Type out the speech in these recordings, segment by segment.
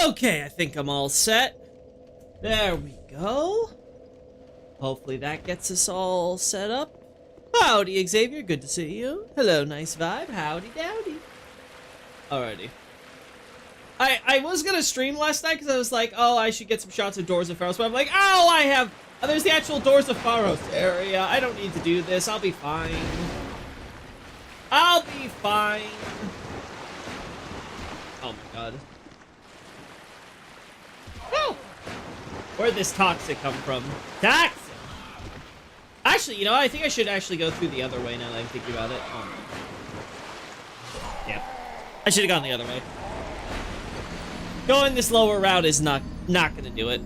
Okay, I think I'm all set. There we go. Hopefully that gets us all set up. Howdy, Xavier. Good to see you. Hello, nice vibe. Howdy dowdy. Alrighty. I was gonna stream last night because I was like, oh, I should get some shots of Doors of Pharos, but I'm like, oh, I have... Oh, there's the actual Doors of Pharos area. I don't need to do this. I'll be fine. I'll be fine. Oh my god. No! Where'd this toxic come from? Toxic! Actually, you know, I think I should actually go through the other way now that I'm thinking about it. Oh no. Yeah. I should have gone the other way. Going this lower route is not gonna do it.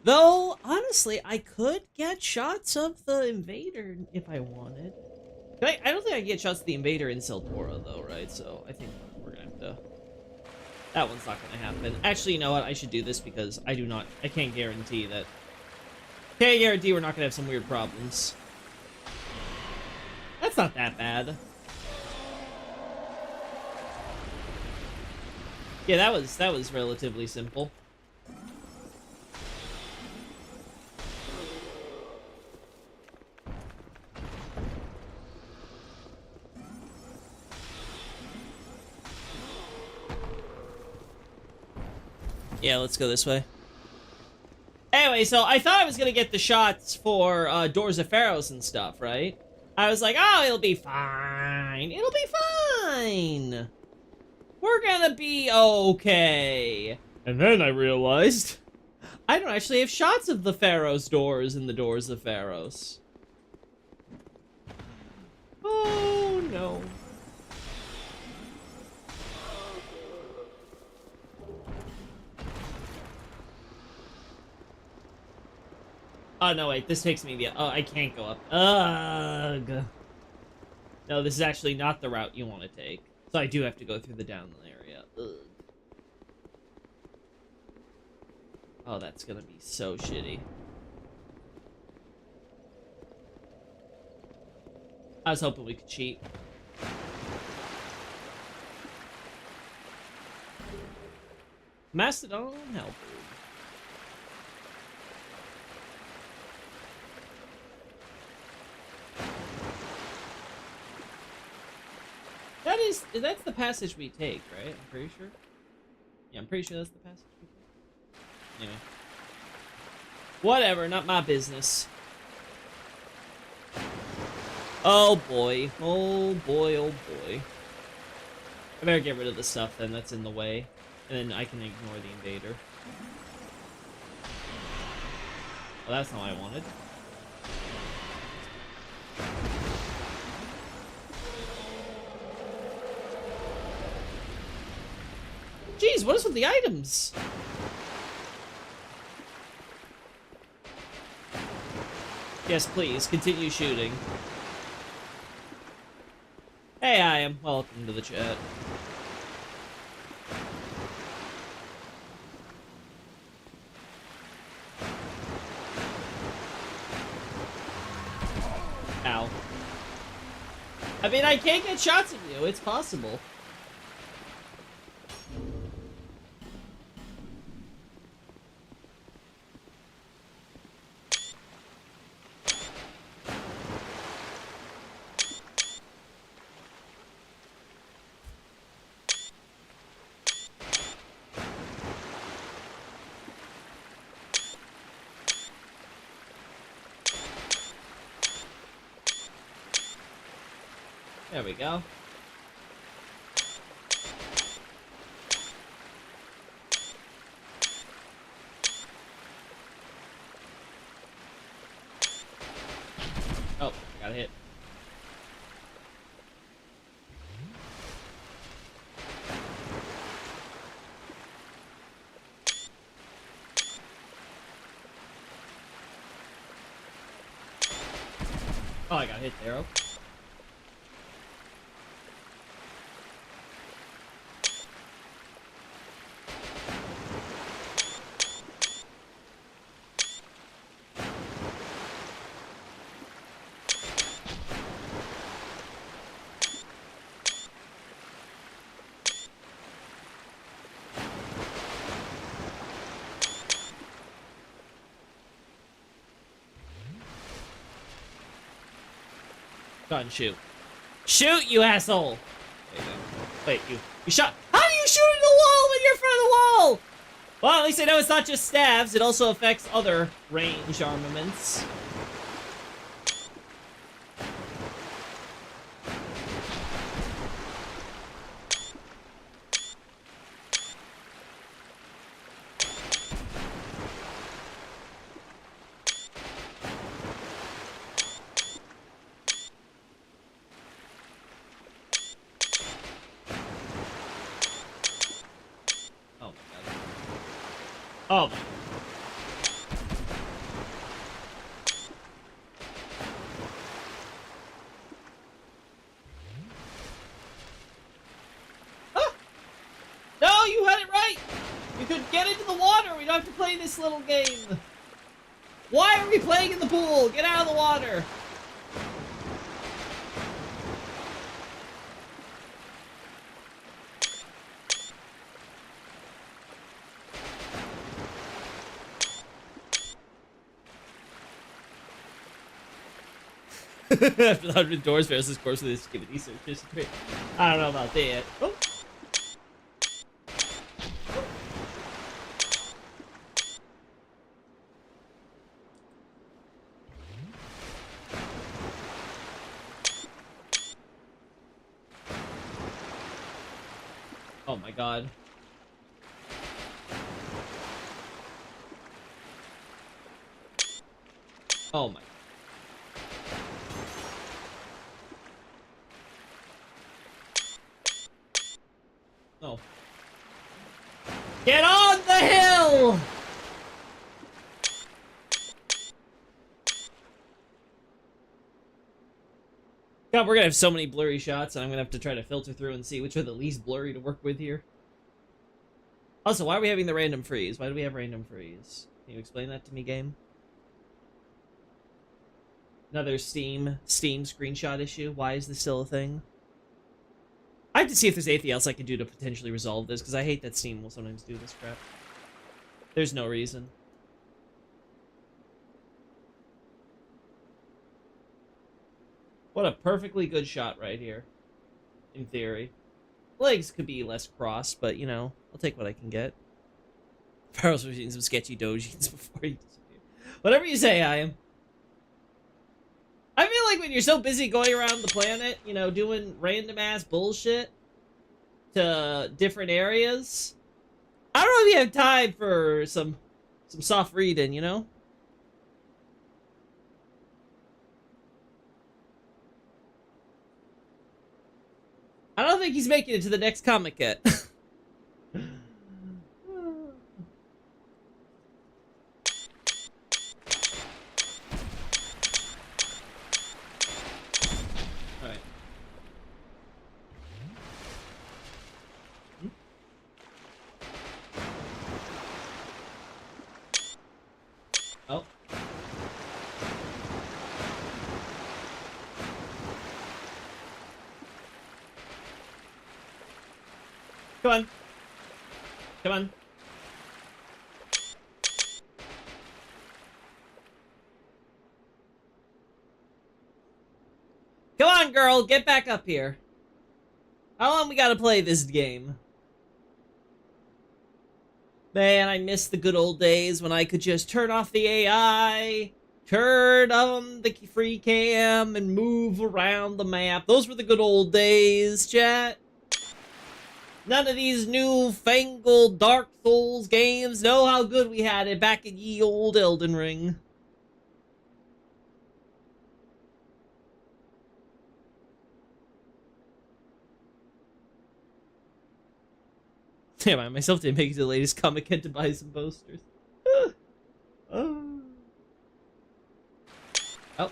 Though, honestly, I could get shots of the invader if I wanted. I don't think I can get shots of the invader in Seltora, though, right? So I think we're gonna have to... That one's not gonna happen. Actually, you know what? I should do this because I can't guarantee that... Can't guarantee we're not gonna have some weird problems. That's not that bad. Yeah, that was relatively simple. Yeah, let's go this way. Anyway, so I thought I was gonna get the shots for Doors of Pharos and stuff, right? I was like, oh, it'll be fine. It'll be fine. We're gonna be okay. And then I realized I don't actually have shots of the Pharos doors in the Doors of Pharos. Oh, no. Oh, no, wait, this takes me the... Oh, I can't go up. Ugh. No, this is actually not the route you want to take. So I do have to go through the downland area. Ugh. Oh, that's gonna be so shitty. I was hoping we could cheat. Mastodon helper. That's the passage we take, right? I'm pretty sure. Yeah, I'm pretty sure that's the passage we take. Anyway. Whatever, not my business. Oh boy. Oh boy, oh boy. I better get rid of the stuff then that's in the way. And then I can ignore the invader. Well, that's not what I wanted. Jeez, what is with the items? Yes, please, continue shooting. Hey, I am. Welcome to the chat. Ow. I mean, I can't get shots of you. It's possible. There we go. Oh, got hit. Oh, I got hit there. Okay. Go ahead and shoot. Shoot, you asshole! There you go. Wait, you shot. How do you shoot at the wall when you're in front of the wall? Well, at least I know it's not just stabs. It also affects other range armaments. Oh my. Ah! No, you had it right! You could get into the water! We don't have to play this little game! Why are we playing in the pool? Get out of the water! After the 100 doors versus course of this activity search. I don't know about that. Oh. Oh my god. Oh my. Oh. Get on the hill! God, we're gonna have so many blurry shots, and I'm gonna have to try to filter through and see which are the least blurry to work with here. Also, why are we having the random freeze? Why do we have random freeze? Can you explain that to me, game? Another Steam screenshot issue. Why is this still a thing? I have to see if there's anything else I can do to potentially resolve this, because I hate that Steam will sometimes do this crap. There's no reason. What a perfectly good shot right here. In theory. Legs could be less crossed, but, you know, I'll take what I can get. Pharaoh's was using some sketchy dojins before he disappeared. Whatever you say, I am. I feel like when you're so busy going around the planet, you know, doing random-ass bullshit to different areas, I don't really have time for some soft reading, you know? I don't think he's making it to the next comic yet. Oh. Come on. Come on. Come on, girl. Get back up here. How long we gotta play this game? Man, I miss the good old days when I could just turn off the AI, turn on the free cam, and move around the map. Those were the good old days, chat. None of these new-fangled Dark Souls games know how good we had it back in ye old Elden Ring. Damn, I myself didn't make it to the latest comic yet to buy some posters. Oh. Oh. Oh.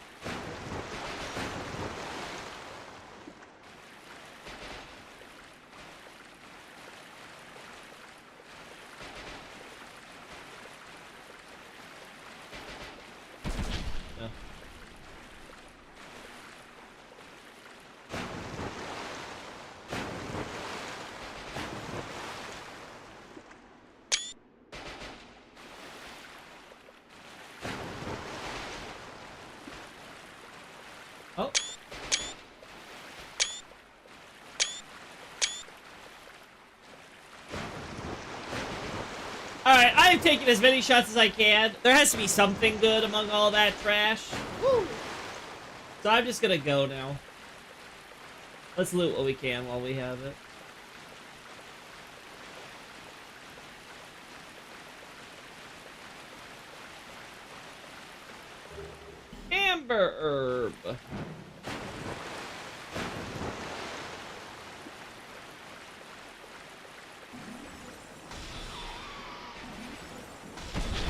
Alright, I've taken as many shots as I can. There has to be something good among all that trash. Woo. So I'm just gonna go now. Let's loot what we can while we have it. Amber herb.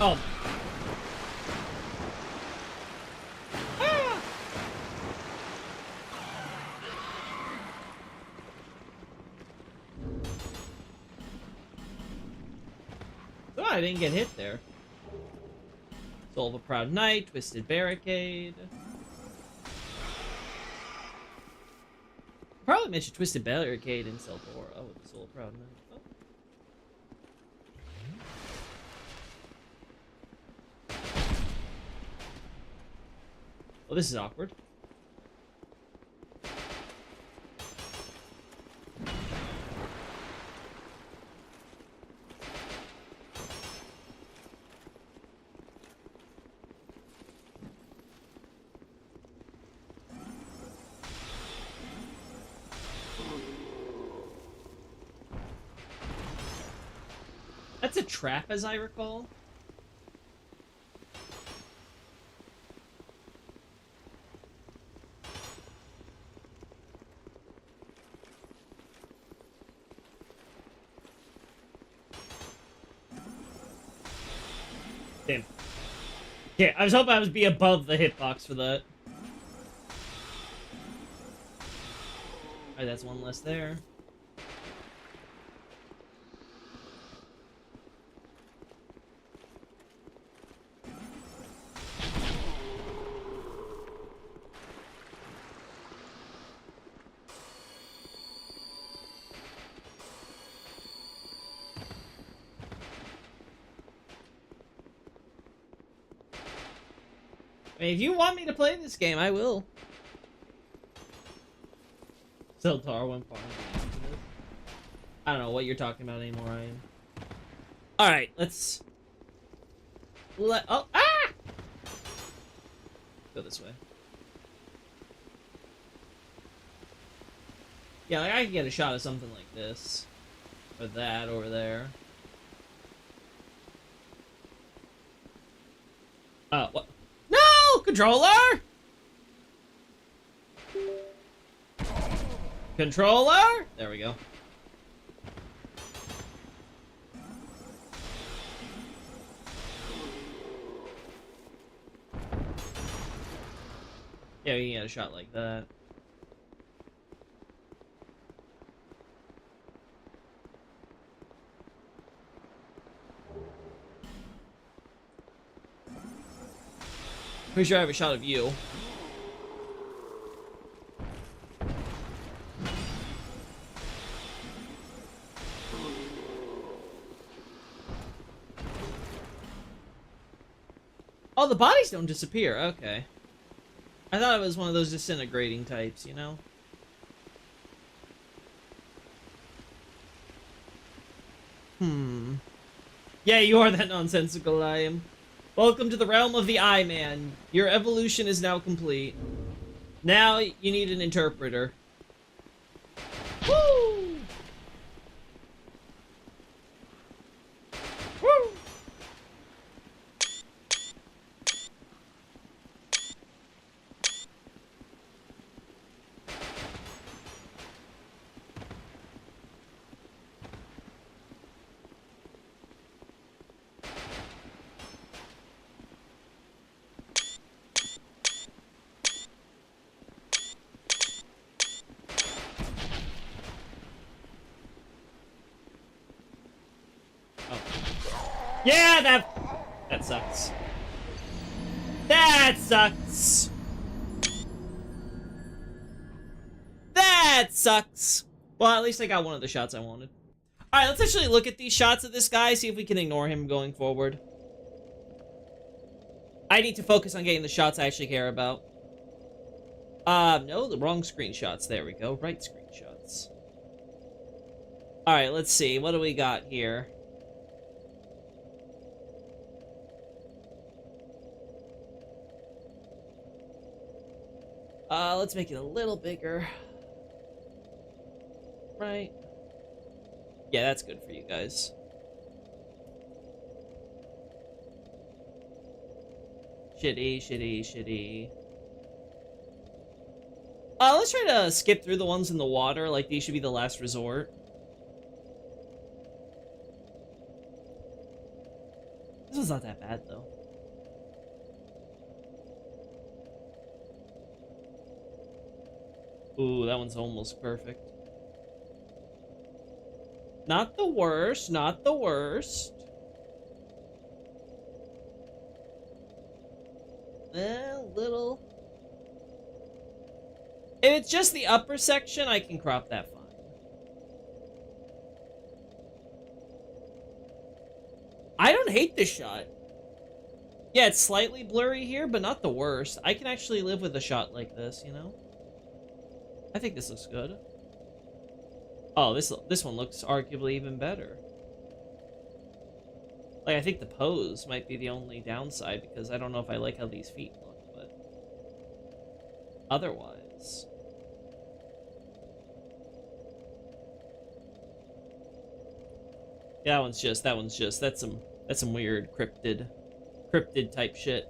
Oh. Ah! Oh, I didn't get hit there. Soul of a Proud Knight, Twisted Barricade. Probably mentioned Twisted Barricade in Seltor. Oh, the Soul of Proud Knight. Well, this is awkward. That's a trap, as I recall. Damn. Yeah, I was hoping I would be above the hitbox for that. Alright, that's one less there. I mean, if you want me to play this game, I will. Zeltar went far. I don't know what you're talking about anymore, I am. Alright, let's... Oh, ah! Go this way. Yeah, like I could get a shot of something like this. Or that over there. What? No! Controller! Controller? There we go. Yeah, you can get a shot like that. Pretty sure I have a shot of you. Oh, the bodies don't disappear. Okay. I thought it was one of those disintegrating types, you know? Yeah, you are that nonsensical, I am. Welcome to the realm of the Eye Man. Your evolution is now complete. Now you need an interpreter. Woo! Woo! Yeah, that sucks. That sucks. That sucks. Well, at least I got one of the shots I wanted. Alright, let's actually look at these shots of this guy, see if we can ignore him going forward. I need to focus on getting the shots I actually care about. No, the wrong screenshots. There we go. Right screenshots. Alright, let's see. What do we got here? let's make it a little bigger. Right? Yeah, that's good for you guys. Shitty. Let's try to skip through the ones in the water. Like, these should be the last resort. This one's not that bad, though. Ooh, that one's almost perfect. Not the worst, not the worst. Little. If it's just the upper section, I can crop that fine. I don't hate this shot. Yeah, it's slightly blurry here, but not the worst. I can actually live with a shot like this, you know? I think this looks good. Oh, this one looks arguably even better. Like, I think the pose might be the only downside, because I don't know if I like how these feet look, but... otherwise... yeah, that one's just, that's some weird cryptid type shit.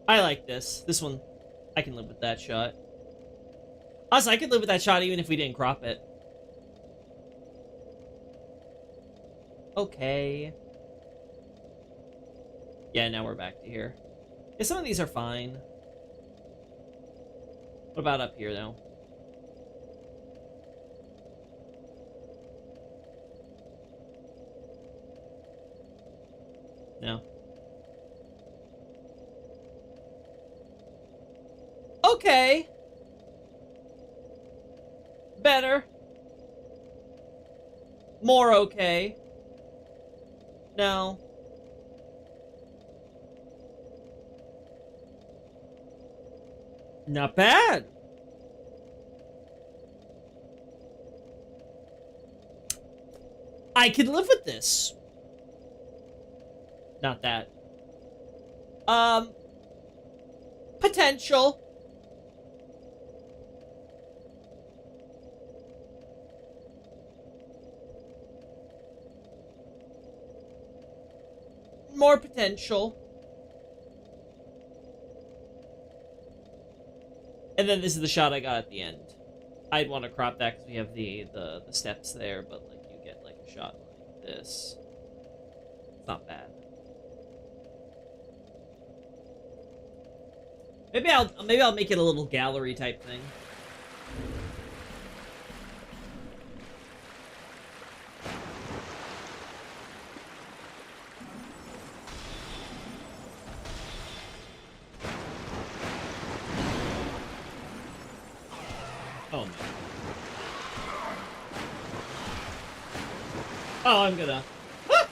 I like this. This one, I can live with that shot. Also, I could live with that shot even if we didn't crop it. Okay. Yeah, now we're back to here. Yeah, some of these are fine. What about up here, though? No. Okay. Better. More okay. No. Not bad. I can live with this. Not that. Potential. More potential. And then this is the shot I got at the end. I'd want to crop that because we have the steps there, but like you get like a shot like this. It's not bad. Maybe I'll make it a little gallery type thing. Oh no. Oh, I'm gonna. Ah!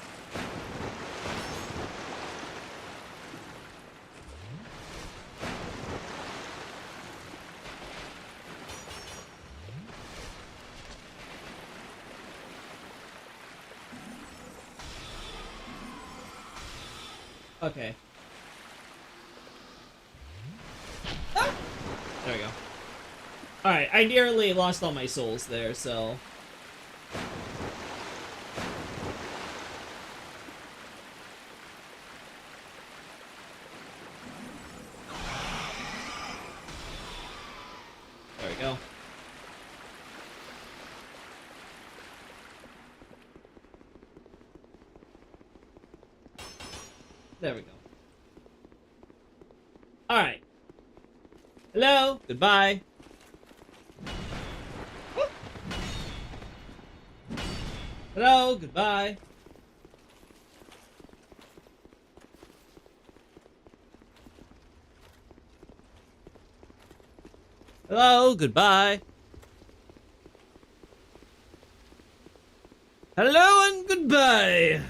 Okay. Ah! There we go. Alright, I nearly lost all my souls there, so... there we go. There we go. Alright. Hello, goodbye. Hello, goodbye. Hello, goodbye. Hello and goodbye.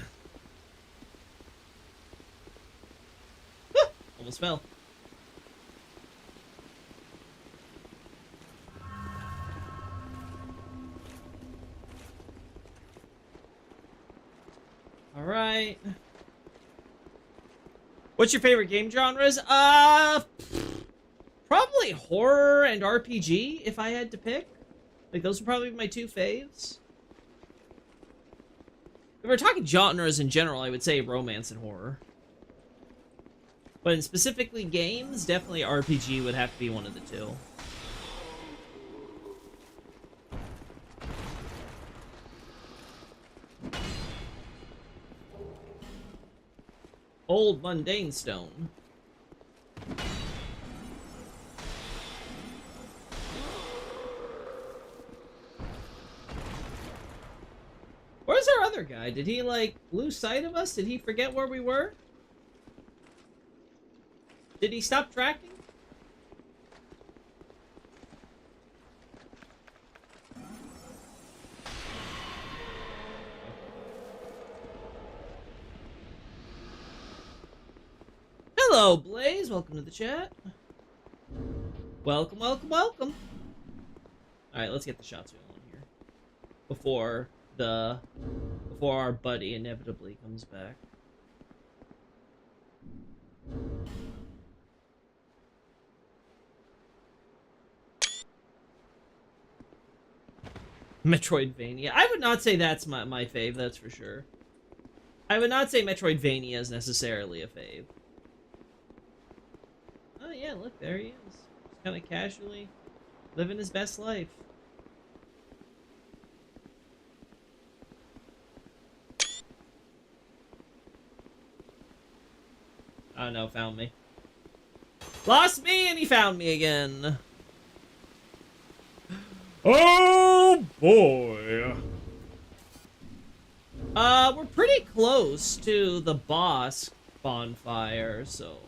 Almost fell. Alright. right. What's your favorite game genres? Probably horror and RPG, if I had to pick. Like, those would probably be my two faves. If we're talking genres in general, I would say romance and horror. But in specifically games, definitely RPG would have to be one of the two. Old Mundane Stone. Where's our other guy? Did he, like, lose sight of us? Did he forget where we were? Did he stop tracking? Hello, Blaze. Welcome to the chat. Welcome, welcome, welcome. Alright, let's get the shots going here. Before our buddy inevitably comes back. Metroidvania. I would not say that's my fave, that's for sure. I would not say Metroidvania is necessarily a fave. Oh yeah, look, there he is. Just kind of casually living his best life. Oh no, found me. Lost me and he found me again. Oh boy. We're pretty close to the boss bonfire, so.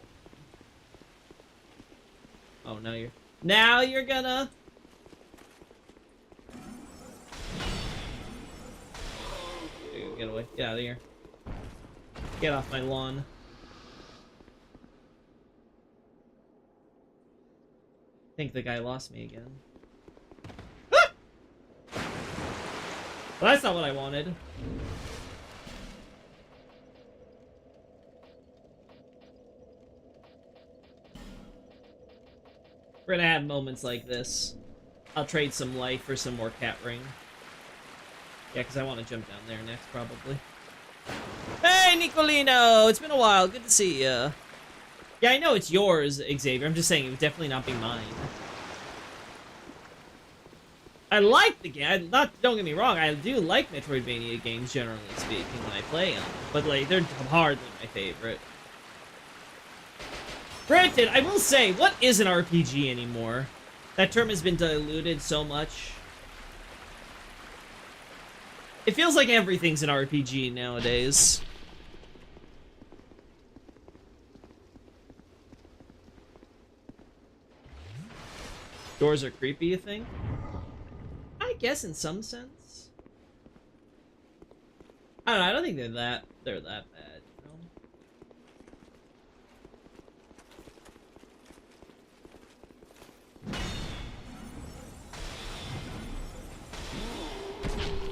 Oh, now you're gonna. Get away. Get out of here. Get off my lawn. I think the guy lost me again. Ah! Well, that's not what I wanted. We're gonna have moments like this. I'll trade some life for some more cat ring. Yeah, because I want to jump down there next, probably. Hey, Nicolino! It's been a while. Good to see ya. Yeah, I know it's yours, Xavier. I'm just saying it would definitely not be mine. I like the game. Don't get me wrong. I do like Metroidvania games, generally speaking, when I play them. But, like, they're hardly my favorite. Granted, I will say, what is an RPG anymore? That term has been diluted so much. It feels like everything's an RPG nowadays. Doors are creepy, you think? I guess in some sense. I don't know, I don't think they're that bad, you know?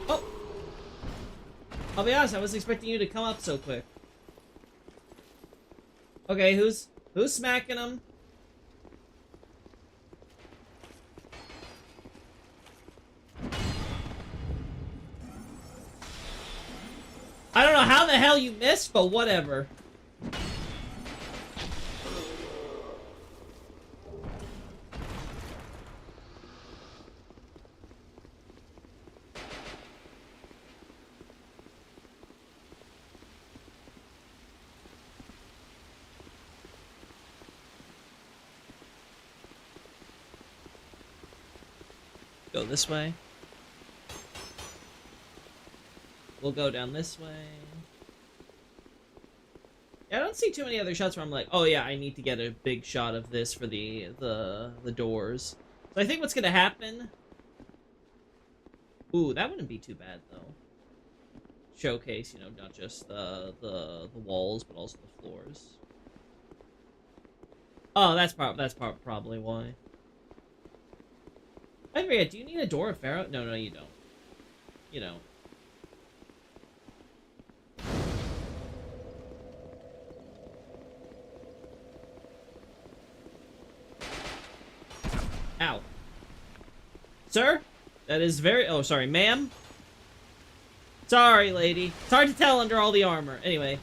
Oh! I'll be honest, I was expecting you to come up so quick. Okay, who's smacking him? I don't know how the hell you missed, but whatever. Go this way. We'll go down this way. Yeah, I don't see too many other shots where I'm like, oh yeah, I need to get a big shot of this for the doors. So I think what's gonna happen... Ooh, that wouldn't be too bad though. Showcase, you know, not just the walls, but also the floors. Oh, that's probably why. I forget, do you need a door at Pharaoh? No, you don't. You don't. Ow. Sir? That is very... Oh, sorry, ma'am? Sorry, lady. It's hard to tell under all the armor. Anyway.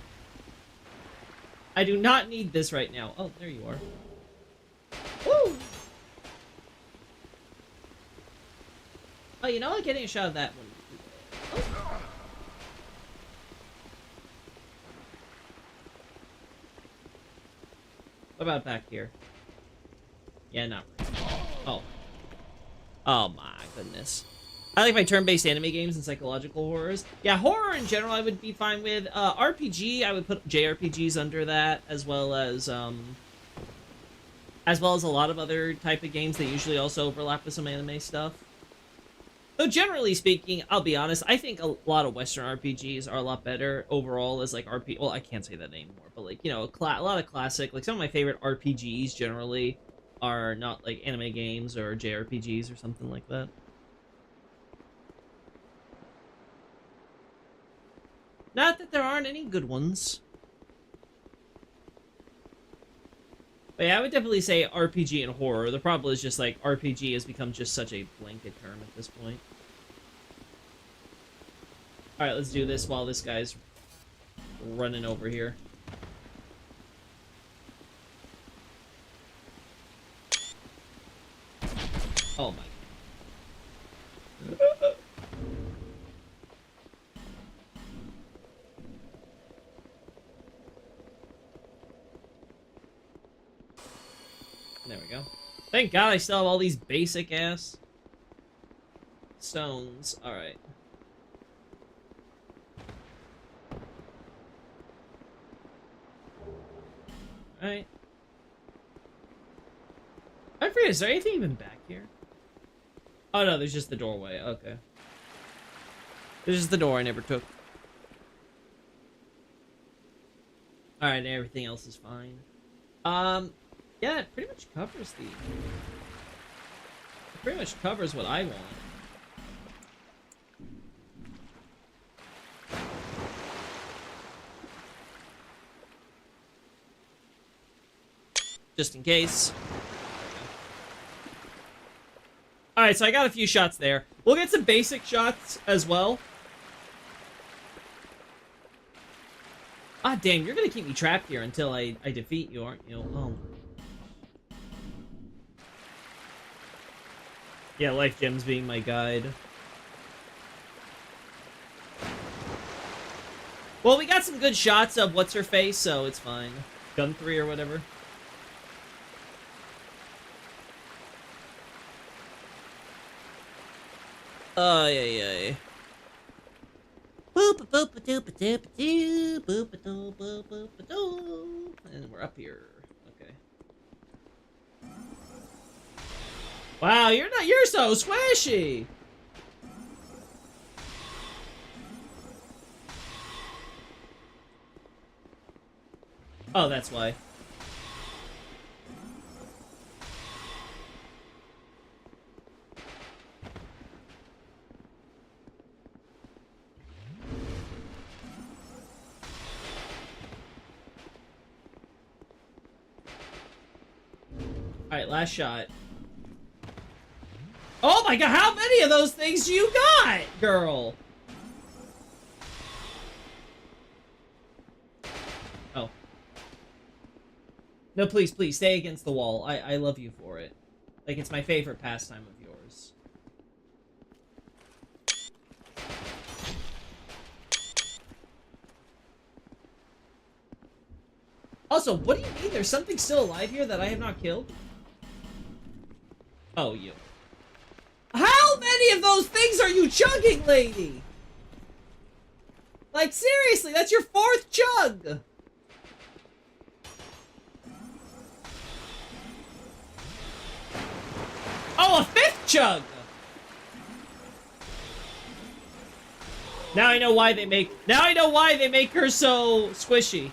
I do not need this right now. Oh, there you are. Woo! Oh, you know what? Getting a shot of that one. Oh. What about back here? Yeah, not really. Oh. Oh my goodness. I like my turn-based anime games and psychological horrors. Yeah, horror in general I would be fine with. RPG, I would put JRPGs under that, as well as a lot of other type of games that usually also overlap with some anime stuff. Though generally speaking, I'll be honest, I think a lot of Western RPGs are a lot better overall as like well, I can't say that anymore, but like, you know, a lot of classic, like some of my favorite RPGs generally are not like anime games or JRPGs or something like that. Not that there aren't any good ones. But yeah, I would definitely say RPG and horror. The problem is just like RPG has become just such a blanket term at this point. Alright, let's do this while this guy's running over here. Oh my. There we go. Thank God I still have all these basic ass stones. Alright. Alright. I forget, is there anything even back here? Oh no, there's just the doorway. Okay. There's just the door I never took. Alright, everything else is fine. Yeah, it pretty much covers the... It pretty much covers what I want. Just in case. Alright, so I got a few shots there. We'll get some basic shots as well. Ah, damn, you're gonna keep me trapped here until I defeat you, aren't you? Oh. Yeah, life gems being my guide. Well, we got some good shots of what's-her-face, so it's fine. Gun 3 or whatever. Yeah. Boop boop doop doop doo boop doo boop doo. And we're up here. Okay. Wow, you're so squishy. Oh, that's why. Alright, last shot. Oh my god, how many of those things you got, girl? Oh. No, please, please, stay against the wall. I love you for it. Like, it's my favorite pastime of yours. Also, what do you mean? There's something still alive here that I have not killed? Oh, you. How many of those things are you chugging, lady? Like, seriously, that's your 4th chug! Oh, a 5th chug! Now I know why they make her so squishy.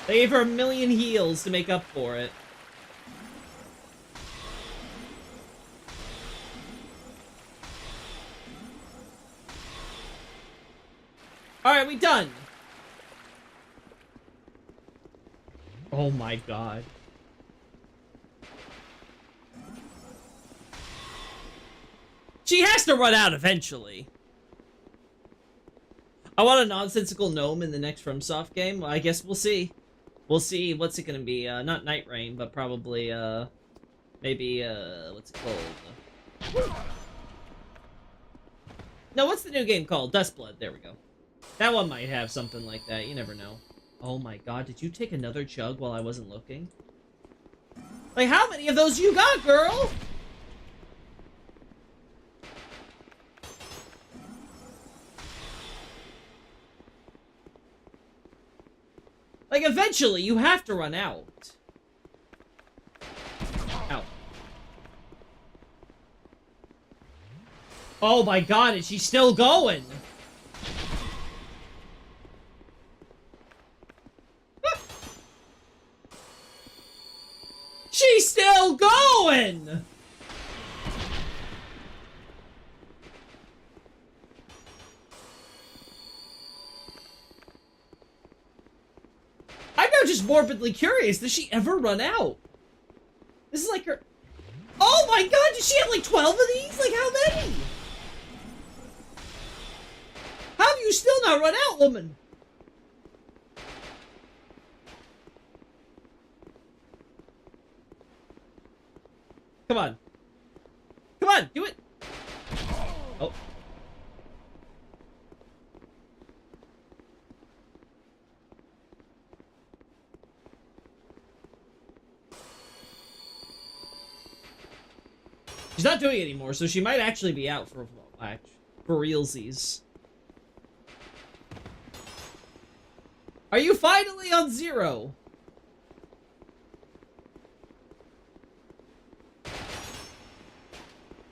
They gave her 1,000,000 heals to make up for it. Alright, we done. Oh my god. She has to run out eventually. I want a nonsensical gnome in the next FromSoft game. Well, I guess we'll see. We'll see. What's it gonna be? Not Night Rain, but probably, maybe, what's it called? No, what's the new game called? Dustblood. There we go. That one might have something like that. You never know. Oh my god, did you take another chug while I wasn't looking? Like, how many of those you got, girl? Like, eventually, you have to run out. Ow. Oh my god, is she still going? She's still going! I'm now just morbidly curious. Does she ever run out? This is like her... Oh my god, does she have like 12 of these? Like, how many? How have you still not run out, woman? Come on. Come on, do it! Oh. She's not doing it anymore, so she might actually be out for realsies. Are you finally on 0?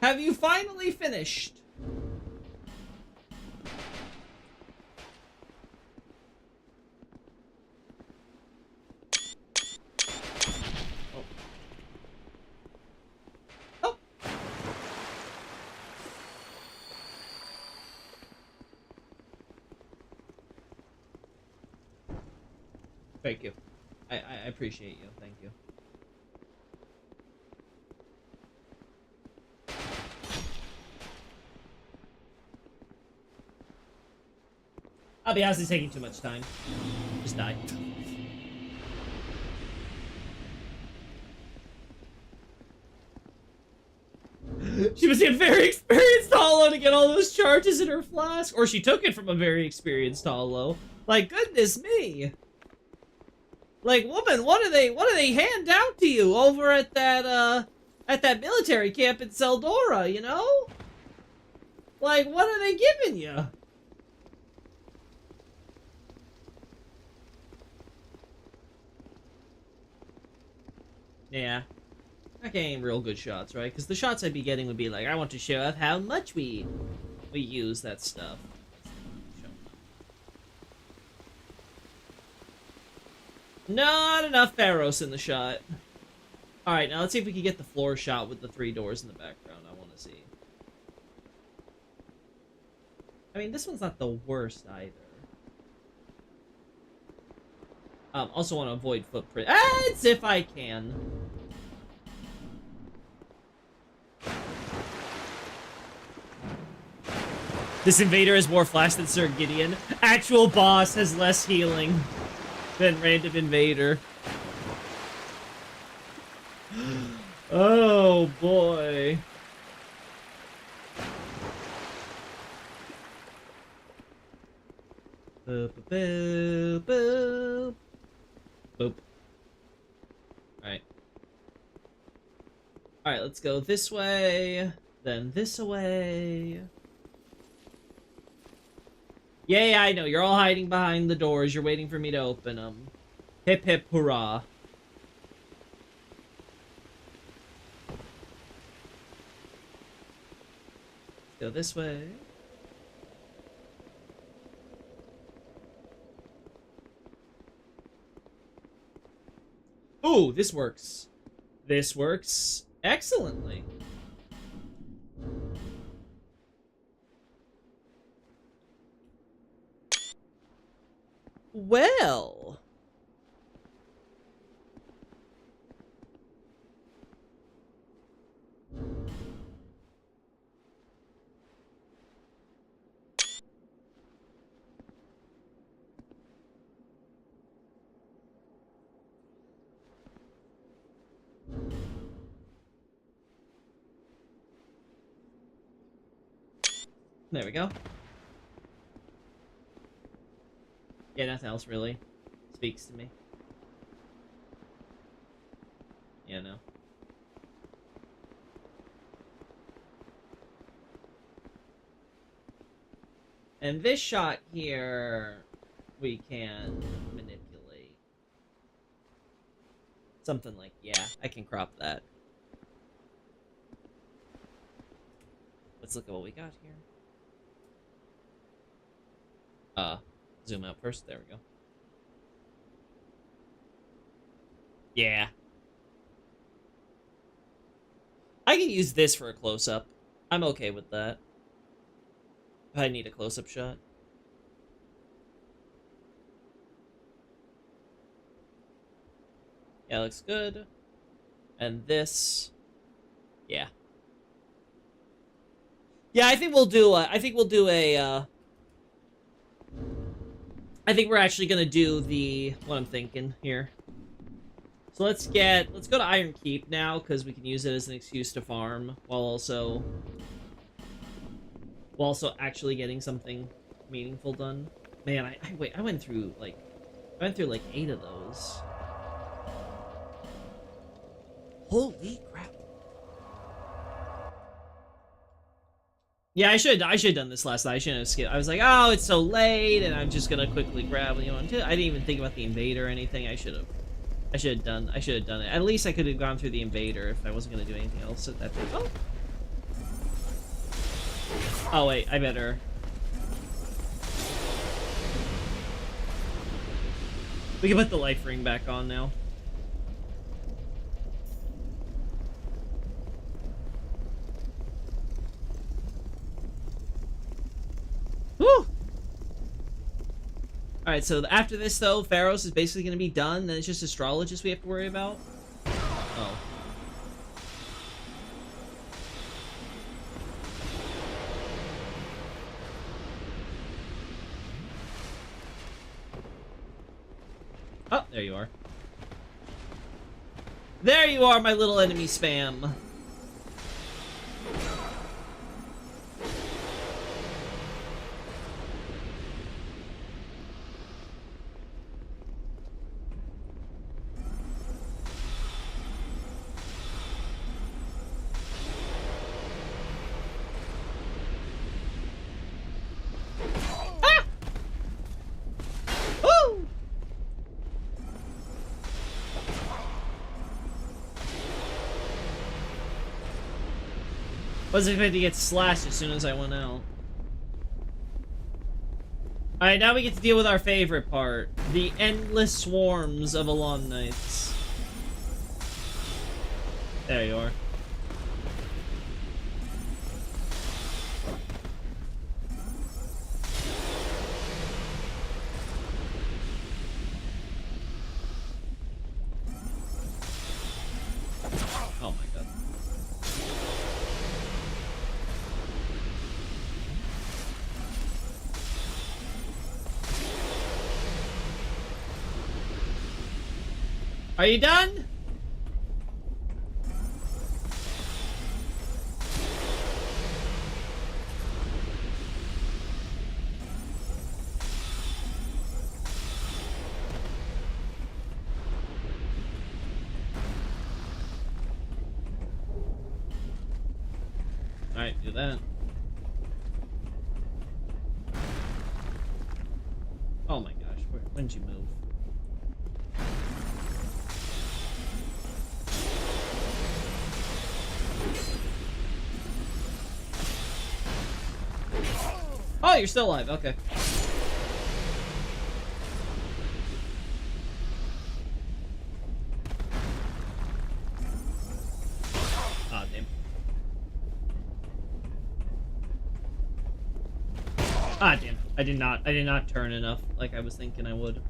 Have you finally finished? Oh. Thank you. I appreciate you. Thank you. I'll be honest, it's taking too much time. Just die. She must be a very experienced Hollow to get all those charges in her flask. Or she took it from a very experienced Hollow. Like, goodness me. Like, woman, what do they hand out to you over at that military camp in Seldora, you know? Like, what are they giving you? Yeah. Not getting real good shots, right? Because the shots I'd be getting would be like, I want to show off how much we use that stuff. Not enough Pharos in the shot. Alright, now let's see if we can get the floor shot with the 3 doors in the background. I want to see. I mean, this one's not the worst either. Also want to avoid footprint. As if I can. This invader has more flash than Sir Gideon. Actual boss has less healing than random invader. Oh boy. Boop, boop, boop, boop. Alright. Alright, let's go this way, then this way. Yeah, I know. You're all hiding behind the doors. You're waiting for me to open them. Hip hip hurrah. Let's go this way. Ooh, this works. This works excellently. Well. There we go. Yeah, nothing else really speaks to me. Yeah, no. And this shot here, we can manipulate. Something like, yeah, I can crop that. Let's look at what we got here. Zoom out first. There we go. Yeah. I can use this for a close-up. I'm okay with that. I need a close-up shot. Yeah, looks good. And this, yeah. Yeah, I think we'll do. I think we're actually gonna do the what I'm thinking here. So let's go to Iron Keep now because we can use it as an excuse to farm while also actually getting something meaningful done. Man, I went through like 8 of those. Holy crap. Yeah, I should have done this last night. I shouldn't have skipped. I was like, oh, it's so late, and I'm just gonna quickly grab what you want to. I didn't even think about the invader or anything. I should have done it. At least I could have gone through the invader if I wasn't gonna do anything else at that point. Oh. Oh wait, I better. We can put the life ring back on now. Woo! Alright, so after this, though, Pharos is basically going to be done. Then it's just Astrologists we have to worry about. Oh. Oh, there you are. There you are, my little enemy spam. Wasn't expecting to get slashed as soon as I went out. Alright, now we get to deal with our favorite part. The endless swarms of Along Knights. There you are. Oh my god. Are you done? Alright, do that. Oh my gosh, when did you move? Oh, you're still alive, okay. Ah, damn. Ah, damn. I did not turn enough like I was thinking I would.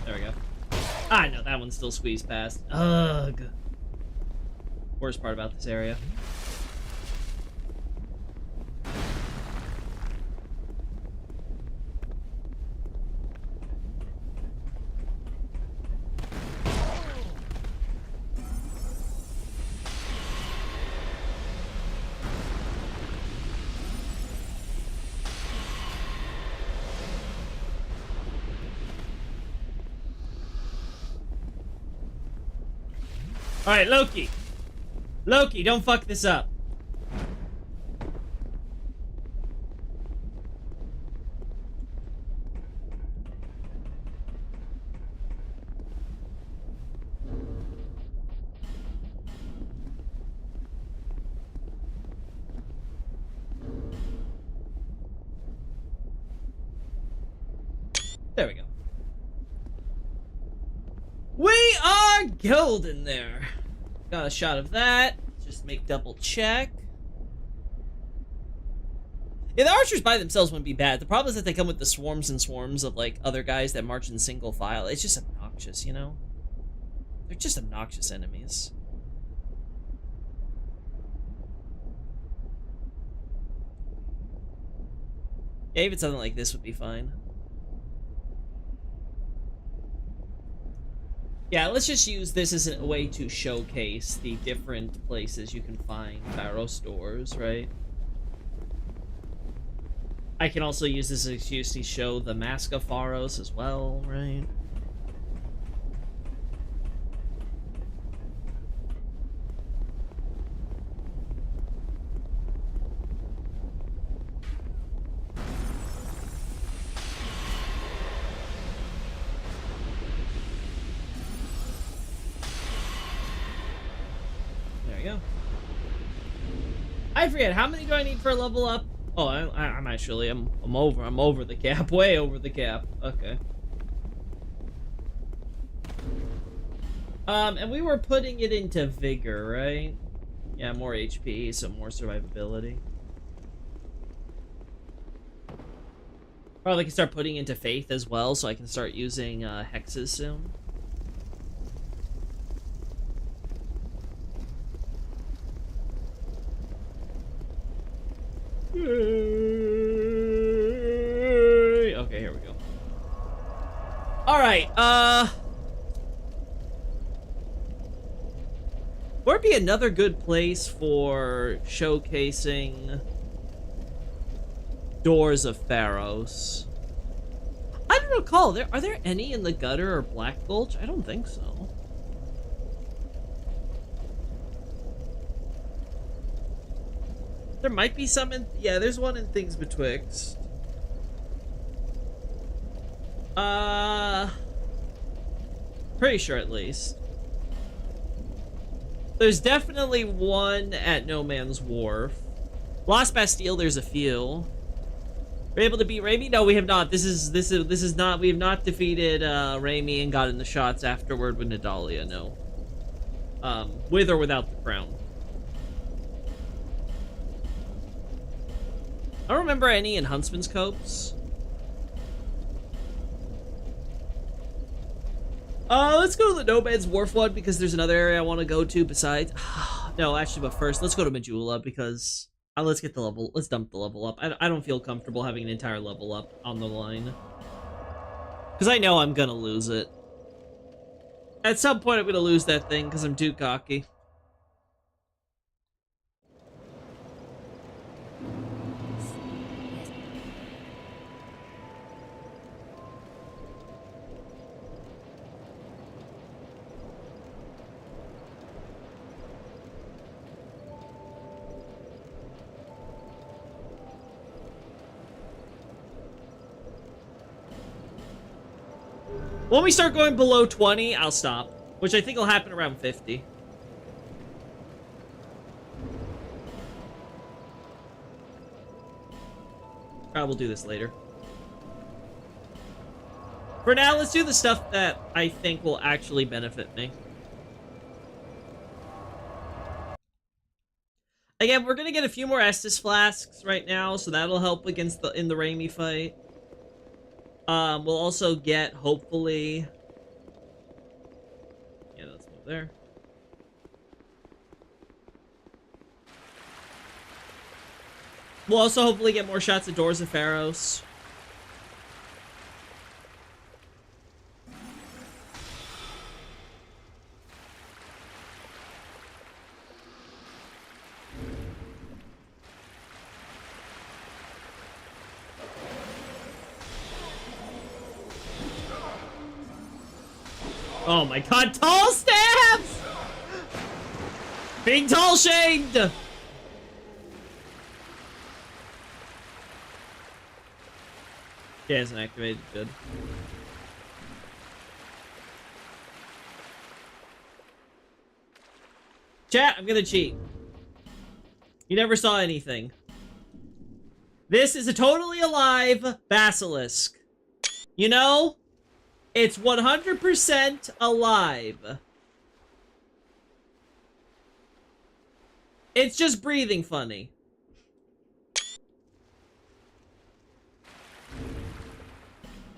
There we go. Ah, no, that one still squeezed past. Ugh. Worst part about this area. Alright, Loki. Loki, don't fuck this up. There we go. We are golden there. Got a shot of that. Just make double check. Yeah, the archers by themselves wouldn't be bad. The problem is that they come with the swarms and swarms of, like, other guys that march in single file. It's just obnoxious, you know? They're just obnoxious enemies. Yeah, even something like this would be fine. Yeah, let's just use this as a way to showcase the different places you can find Pharaoh stores, right? I can also use this as an excuse to show the Mask of Pharos as well, right? There we go. I forget, how many do I need for a level up? Oh, I'm actually, I'm over the cap, way over the cap. Okay. And we were putting it into vigor, right? Yeah, more HP, so more survivability. Probably can start putting into faith as well, so I can start using hexes soon. Okay, here we go. Alright, where'd be another good place for showcasing Doors of Pharos? I don't recall. Are there any in the Gutter or Black Gulch? I don't think so. There might be some in... Yeah, there's one in Things Betwixt. Pretty sure at least. There's definitely one at No Man's Wharf. Lost Bastille, there's a few. We're able to beat Raimi? No, we have not. This is not. We have not defeated Raimi and gotten the shots afterward with Nadalia. No. With or without the crown. I don't remember any in Huntsman's Copse. Let's go to the No Man's Wharf one because there's another area I want to go to besides. No, actually, but first, let's go to Majula because let's get the level. Let's dump the level up. I don't feel comfortable having an entire level up on the line because I know I'm gonna lose it. At some point, I'm gonna lose that thing because I'm too cocky. When we start going below 20, I'll stop. Which I think will happen around 50. I will do this later. For now, let's do the stuff that I think will actually benefit me. Again, we're gonna get a few more Estus flasks right now, so that'll help against in the Raimi fight. We'll also get, hopefully... Yeah, let's move there. We'll also hopefully get more shots at Doors of Pharos. Oh my god, tall stabs! Being tall shamed! Yeah, it's activated. Good. Chat, I'm gonna cheat. You never saw anything. This is a totally alive basilisk. You know? It's 100% alive. It's just breathing funny.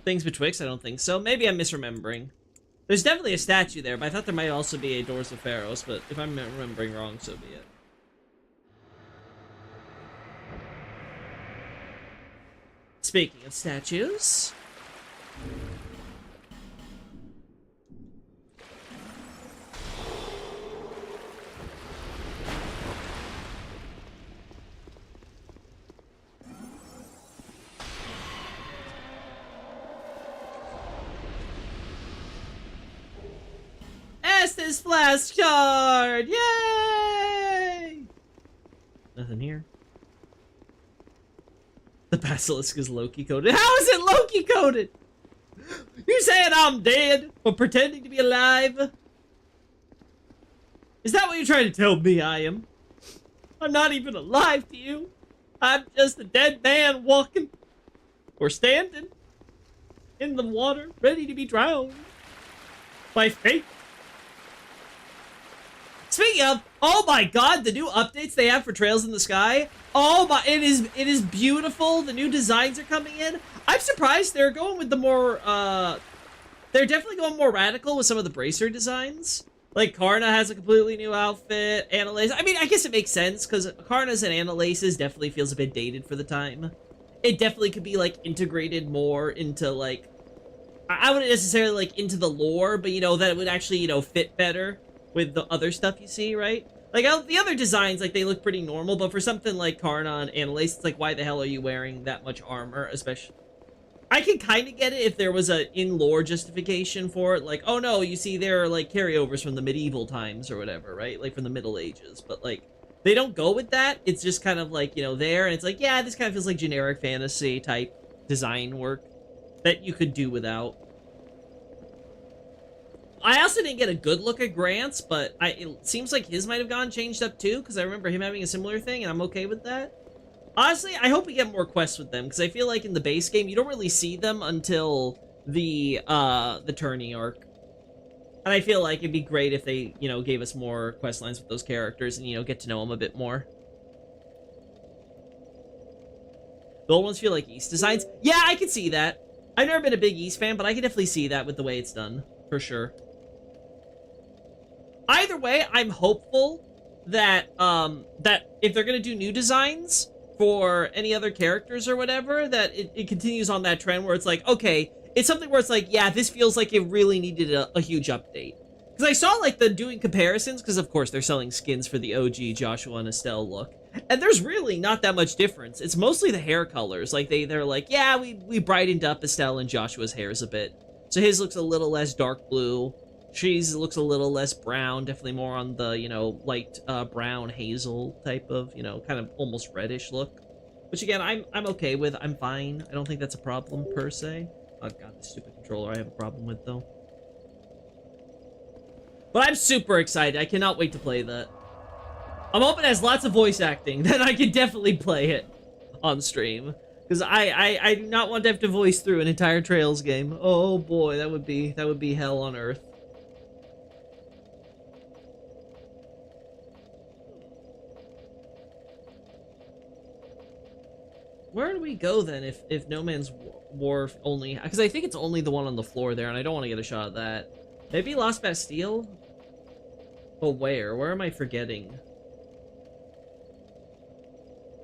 Things betwixt? I don't think so. Maybe I'm misremembering. There's definitely a statue there, but I thought there might also be a Doors of Pharos, but if I'm remembering wrong, so be it. Speaking of statues... Estus flashcard! Yay! Nothing here. The basilisk is Loki coded. How is it Loki coded? You saying I'm dead or pretending to be alive? Is that what you're trying to tell me I am? I'm not even alive to you. I'm just a dead man walking or standing in the water, ready to be drowned by fate. Speaking of, oh my god, the new updates they have for Trails in the Sky. Oh my, it is beautiful. The new designs are coming in. I'm surprised they're going with the more, they're definitely going more radical with some of the bracer designs. Like, Karna has a completely new outfit. Annalace, I mean, I guess it makes sense, because Karna's and Annalace's definitely feels a bit dated for the time. It definitely could be, like, integrated more into, like, I wouldn't necessarily, like, into the lore, but, you know, that it would actually, you know, fit better with the other stuff you see, right? Like, the other designs, like, they look pretty normal, but for something like Karna and Annalace, it's like, why the hell are you wearing that much armor, especially... I can kind of get it if there was a in-lore justification for it, like, oh no, you see, there are, like, carryovers from the medieval times or whatever, right? Like, from the Middle Ages, but, like, they don't go with that. It's just kind of, like, you know, there, and it's like, yeah, this kind of feels like generic fantasy-type design work that you could do without. I also didn't get a good look at Grant's, but it seems like his might have gone changed up too, because I remember him having a similar thing, and I'm okay with that. Honestly, I hope we get more quests with them, because I feel like in the base game, you don't really see them until the tourney arc. And I feel like it'd be great if they, you know, gave us more quest lines with those characters and, you know, get to know them a bit more. The old ones feel like East designs. Yeah, I can see that. I've never been a big East fan, but I can definitely see that with the way it's done, for sure. Either way, I'm hopeful that, that if they're gonna do new designs for any other characters or whatever, that it continues on that trend where it's like, okay, it's something where it's like, yeah, this feels like it really needed a huge update. Because I saw, like, the doing comparisons, because of course they're selling skins for the OG Joshua and Estelle look. And there's really not that much difference. It's mostly the hair colors. Like, they're like, yeah, we brightened up Estelle and Joshua's hairs a bit. So his looks a little less dark blue. She's looks a little less brown, definitely more on the, you know, light brown hazel type of, you know, kind of almost reddish look. Which again, I'm okay with. I'm fine. I don't think that's a problem per se. Oh god, this stupid controller I have a problem with though. But I'm super excited. I cannot wait to play that. I'm hoping it has lots of voice acting, then I can definitely play it on stream. Because I do not want to have to voice through an entire Trails game. Oh boy, that would be hell on earth. Where do we go then if No Man's Wharf only... Because I think it's only the one on the floor there, and I don't want to get a shot at that. Maybe Lost Bastille? But where? Where am I forgetting?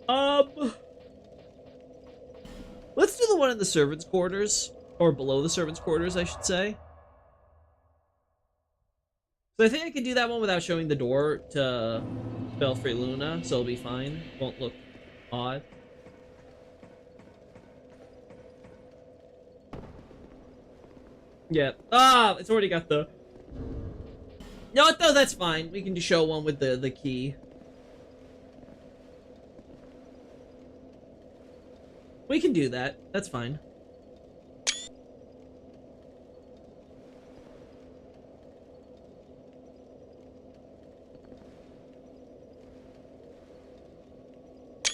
Let's do the one in the servants' quarters. Or below the servants' quarters, I should say. So I think I can do that one without showing the door to Belfry Luna, so it'll be fine. Won't look odd. Yeah. Ah, it's already got the... No, no, that's fine. We can just show one with the key. We can do that. That's fine.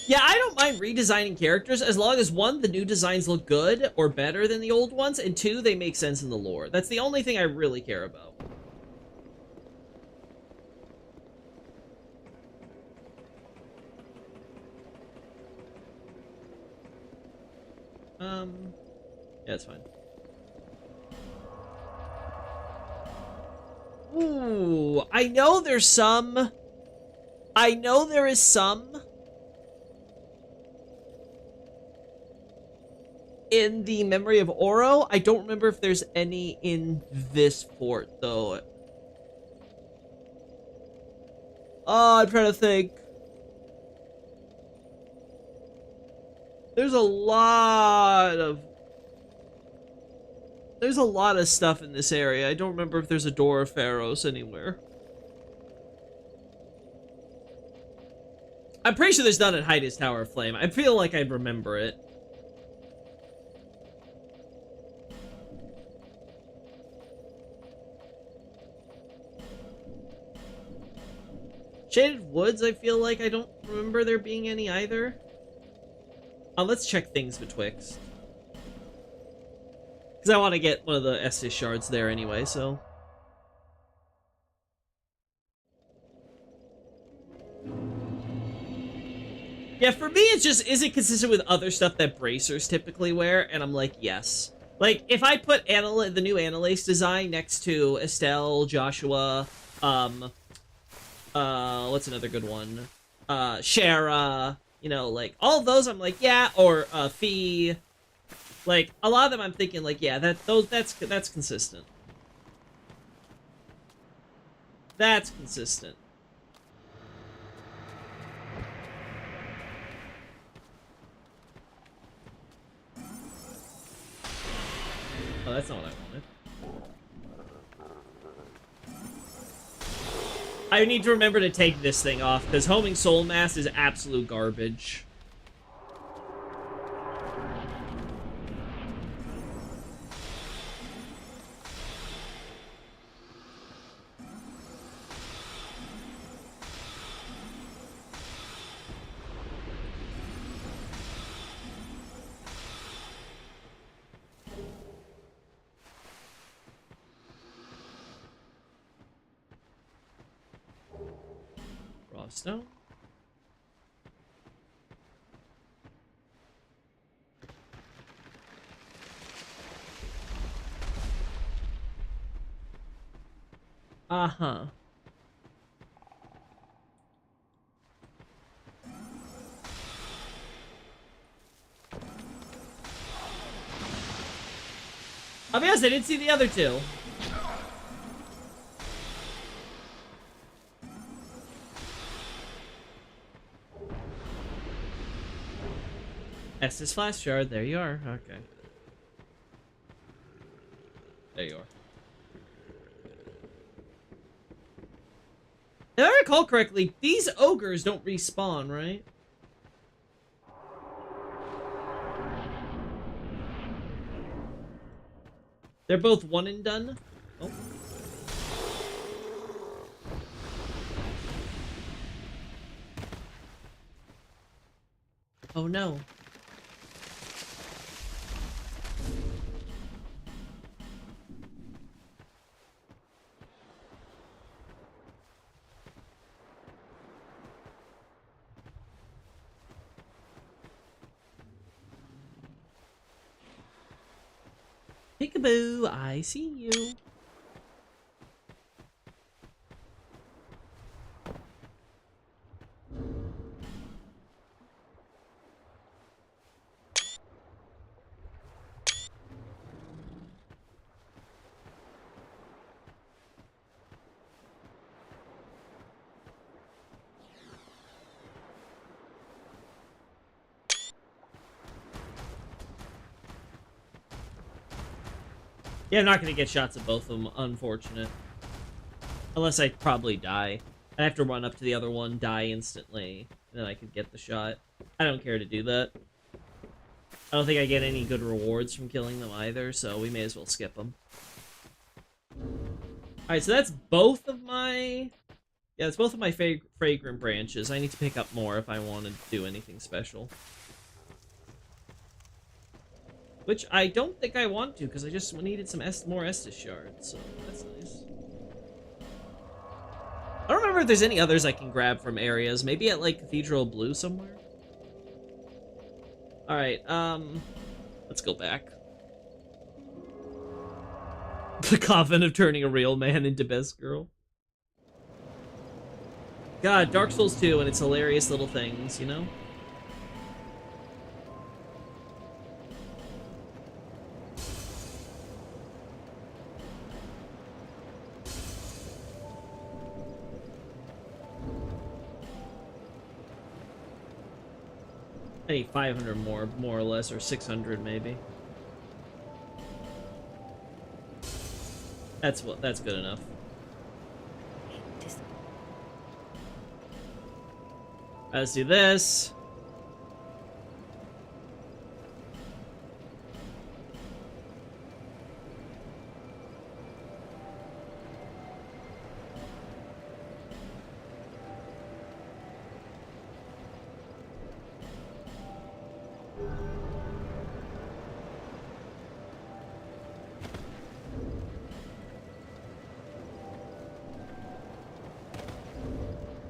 Yeah, I don't mind redesigning characters as long as, one, the new designs look good or better than the old ones, and two, they make sense in the lore. That's the only thing I really care about. Yeah, it's fine. Ooh, I know there is some in the Memory of Oro. I don't remember if there's any in this port, though. Oh, I'm trying to think. There's a lot of stuff in this area. I don't remember if there's a Door of Pharos anywhere. I'm pretty sure there's none at Hyda's Tower of Flame. I feel like I remember it. Shaded Woods, I feel like I don't remember there being any either. Let's check things betwixt. Because I want to get one of the Estus shards there anyway, so... Yeah, for me, it's just, is it consistent with other stuff that bracers typically wear? And I'm like, yes. Like, if I put the new Annalace design next to Estelle, Joshua, what's another good one? Shara, you know, like, all of those, I'm like, yeah, or, Fee. Like, a lot of them I'm thinking, like, yeah, that's consistent. That's consistent. Oh, that's not what I wanted. I need to remember to take this thing off, because homing Soul Mass is absolute garbage. Stone. Uh-huh. I'll be honest, I didn't see the other two. Estus Flash Shard, there you are. Okay. There you are. If I recall correctly, these ogres don't respawn, right? They're both one and done? Oh. Oh no. Peekaboo, I see you. Yeah, I'm not gonna get shots at both of them, unfortunate. Unless I probably die. I'd have to run up to the other one, die instantly, and then I could get the shot. I don't care to do that. I don't think I get any good rewards from killing them either, so we may as well skip them. Alright, so that's both of my... Yeah, it's both of my fragrant branches. I need to pick up more if I want to do anything special. Which I don't think I want to, because I just needed some more Estus shards, so that's nice. I don't remember if there's any others I can grab from areas. Maybe at, like, Cathedral Blue somewhere? Alright, let's go back. The coffin of turning a real man into best girl. God, Dark Souls 2 and its hilarious little things, you know? I need 500 more or less, or 600 maybe. That's good enough. Let's do this.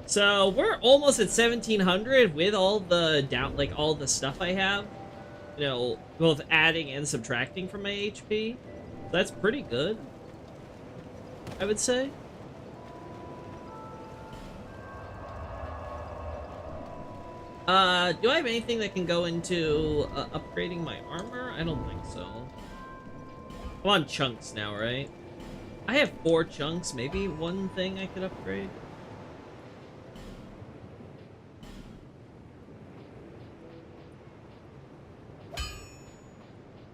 So we're almost at 1700 with all the all the stuff I have. You know, both adding and subtracting from my HP. That's pretty good, I would say. Do I have anything that can go into upgrading my armor? I don't think so. I'm on chunks now, right? I have 4 chunks. Maybe one thing I could upgrade.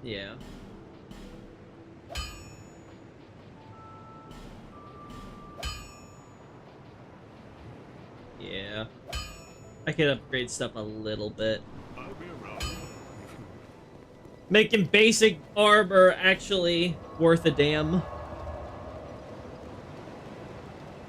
Yeah. Yeah. I could upgrade stuff a little bit. Making basic armor actually worth a damn.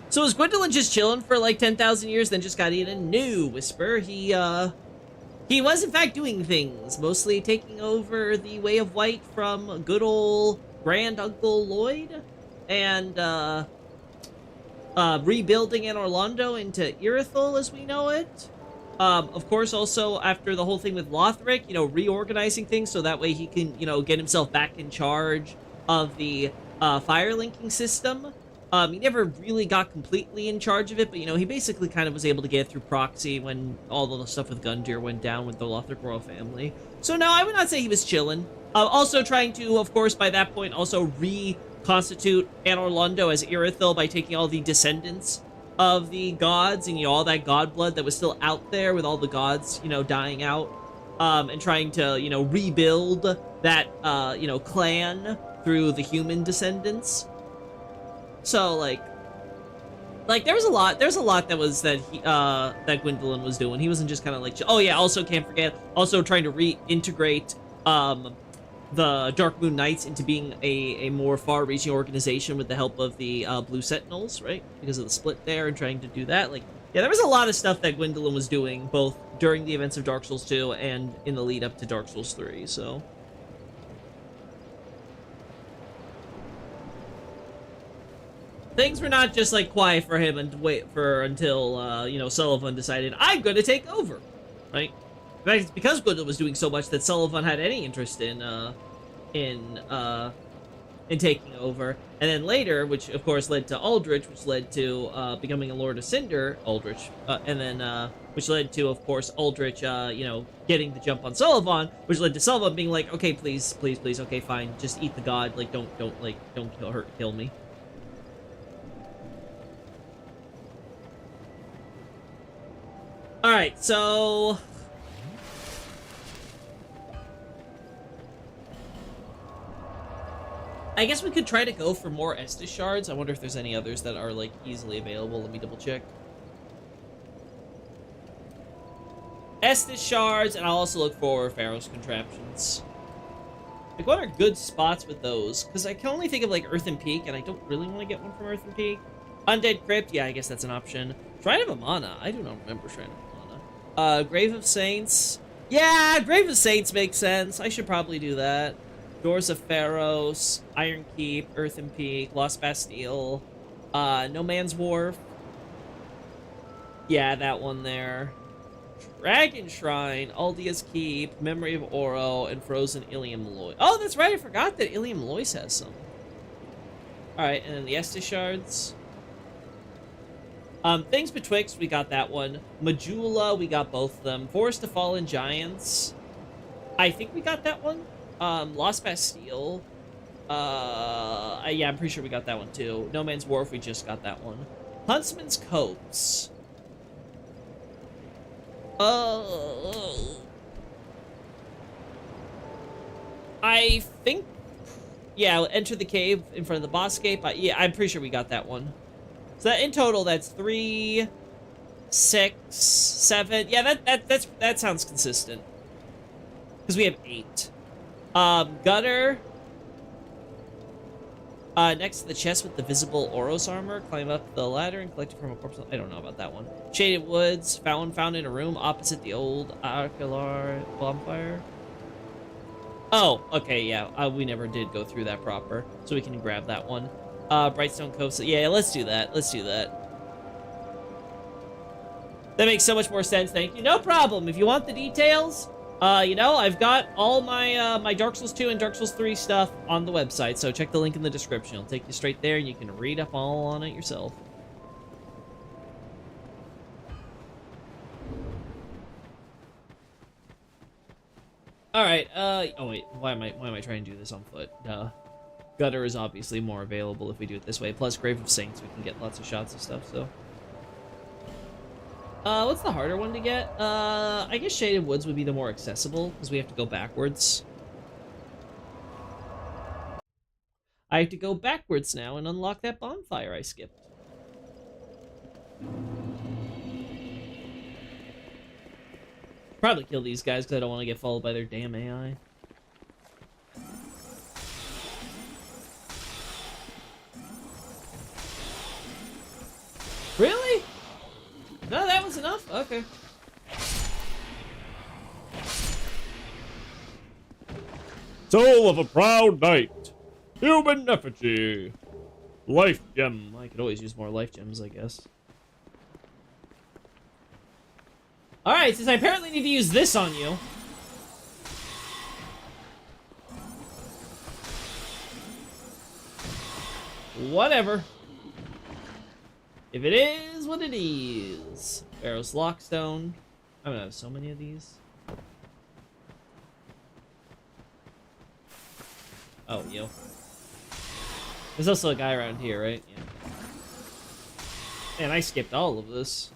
So is Gwendolyn just chilling for like 10,000 years, then just got eaten? No, Whisper. He was in fact doing things, mostly taking over the Way of White from good old Grand Uncle Lloyd, and rebuilding Anor Londo into Irithyll as we know it. Of course, also after the whole thing with Lothric, you know, reorganizing things so that way he can, you know, get himself back in charge of the fire linking system. He never really got completely in charge of it, but, you know, he basically kind of was able to get it through proxy when all the stuff with Gundyr went down with the Lothric royal family. So, no, I would not say he was chilling. Also trying to, of course, by that point, also reconstitute Anor Londo as Irithyll by taking all the descendants of the gods and, you know, all that god blood that was still out there with all the gods, you know, dying out, and trying to, you know, rebuild that, you know, clan through the human descendants. So, like there's a lot that was that that Gwendolyn was doing. He wasn't just kind of like, oh yeah, also can't forget, also trying to reintegrate, the Dark Moon Knights into being a more far-reaching organization with the help of the Blue Sentinels, right? Because of the split there and trying to do that. Like, yeah, there was a lot of stuff that Gwendolyn was doing, both during the events of Dark Souls 2 and in the lead up to Dark Souls 3, so... Things were not just, like, quiet for him and wait for until, you know, Sullivan decided, I'm gonna take over, right? In fact, it's because Gwendolyn was doing so much that Sullivan had any interest in taking over. And then later, which, of course, led to Aldrich, which led to, becoming a Lord of Cinder, Aldrich, and then, which led to, of course, Aldrich, you know, getting the jump on Sullivan, which led to Sullivan being like, okay, please, please, please, okay, fine, just eat the god, like, don't kill me. Alright, so... I guess we could try to go for more Estus shards. I wonder if there's any others that are, like, easily available. Let me double check. Estus shards, and I'll also look for Pharaoh's contraptions. Like, what are good spots with those? Because I can only think of, like, Earthen Peak, and I don't really want to get one from Earthen Peak. Undead Crypt, yeah, I guess that's an option. Shrine of Amana, I do not remember Shrine of Amana. Grave of Saints. Yeah, Grave of Saints makes sense. I should probably do that. Doors of Pharaohs, Iron Keep, Earthen Peak, Lost Bastille, No Man's Wharf. Yeah, that one there. Dragon Shrine, Aldia's Keep, Memory of Oro, and Frozen Ilium Loy. Oh, that's right, I forgot that Ilium Loyce has some. Alright, and then the Estus Shards. Things Betwixt, we got that one. Majula, we got both of them. Forest of Fallen Giants. I think we got that one. Lost Bastille. Yeah, I'm pretty sure we got that one too. No Man's Wharf, we just got that one. Huntsman's Copse. I think... Yeah, enter the cave in front of the boss gate. But yeah, I'm pretty sure we got that one. So that, in total, that's 3, 6, 7. Yeah, that sounds consistent. Because we have 8. Gutter. Next to the chest with the visible Oros armor, climb up the ladder and collect it from a corpse. I don't know about that one. Shaded Woods, found in a room opposite the old Arcalar bonfire. Oh, okay, yeah. We never did go through that proper, so we can grab that one. Brightstone Cove. So yeah, let's do that. Let's do that. That makes so much more sense. Thank you. No problem. If you want the details, you know, I've got all my my Dark Souls 2 and Dark Souls 3 stuff on the website, so check the link in the description. It'll take you straight there, and you can read up all on it yourself. All right. Oh wait. Why am I trying to do this on foot? Duh. Gutter is obviously more available if we do it this way. Plus, Grave of Saints, we can get lots of shots of stuff. So. What's the harder one to get? I guess Shaded Woods would be the more accessible, because we have to go backwards. I have to go backwards now and unlock that bonfire I skipped. Probably kill these guys, because I don't want to get followed by their damn AI. Really? No, that was enough? Okay. Soul of a proud knight. Human effigy. Life gem. I could always use more life gems, I guess. Alright, since I apparently need to use this on you. Whatever. If it is what it is. Pharaoh's Lockstone. I'm gonna have so many of these. Oh, yo. There's also a guy around here, right? Yeah. Man, I skipped all of this.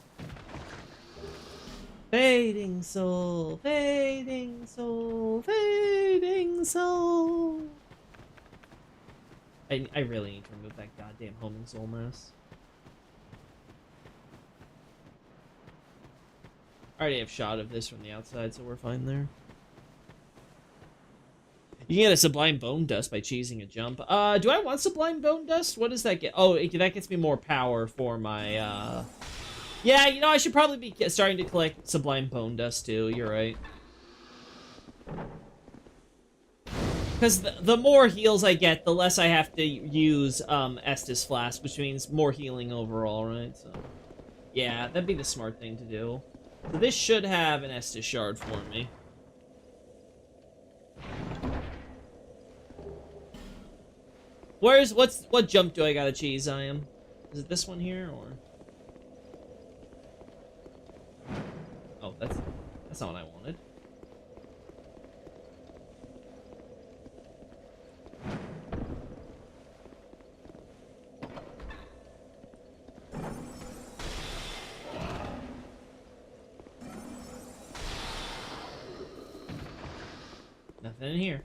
Fading soul, fading soul, fading soul. I really need to remove that goddamn homing soul mess. I already have shot of this from the outside, so we're fine there. You can get a Sublime Bone Dust by cheesing a jump. Do I want Sublime Bone Dust? What does that get? Oh, that gets me more power for my, Yeah, you know, I should probably be starting to collect Sublime Bone Dust, too. You're right. Because the more heals I get, the less I have to use, Estus Flask, which means more healing overall, right? So, yeah, that'd be the smart thing to do. So this should have an Estus Shard for me. What jump do I gotta cheese, I am? Is it this one here, or? Oh, that's not what I wanted. Nothing in here.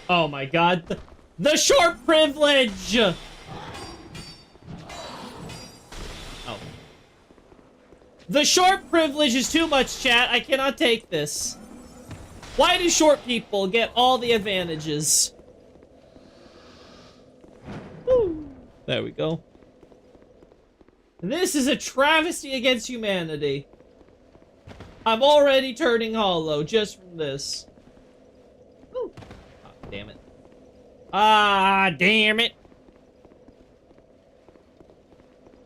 Oh my god. The short privilege! Oh. The short privilege is too much, chat. I cannot take this. Why do short people get all the advantages? Woo. There we go. This is a travesty against humanity. I'm already turning hollow just from this. Ooh. Oh, damn it. Ah, damn it.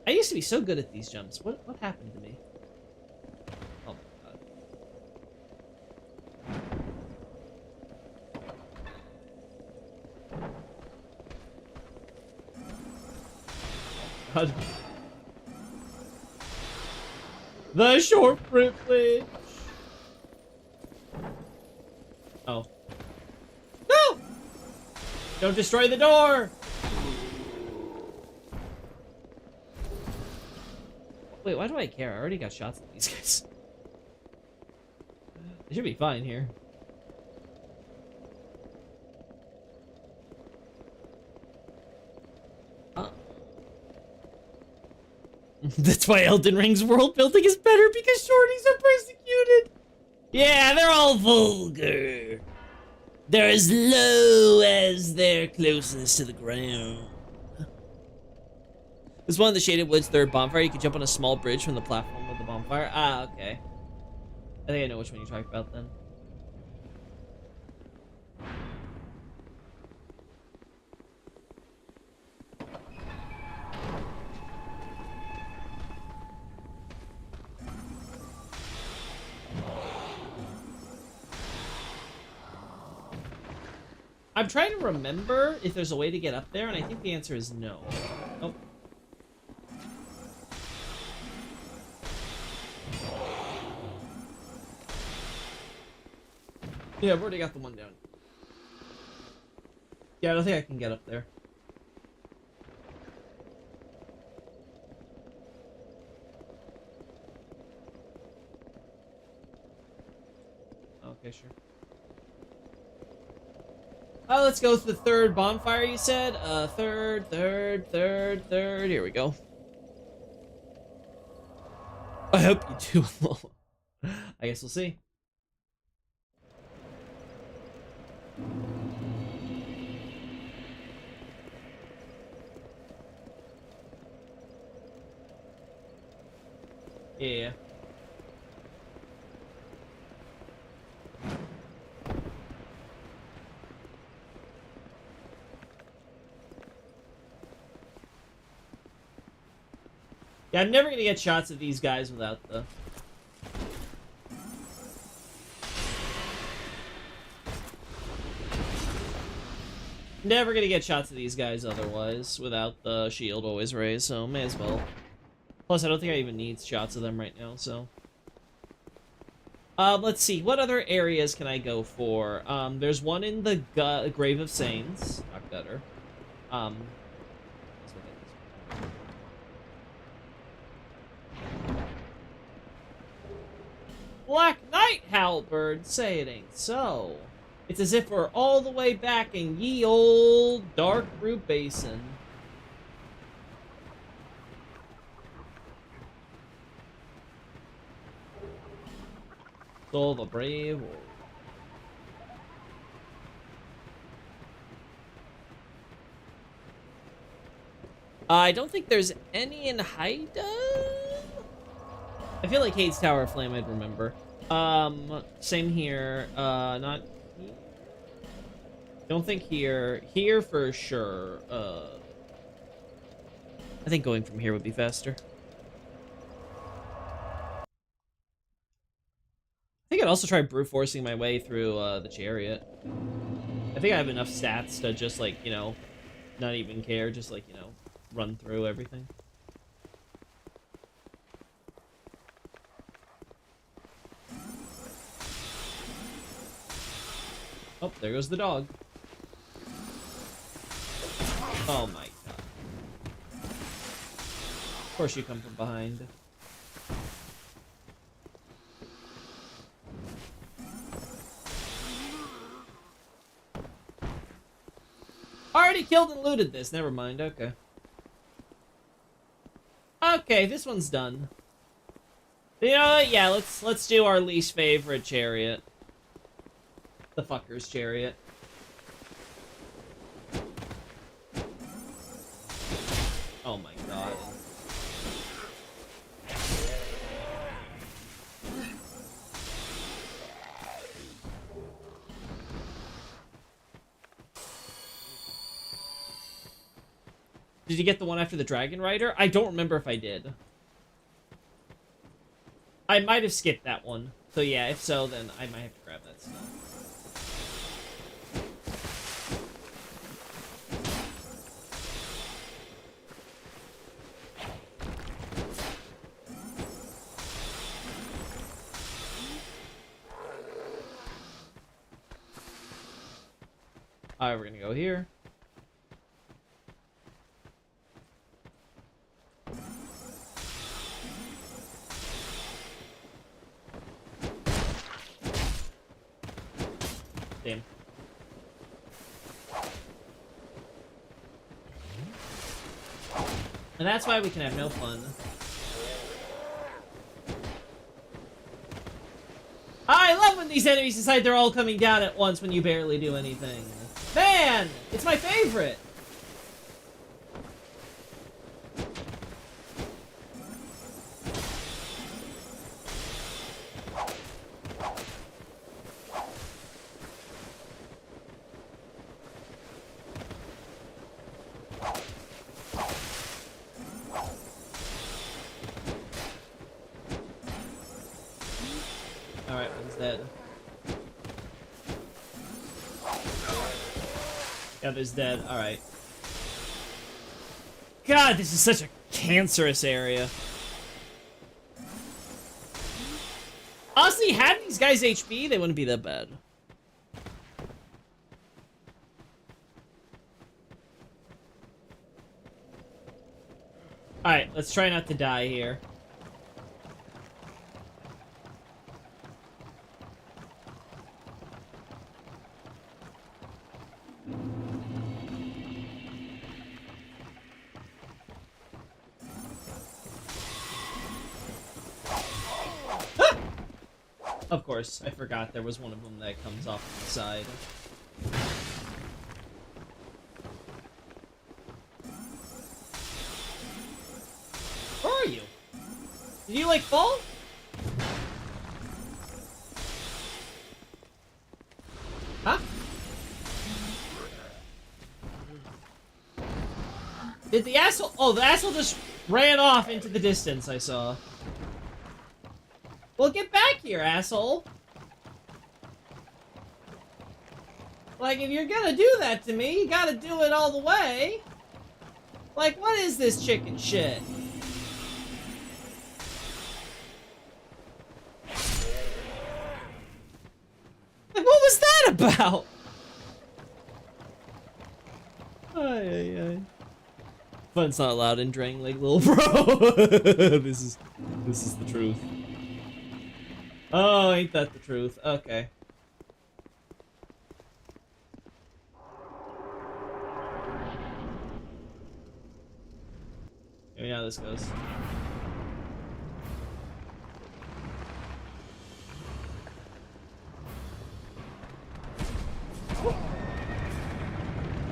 I used to be so good at these jumps. What happened to me? Oh my god. God. The short privilege. Oh. No! Don't destroy the door! Wait, why do I care? I already got shots at these guys. They should be fine here. That's why Elden Ring's world building is better, because shorties are persecuted. Yeah, they're all vulgar. They're as low as their closeness to the ground. This is one of the Shaded Woods third bonfire. You can jump on a small bridge from the platform of the bonfire. Ah, okay. I think I know which one you're talking about then. I'm trying to remember if there's a way to get up there, and I think the answer is no. Oh. Yeah, I've already got the one down. Yeah, I don't think I can get up there. Okay, sure. Oh, let's go to the third bonfire, you said? Third. Here we go. I hope you do. I guess we'll see. Yeah. Yeah, I'm never gonna get shots of these guys without the... Never gonna get shots of these guys otherwise without the shield always raised, so may as well. Plus, I don't think I even need shots of them right now, so... let's see, what other areas can I go for? There's one in the Grave of Saints. Not gutter. Black Knight Halberd, say it ain't so. It's as if we're all the way back in ye old Dark Root Basin. Soul the brave. I don't think there's any in Haida. I feel like Hades Tower of Flame I'd remember. Same here. Not here. Don't think here. Here for sure. I think going from here would be faster. I think I'd also try brute forcing my way through the chariot. I think I have enough stats to just like, you know, not even care, just like, you know, run through everything. Oh, there goes the dog. Oh my god. Of course you come from behind. already killed and looted this. Never mind. Okay. Okay, this one's done. You know what? Yeah, let's do our least favorite chariot. The fucker's chariot. Oh my god. Did you get the one after the Dragon Rider? I don't remember if I did. I might have skipped that one. So yeah, if so, then I might have to grab that stuff. Alright, we're gonna go here. Damn. And that's why we can have no fun. I love when these enemies decide they're all coming down at once when you barely do anything. Man! It's my favorite! Alright, one's dead. The other's dead. Alright. God, this is such a cancerous area. Honestly, had these guys HP, they wouldn't be that bad. Alright, let's try not to die here. Of course, I forgot there was one of them that comes off to the side. Where are you? Did you, like, fall? Huh? Did the asshole... Oh, the asshole just ran off into the distance, I saw. Well, get back here, asshole! Like, if you're gonna do that to me, you gotta do it all the way. Like, what is this chicken shit? Like, what was that about? Ay, ay, ay. Fun's not allowed in Drang Lake, little bro. This is the truth. Oh, ain't that the truth? Okay. Maybe how this goes. Woo.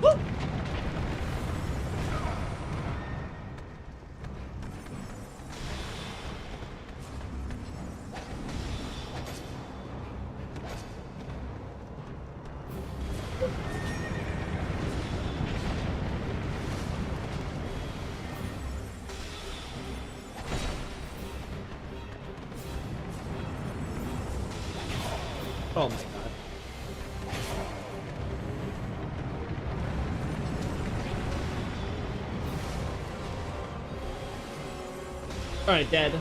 Woo. Oh my god. Alright, dead.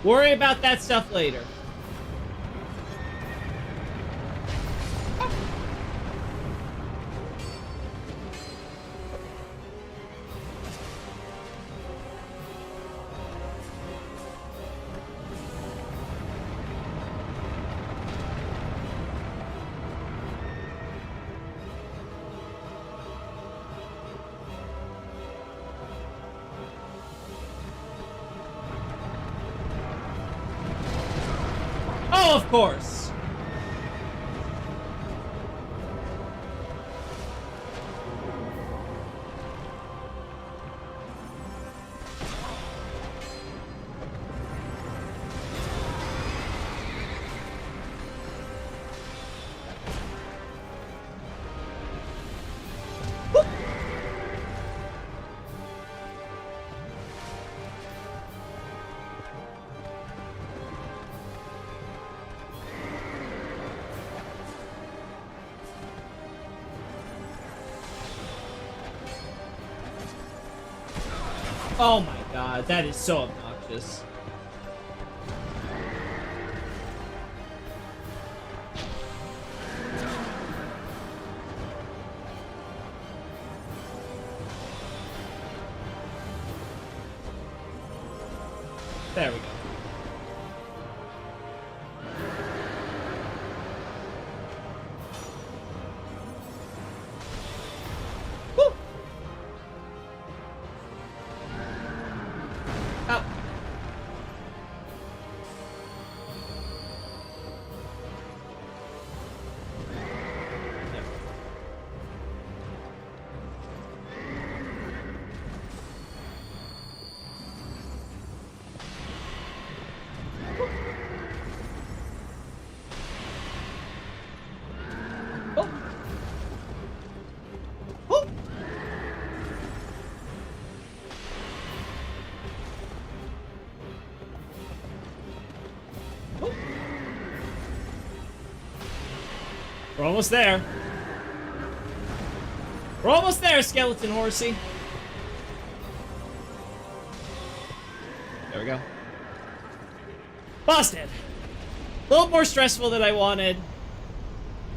Worry about that stuff later. Oh, of course. Oh my god, that is so obnoxious. There we go. Woo! Ow. There. Oh. Oh. Oh. We're almost there. We're almost there, skeleton horsey. There we go. Busted. A little more stressful than I wanted.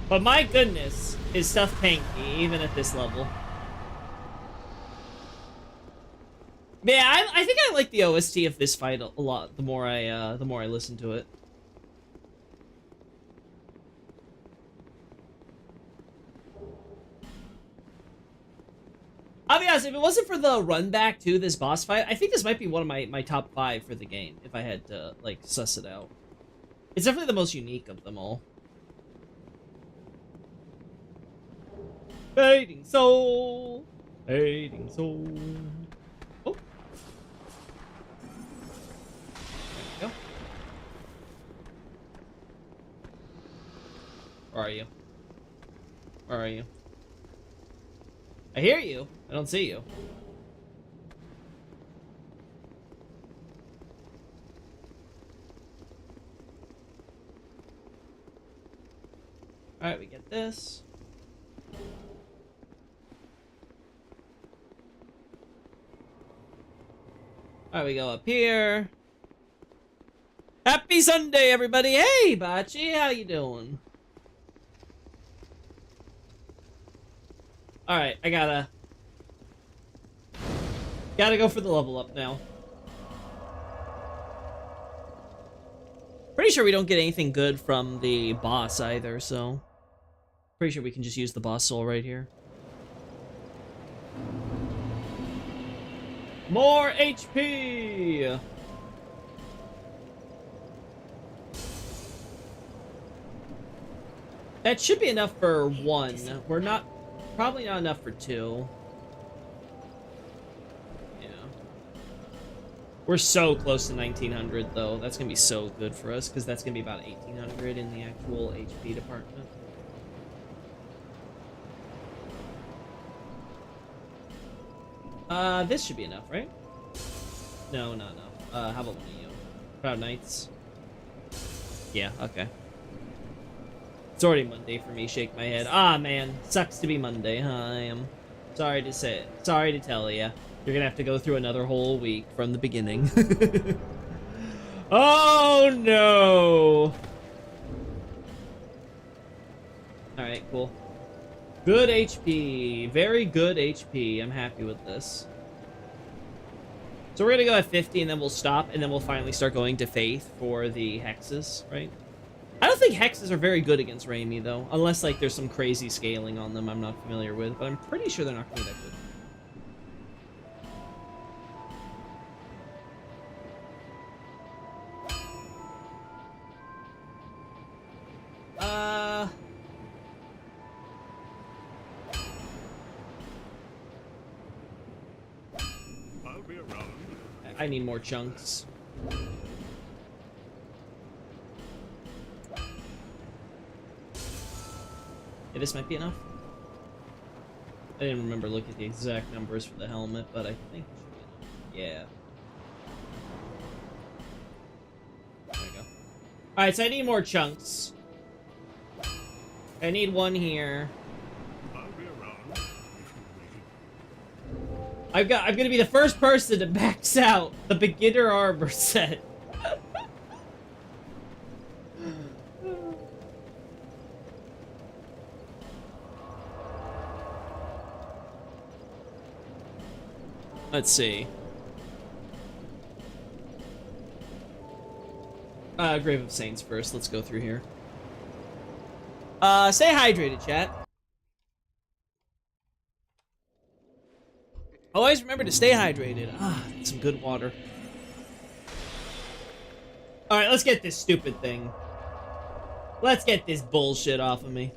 But my goodness, is stuff tanky, even at this level. Yeah, I think I like the OST of this fight a lot. The more I listen to it. I'll be honest, if it wasn't for the run back to this boss fight, I think this might be one of my top 5 for the game, if I had to, like, suss it out. It's definitely the most unique of them all. Fading soul! Fading soul! Oh! There we go. Where are you? Where are you? I hear you. I don't see you. Alright, we get this. Alright, we go up here. Happy Sunday, everybody! Hey, Bachi, how you doing? Alright, I gotta go for the level up now. Pretty sure we don't get anything good from the boss either, so... Pretty sure we can just use the boss soul right here. More HP! That should be enough for 1. We're not... Probably not enough for 2. Yeah. We're so close to 1900, though. That's gonna be so good for us, because that's gonna be about 1800 in the actual HP department. This should be enough, right? No, not enough. How about one of you? Proud Knights? Yeah, okay. It's already Monday for me, shake my head. Ah, man. Sucks to be Monday, huh? I am. Sorry to say it. Sorry to tell you. You're gonna have to go through another whole week from the beginning. Oh, no! Alright, cool. Good HP. Very good HP. I'm happy with this. So we're gonna go at 50 and then we'll stop and then we'll finally start going to Faith for the hexes, right? I don't think hexes are very good against Raimi, though. Unless, like, there's some crazy scaling on them I'm not familiar with. But I'm pretty sure they're not gonna be that good. I need more chunks. Yeah, this might be enough. I didn't remember looking at the exact numbers for the helmet, but I think it should be enough. Yeah. There we go. Alright, so I need more chunks. I need one here. I'm gonna be the first person to max out the beginner armor set. Let's see. Grave of Saints first. Let's go through here. Stay hydrated, chat. Always remember to stay hydrated. Ah, some good water. Alright, let's get this stupid thing. Let's get this bullshit off of me.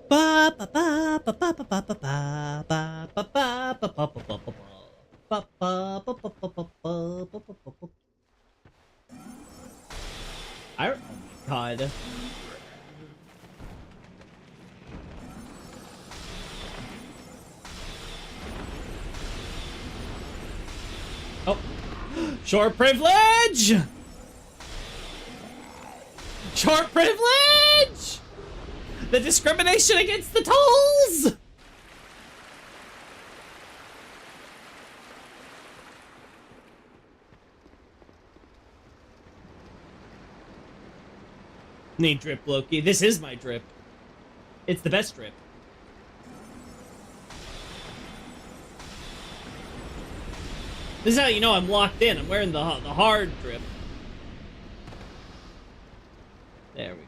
Ba ba ba ba ba ba ba ba ba ba ba ba ba ba ba ba ba ba ba ba. Oh my god. Oh. Short privilege! Short privilege! The discrimination against the tolls! Need drip, Loki. This is my drip. It's the best drip. This is how you know I'm locked in. I'm wearing the hard drip. There we go.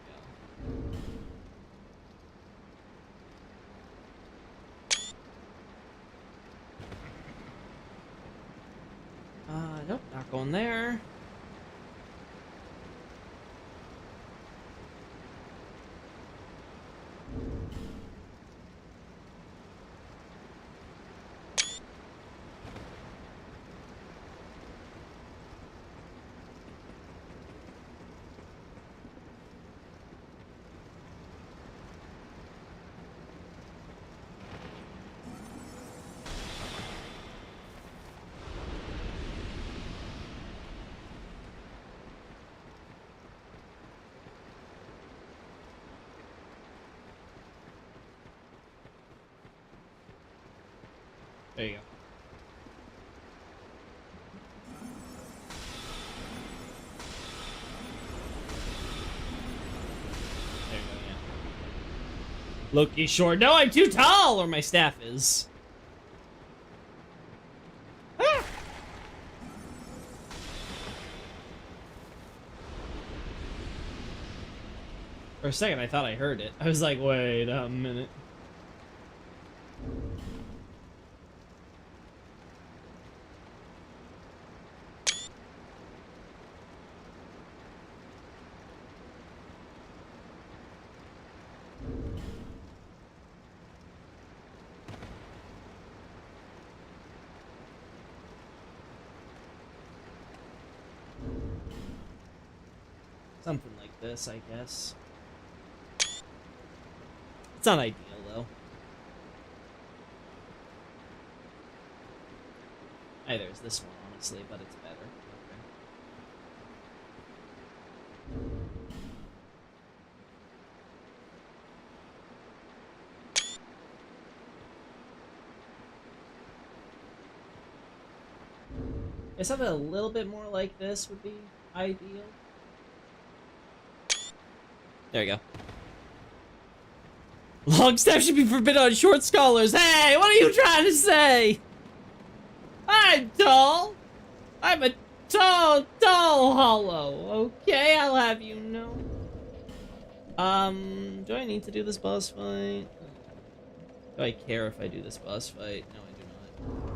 Nope, not going there. There you go. There you go, yeah. Loki short. No, I'm too tall, or my staff is. Ah! For a second, I thought I heard it. I was like, wait a minute. Something like this, I guess. It's not ideal, though. Either is this one, honestly, but it's better. Okay. Yeah, something a little bit more like this would be ideal. There you go. Long staff should be forbidden on short scholars. Hey, what are you trying to say? I'm tall. I'm a tall hollow. Okay, I'll have you know. Do I need to do this boss fight? Do I care if I do this boss fight? No, I do not.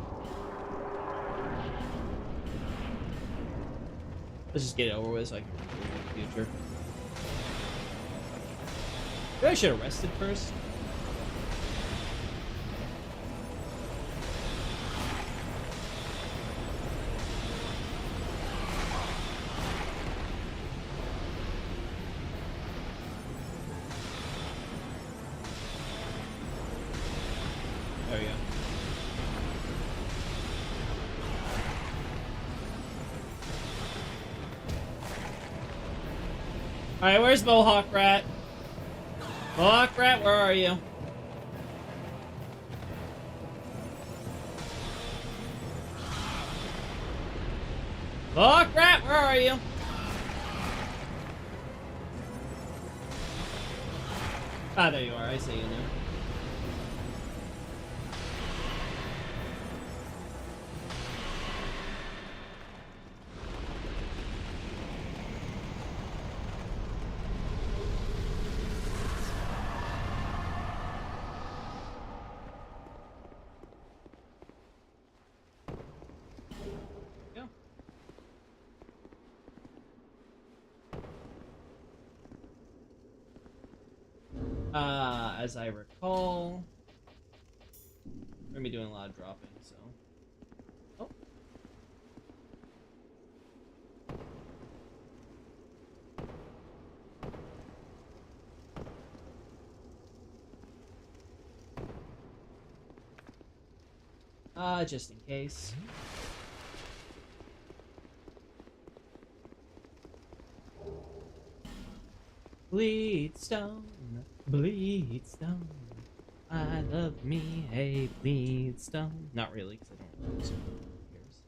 Let's just get it over with so I can remember in the future. Maybe I should have rested first. Alright, where's Mohawk Rat? Mohawk Rat, where are you? Mohawk Rat, where are you? Ah, there you are. I see you now. As I recall, we're gonna be doing a lot of dropping, so. Oh. Just in case. Bleed stone, bleed stone. I love me a bleed stone. Not really, because I don't know. So who cares?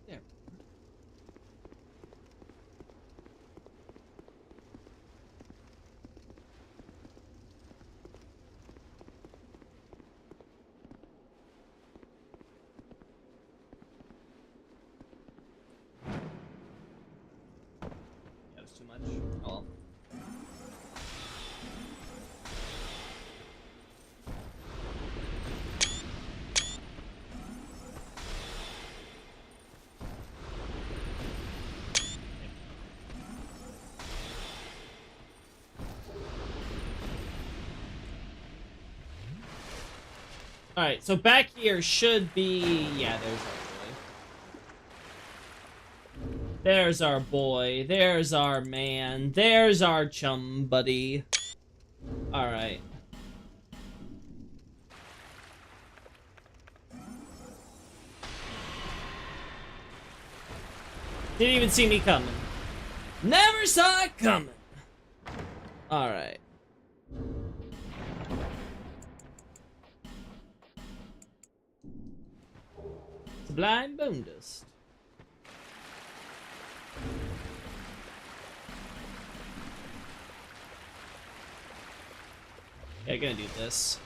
There. That was too much. Oh well. Alright, so back here should be... Yeah, there's our boy. There's our man. There's our chum buddy. Alright. Didn't even see me coming. Never saw it coming. Alright. Sublime Bone Dust. Yeah, gonna do this.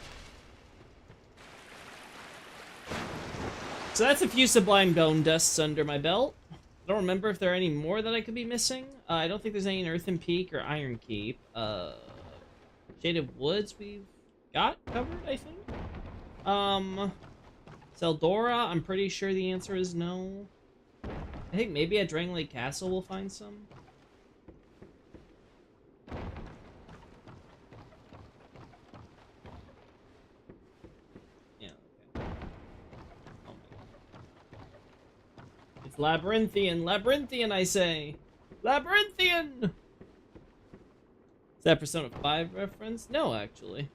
So that's a few Sublime Bone Dusts under my belt. I don't remember if there are any more that I could be missing. I don't think there's any in Earthen Peak or Iron Keep. Shaded Woods we've got covered, I think. Seldora, I'm pretty sure the answer is no. I think maybe at Drang Lake Castle we'll find some. Yeah, okay. Oh my god. It's Labyrinthian! Labyrinthian, I say! Labyrinthian! Is that Persona 5 reference? No, actually.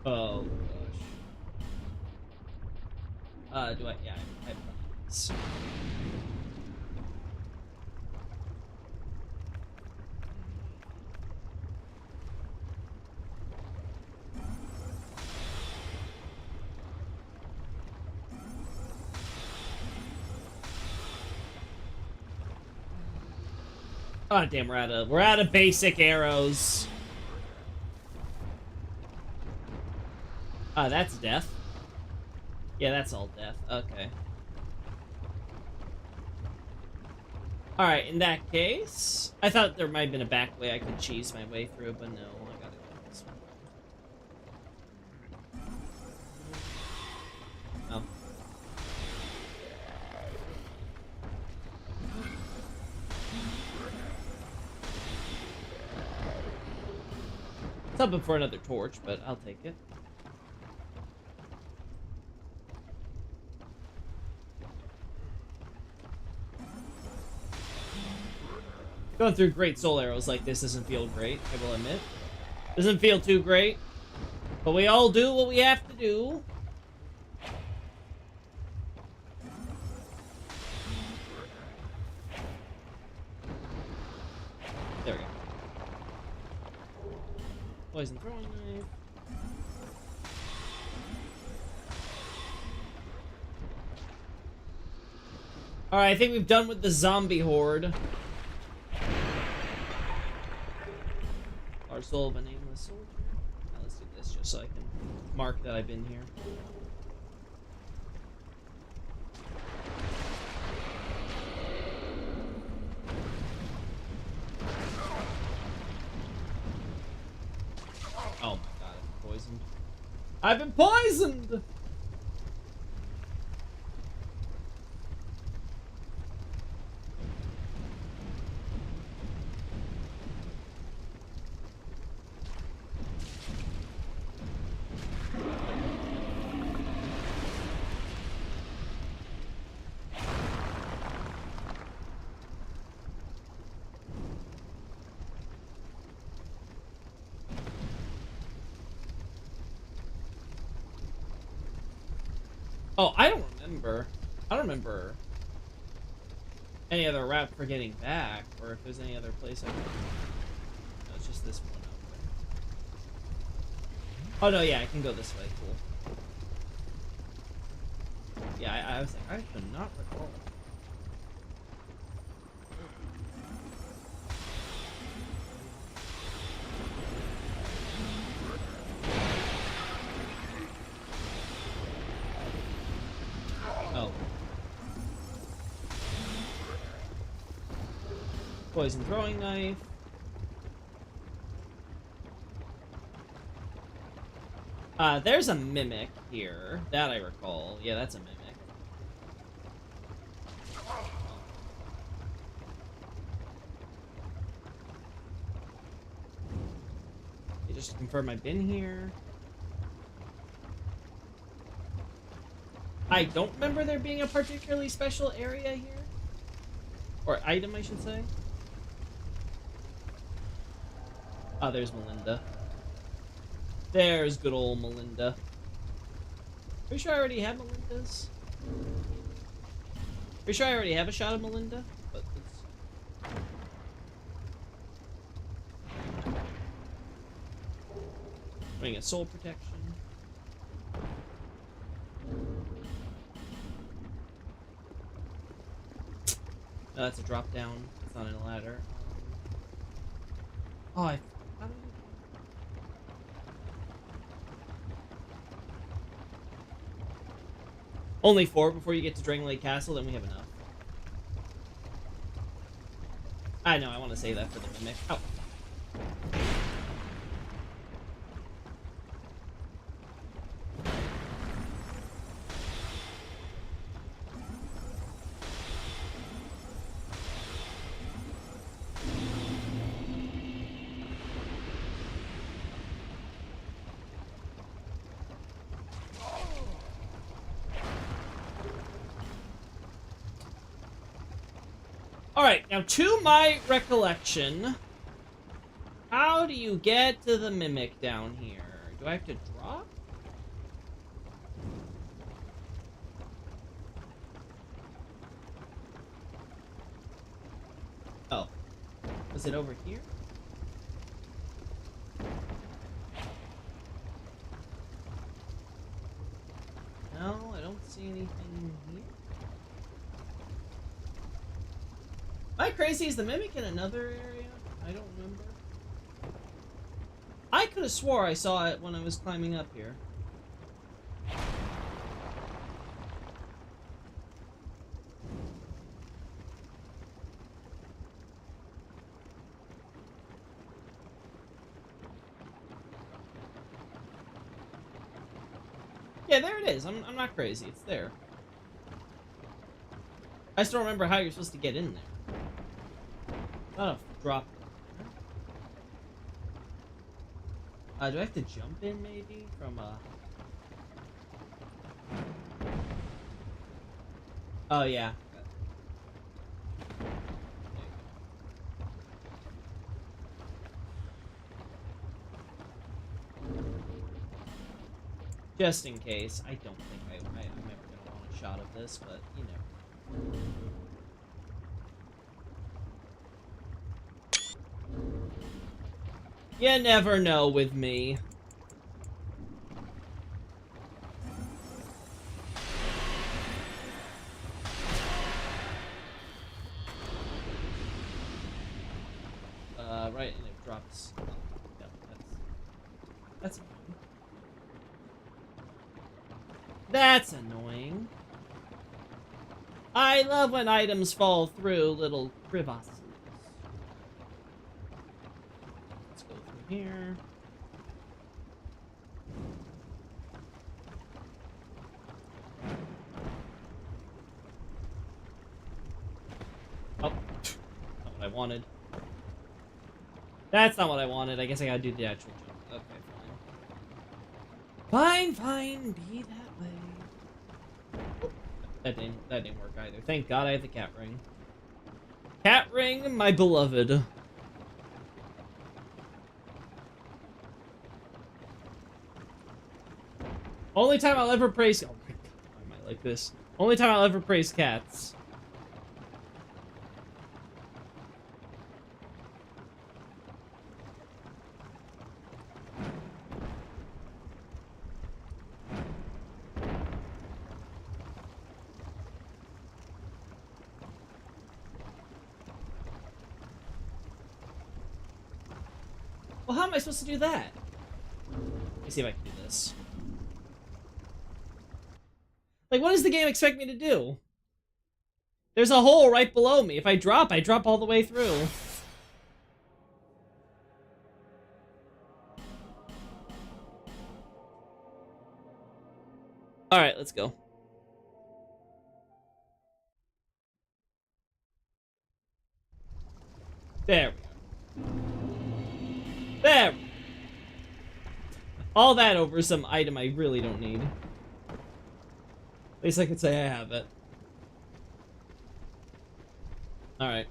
Oh gosh. Do I? Yeah, I have plans. Oh damn, we're out of basic arrows. That's death. Yeah, that's all death. Okay. Alright, in that case... I thought there might have been a back way I could cheese my way through, but no, I gotta go this one. Something for another torch, but I'll take it. Going through great soul arrows like this doesn't feel great, I will admit. Doesn't feel too great. But we all do what we have to do. There we go. Poison throwing knife. Alright, I think we've done with the zombie horde. Our soul of a nameless soldier. Now let's do this just so I can mark that I've been here. Oh my god, I've been poisoned. I've been poisoned! Oh, I don't remember. I don't remember any other route for getting back, or if there's any other place I can... No, it's just this one out there. Oh, no, yeah, I can go this way. Cool. Yeah, I was like, I could not recall. Oh. Poison throwing knife. There's a mimic here. That I recall. Yeah, that's a mimic. Okay, just to confirm I've been here. I don't remember there being a particularly special area here. Or item, I should say. Oh, there's Melinda. There's good old Melinda. Pretty sure I already have Melinda's. Pretty sure I already have a shot of Melinda, but it's... Bring a soul protection. No, that's a drop down. It's not in a ladder. Oh, I... How did I... Only 4 before you get to Drangleic Castle, then we have enough. I know, I want to save that for the mimic. Oh. Alright, now to my recollection, how do you get to the mimic down here? Do I have to drop? Oh. Was it over here? No, I don't see anything here. Am I crazy? Is the mimic in another area? I don't remember. I could have swore I saw it when I was climbing up here. Yeah, there it is. I'm not crazy. It's there. I still remember how you're supposed to get in there. Not a drop. Do I have to jump in maybe from Oh yeah. Just in case. I don't think I'm ever gonna want a shot of this, but you know. You never know with me. Right, and it drops. Oh, no, that's annoying. That's annoying. I love when items fall through little crevasses. Let's go through here. Oh, not what I wanted. That's not what I wanted. I guess I gotta do the actual jump. Okay, fine. Fine, be that way. That didn't work either. Thank God I have the cat ring. Cat ring, my beloved. Only time I'll ever praise. Oh my God, I might like this. Only time I'll ever praise cats. Well, how am I supposed to do that? Let me see if I can do this. Like, what does the game expect me to do? There's a hole right below me. If I drop all the way through. Alright, let's go. There we go. There! All that over some item I really don't need. At least I could say I have it. Alright.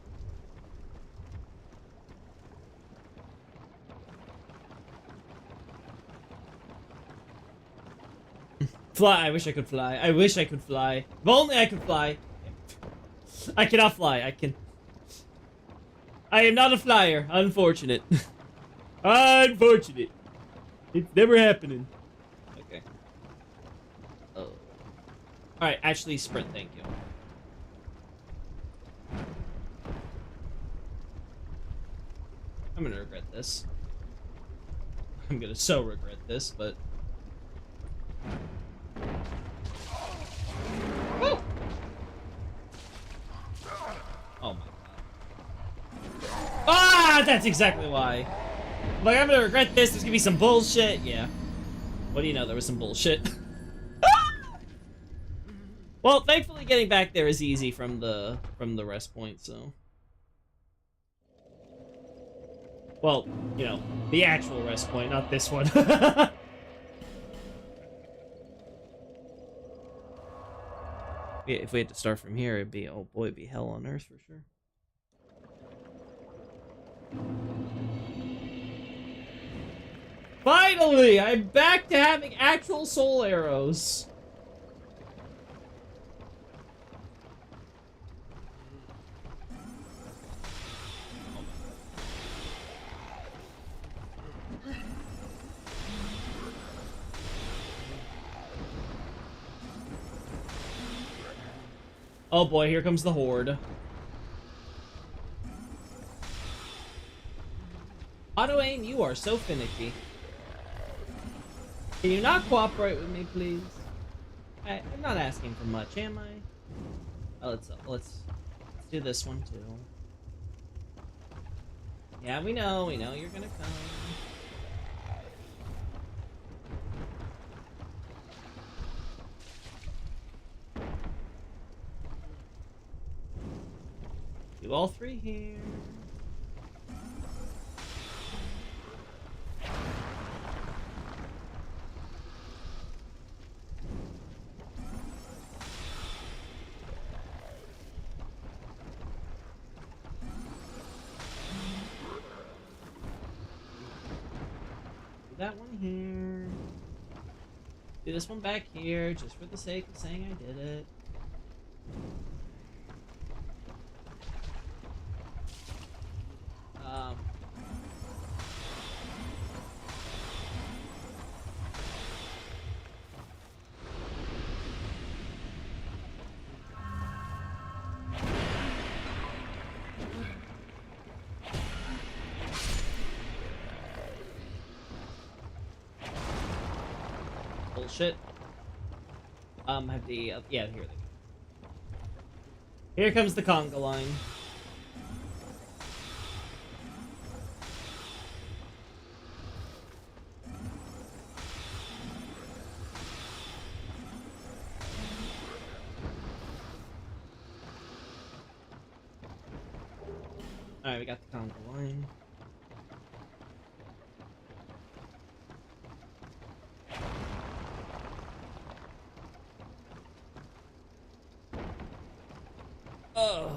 Fly, I wish I could fly. I wish I could fly. If only I could fly. I cannot fly, I am not a flyer, unfortunate. Unfortunate. It's never happening. Okay. Oh. Alright, actually sprint, thank you. I'm gonna regret this. I'm gonna so regret this, but... Woo! Oh my God. Ah, that's exactly why. Like, I'm gonna regret this. There's gonna be some bullshit. Yeah. What do you know? There was some bullshit. Well, thankfully, getting back there is easy from the rest point. So. Well, you know, the actual rest point, not this one. Yeah, if we had to start from here, it'd be, oh boy, it'd be hell on earth for sure. Finally! I'm back to having actual soul arrows. Oh boy, here comes the horde. Auto aim, you are so finicky. Can you not cooperate with me, please? I'm not asking for much, am I? Oh, let's do this one too. Yeah, we know you're gonna come. Do all three here. that one here. Do this one back here, just for the sake of saying I did it. Bullshit. Have the yeah, here they go. Here comes the conga line. Alright, we got the conga line. Oh.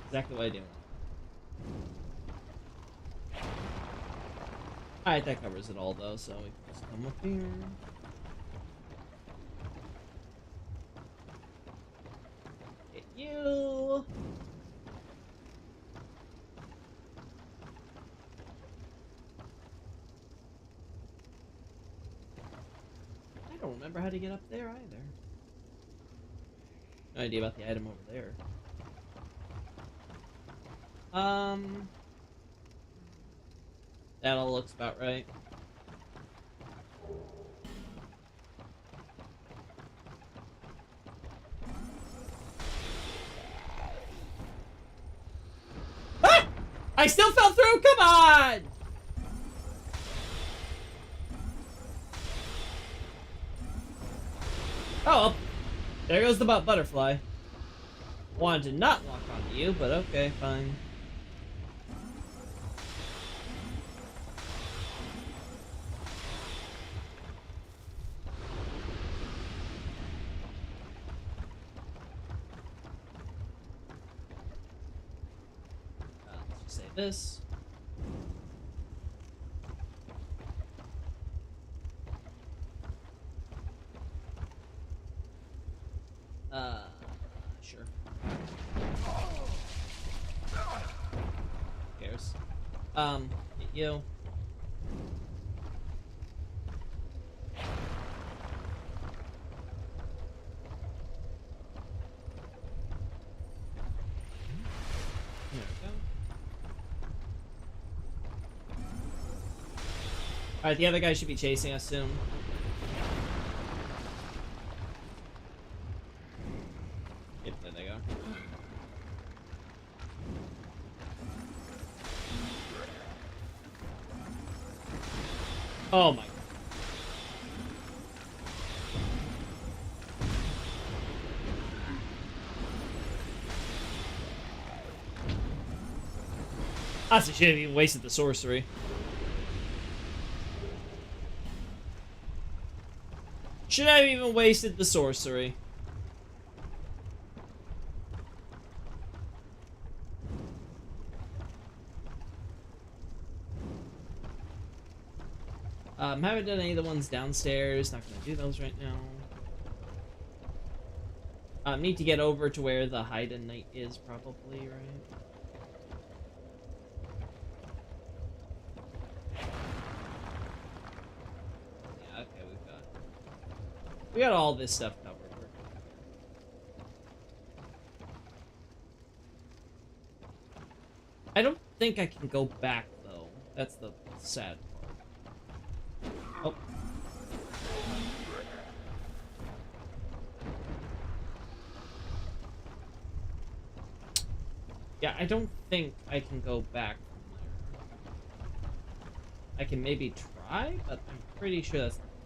Exactly what I do. Alright, that covers it all though, so we can just come up here. Get you. I don't remember how to get up there either. No idea about the item over there. That all looks about right. Ah! I still fell through! Come on! Oh, there goes the butterfly. Wanted to not lock onto you, but okay, fine. Let's just say this. Sure. Who cares? Get you. There we go. Alright, the other guy should be chasing us soon. Yep, there they go. Oh my god. I should have even wasted the sorcery. Should I have even wasted the sorcery? Haven't done any of the ones downstairs. Not gonna do those right now. Need to get over to where the Haiden Knight is, probably, right? Yeah, okay, we got all this stuff covered. I don't think I can go back though. That's the sad part. Oh. Yeah, I don't think I can go back from there. I can maybe try, but I'm pretty sure that's not gonna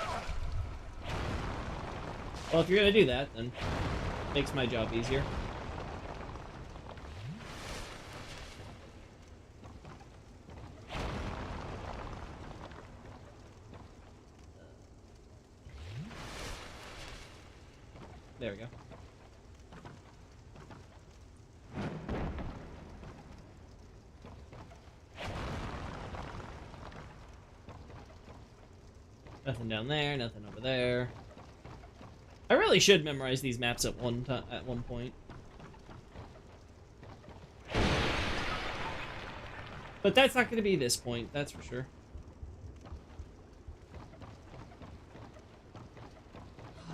work. Well, if you're gonna do that, then it makes my job easier. There we go. Nothing down there, nothing over there. I really should memorize these maps at one point. But that's not going to be this point, that's for sure.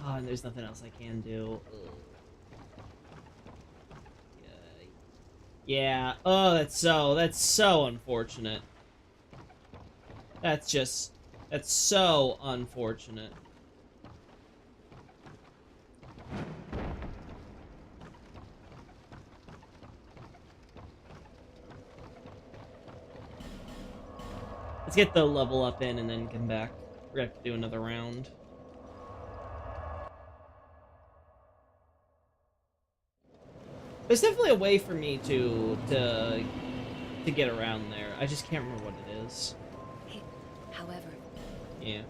Oh, and there's nothing else I can do. Yeah. Oh, that's so unfortunate. That's so unfortunate. Let's get the level up in and then come back. We're gonna have to do another round. There's definitely a way for me to get around there. I just can't remember what it is. However. Yeah.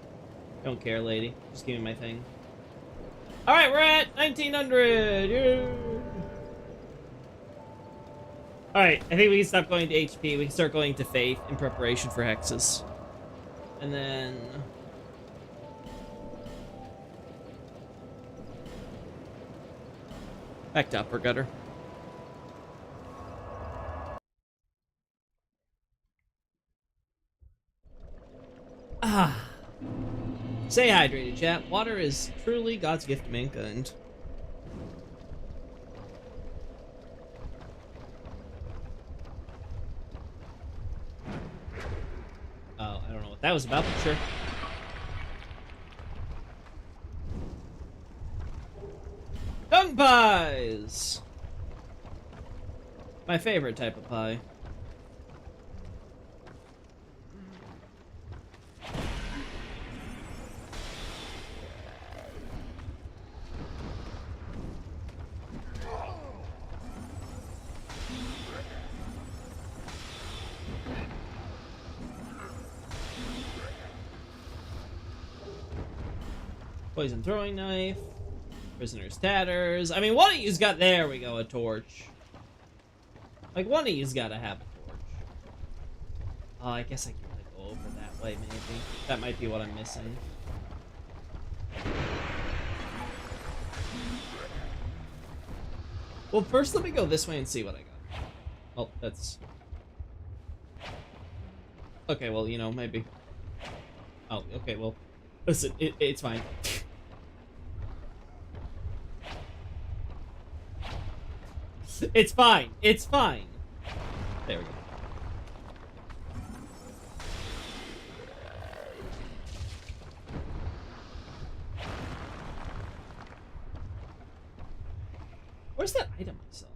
Don't care, lady. Just give me my thing. Alright, we're at 1900! Yeah. Alright, I think we can stop going to HP. We can start going to Faith in preparation for hexes. And then... back to Upper Gutter. Ah. Stay hydrated, chat. Water is truly God's gift to mankind. Oh, I don't know what that was about, but sure. Dung pies! My favorite type of pie. Poison throwing knife. Prisoner's tatters. I mean, one of you's got... there we go, a torch. Like, one of you's gotta have a torch. Oh, I guess I can like, go over that way, maybe. That might be what I'm missing. Well, first let me go this way and see what I got. Oh, that's... okay, well, you know, maybe... oh, okay, well... listen, it's fine. It's fine. It's fine. There we go. Where's that item I saw?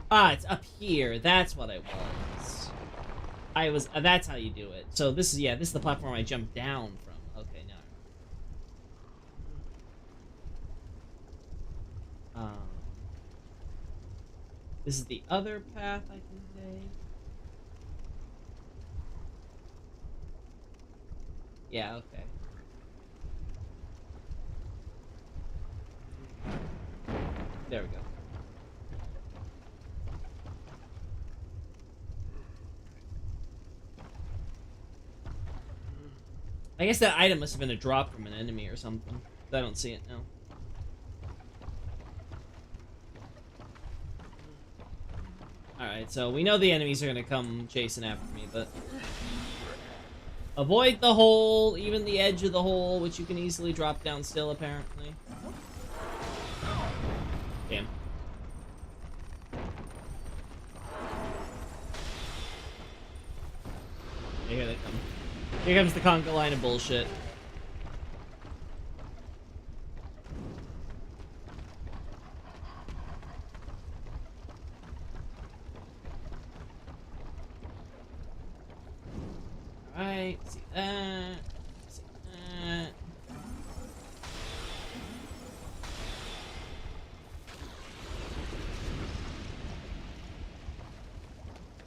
Ah, it's up here. That's what it was. I was... that's how you do it. So this is... yeah, this is the platform I jumped down from. Okay, now I remember. This is the other path I can take. Yeah, okay. There we go. I guess that item must have been a drop from an enemy or something. I don't see it now. Alright, so we know the enemies are gonna come chasing after me, but... avoid the hole, even the edge of the hole, which you can easily drop down still, apparently. Damn. Here they come. Here comes the conga line of bullshit. Alright, see that. See that.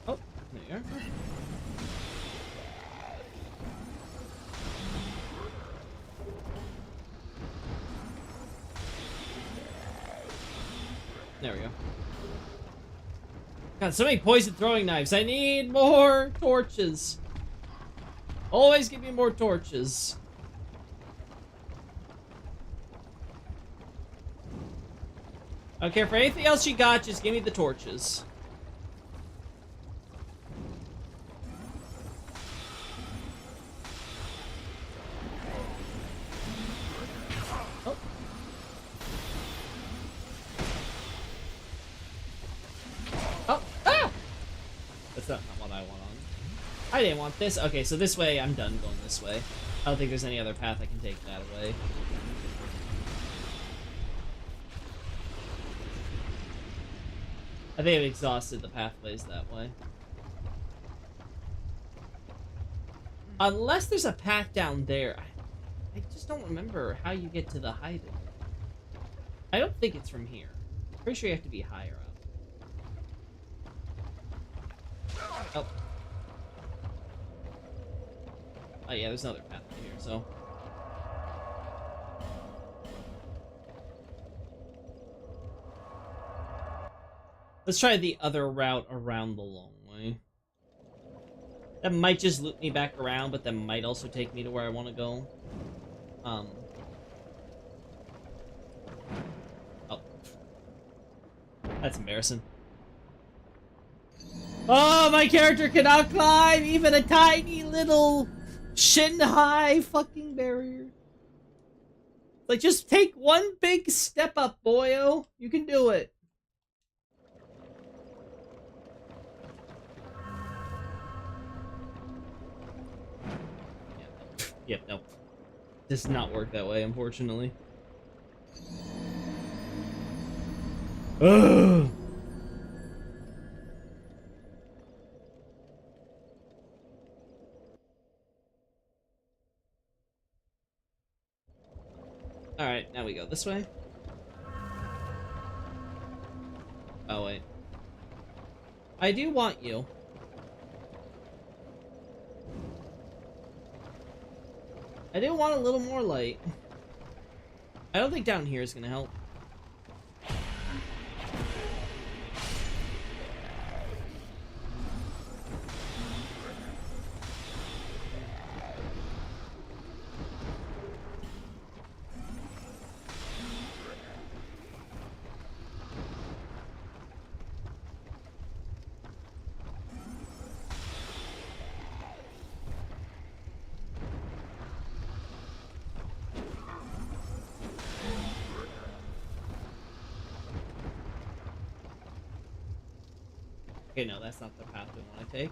Oh, there you are. There we go. God, so many poison throwing knives. I need more torches. Always give me more torches. I don't care for anything else you got, just give me the torches. Oh. Oh, ah! That's not what I want on. I didn't want this. Okay, so this way, I'm done going this way. I don't think there's any other path I can take that way. I think I've exhausted the pathways that way. Unless there's a path down there. I just don't remember how you get to the hiding. I don't think it's from here. Pretty sure you have to be higher up. Oh. Oh yeah, there's another path here, so... Let's try the other route around the long way. That might just loop me back around, but that might also take me to where I want to go. Oh. That's embarrassing. Oh, my character cannot climb even a tiny little shin-high fucking barrier. Like, just take one big step up, boyo. You can do it. Yep, nope. Does not work that way, unfortunately. Ugh. Alright, now we go this way. Oh, wait. I do want you. I do want a little more light. I don't think down here is gonna help. Okay, no, that's not the path we want to take.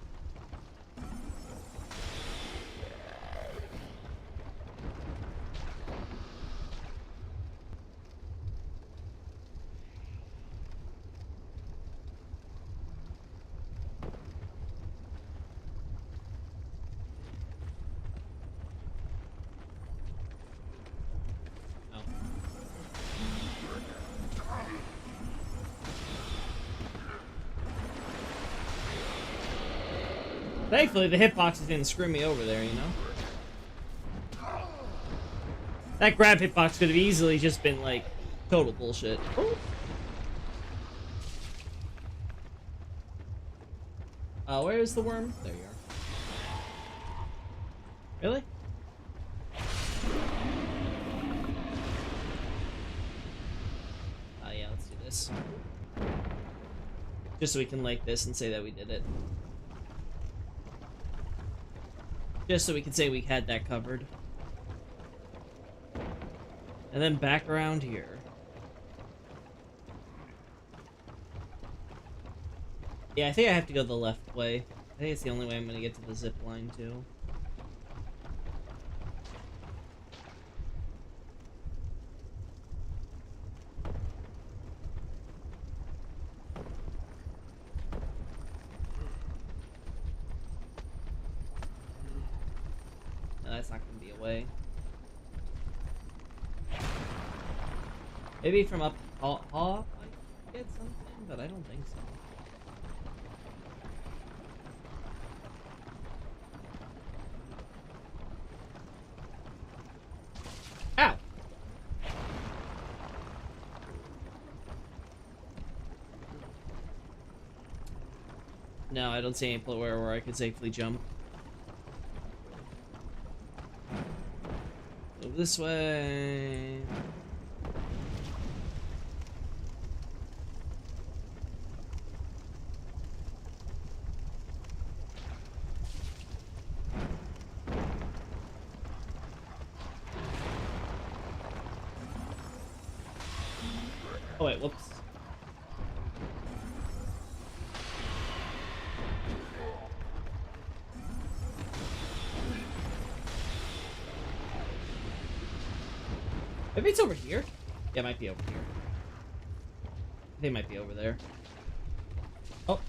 Thankfully, the hitboxes didn't screw me over there, you know? That grab hitbox could have easily just been, like, total bullshit. Where is the worm? There you are. Really? Yeah, let's do this. Just so we can like this and say that we did it. Just so we can say we had that covered. And then back around here. Yeah, I think I have to go the left way. I think it's the only way I'm gonna get to the zip line too. No, that's not gonna be a way. Maybe from up off I could get something, but I don't think so. Ow! No, I don't see any place where I could safely jump. Move this way. Oh wait, whoops. Maybe it's over here? Yeah, it might be over here. I think it might be over there. Oh.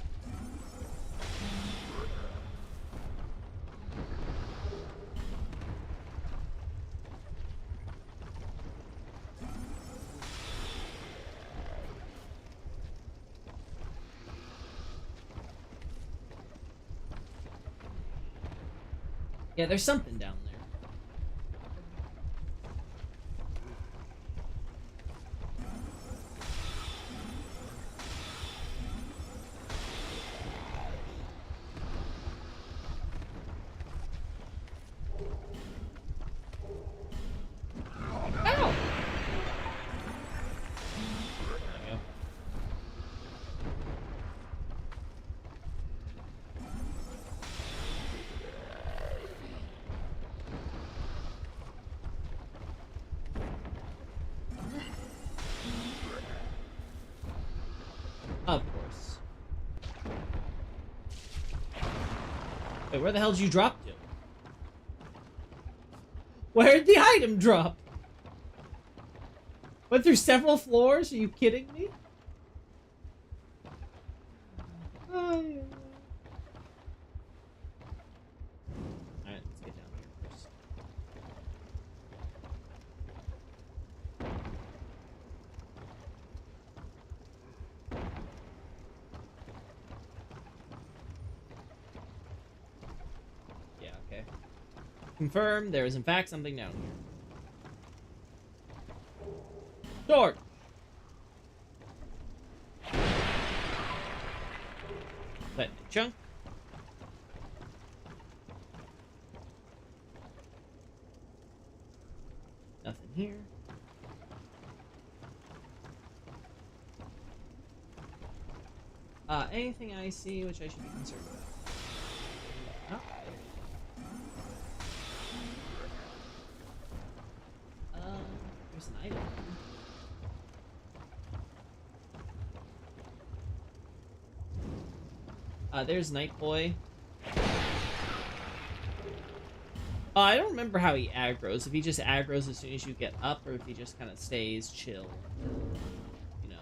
Yeah, there's something down there. Ow! There we go. Of course. Wait, where the hell did you drop to? Where'd the item drop? Went through several floors? Are you kidding me? Oh, yeah. Alright, let's get down here first. Yeah, okay. Confirm there is in fact something down here. Door! Let me chunk. Nothing here. Anything I see which I should be concerned about? Oh. There's an item. There's Night Boy. I don't remember how he aggroes. If he just aggroes as soon as you get up, or if he just kind of stays chill. You know.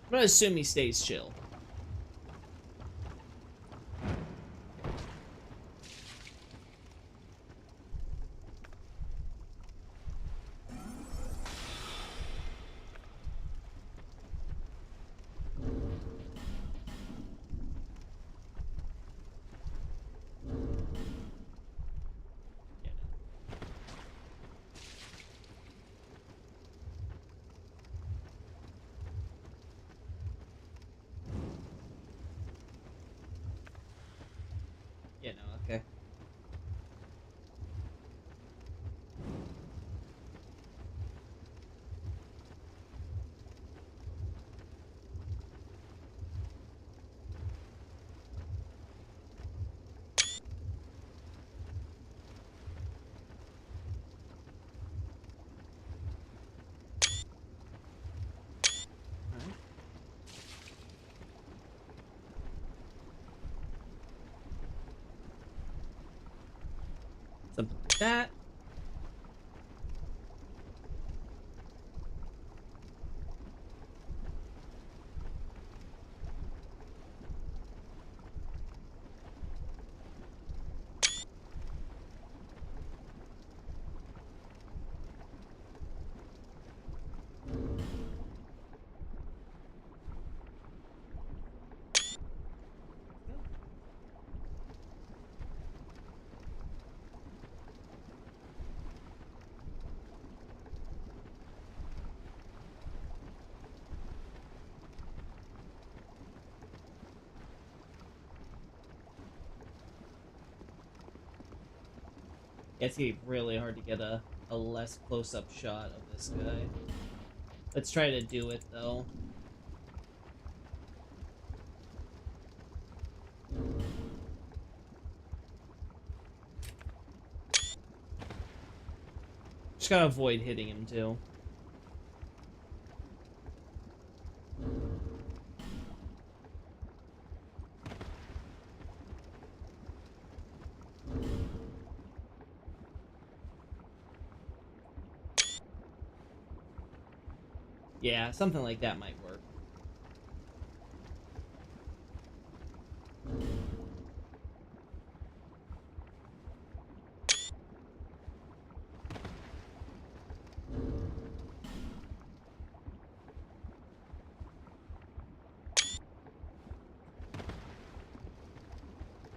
I'm gonna assume he stays chill. Yeah, no. Yeah, no, okay. Alright. Something like that. Yeah, it's gonna be really hard to get a less close-up shot of this guy. Let's try to do it, though. Just gotta avoid hitting him, too. Yeah, something like that might work.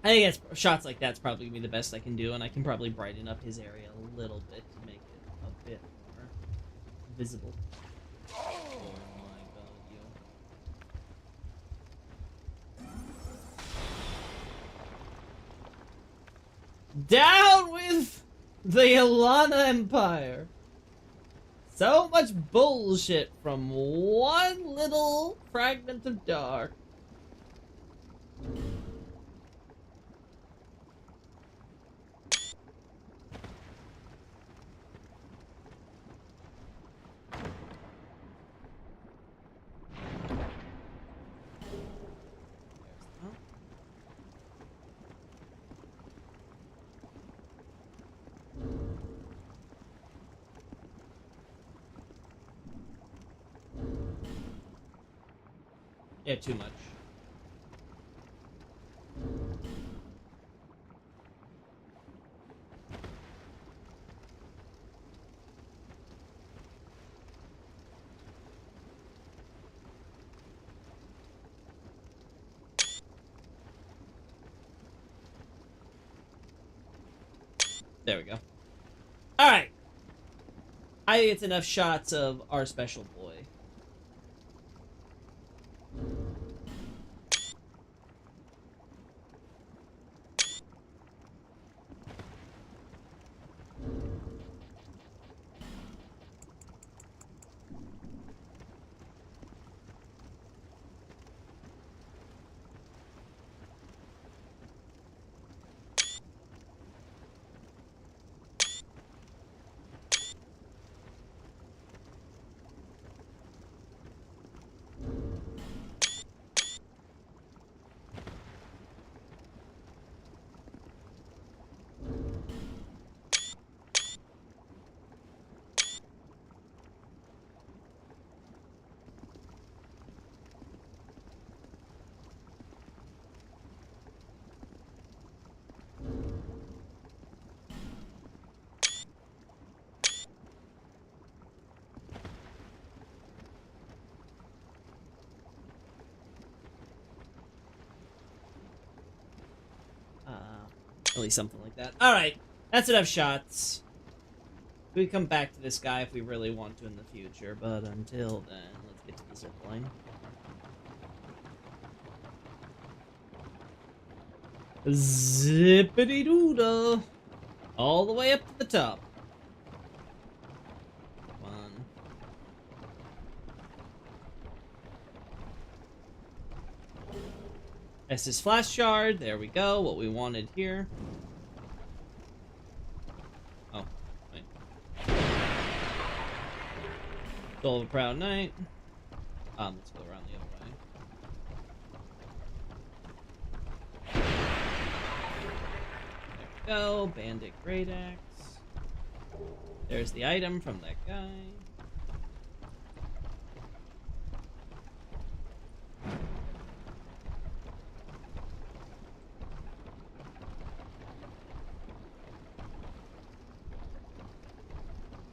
I think it's, shots like that's probably gonna be the best I can do, and I can probably brighten up his area a little bit to make it a bit more visible. Oh my god, you. Down with the Alana Empire! So much bullshit from one little fragment of dark. Yeah, too much. There we go. Alright. I think it's enough shots of our special boy. At least something like that. Alright, that's enough shots. We can come back to this guy if we really want to in the future, but until then, let's get to the zip line. Zippity-doo-dah! All the way up to the top. Come on. Estus Flash Shard, there we go, what we wanted here. Oh, wait. Soul of a Proud Knight. Let's go around the other way. There we go, Bandit Great Axe. There's the item from that guy.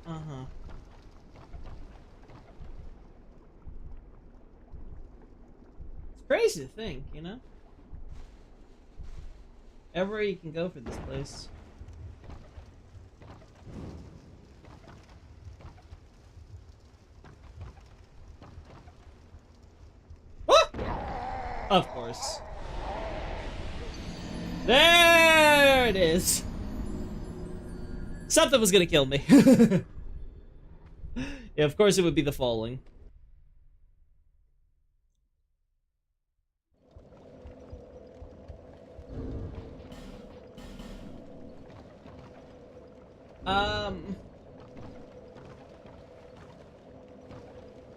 Uh-huh. It's crazy to think, you know? Everywhere you can go for this place. Ah! Of course. There it is! Something was gonna kill me. Yeah, of course it would be the falling.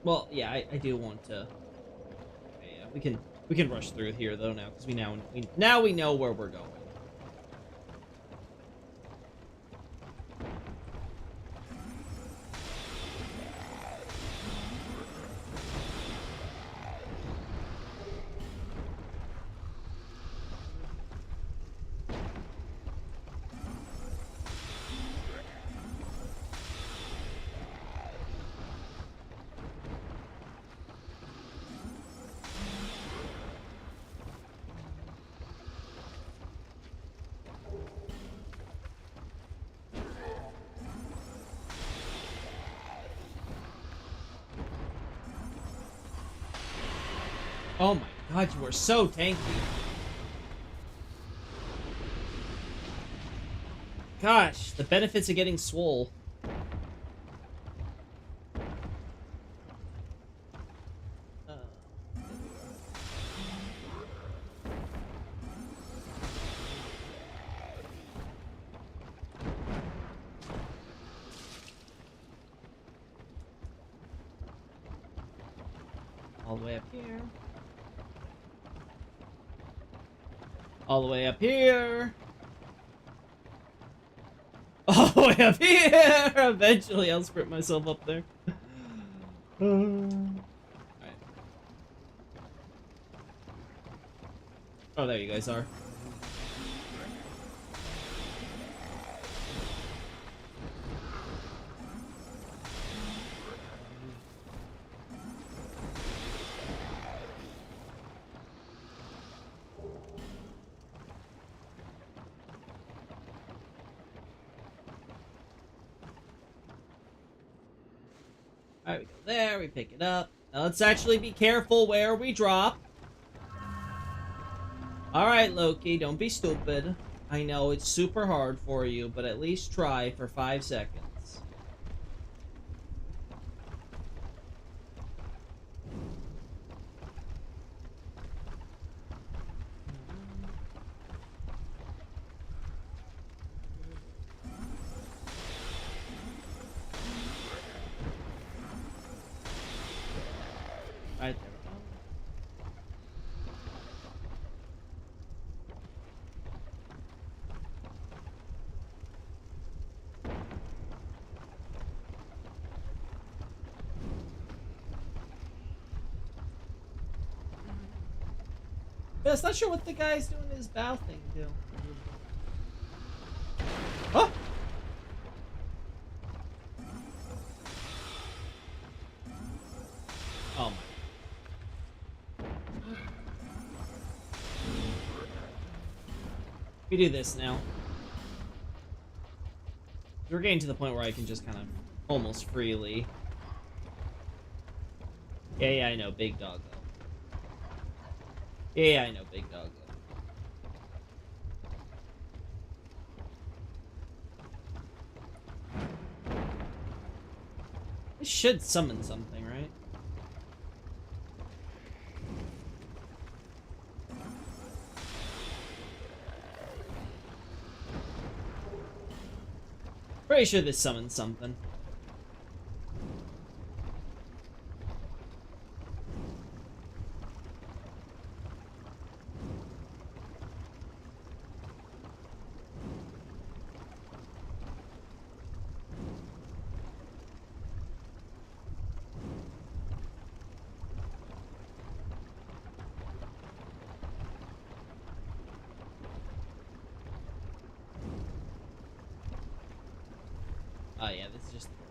Well, yeah, I do want to. Yeah, we can rush through here though now because now we know where we're going. Oh my god, you are so tanky. Gosh, the benefits of getting swole. All the way up here. All the way up here. All the way up here! Eventually, I'll sprint myself up there. Alright. Oh, there you guys are. Alright, we go there, we pick it up. Now let's actually be careful where we drop. Alright, Loki, don't be stupid. I know it's super hard for you, but at least try for 5 seconds. Right there. Yeah, it's not sure what the guy's doing his bow thing do. Oh! Oh my. We do this now. We're getting to the point where I can just kind of almost freely. Yeah, I know, big dog though. Yeah, I know, big dog though. This should summon something, right? Pretty sure this summons something. Oh yeah, this is just the door.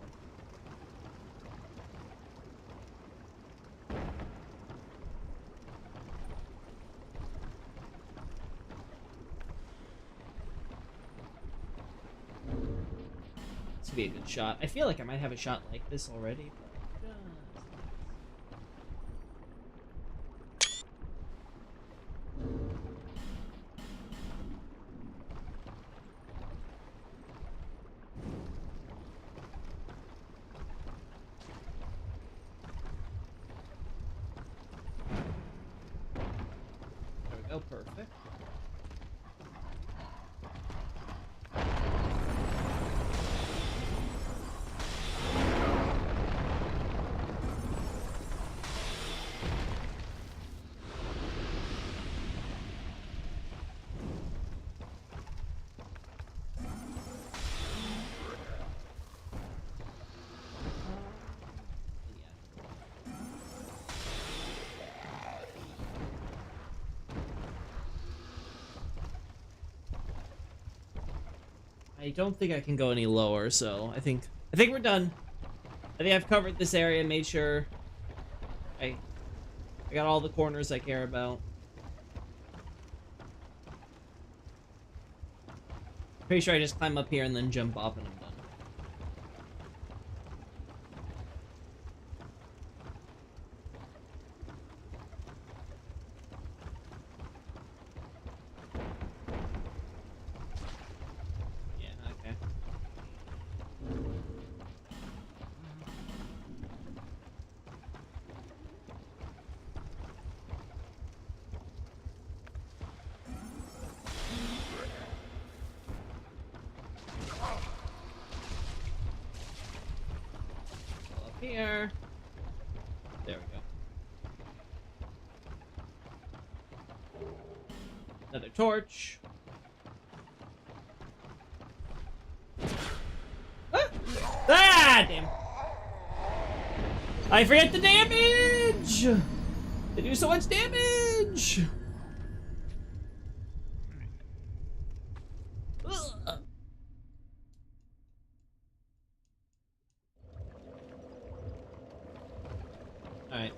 This would be a good shot. I feel like I might have a shot like this already. I don't think I can go any lower, so I think we're done. I think I've covered this area, made sure I got all the corners I care about. Pretty sure I just climb up here and then jump off and I'm done. Yeah, okay. Here. There we go. Another torch. Ah! Ah, damn. I forget the damage! They do so much damage! Ugh. Alright.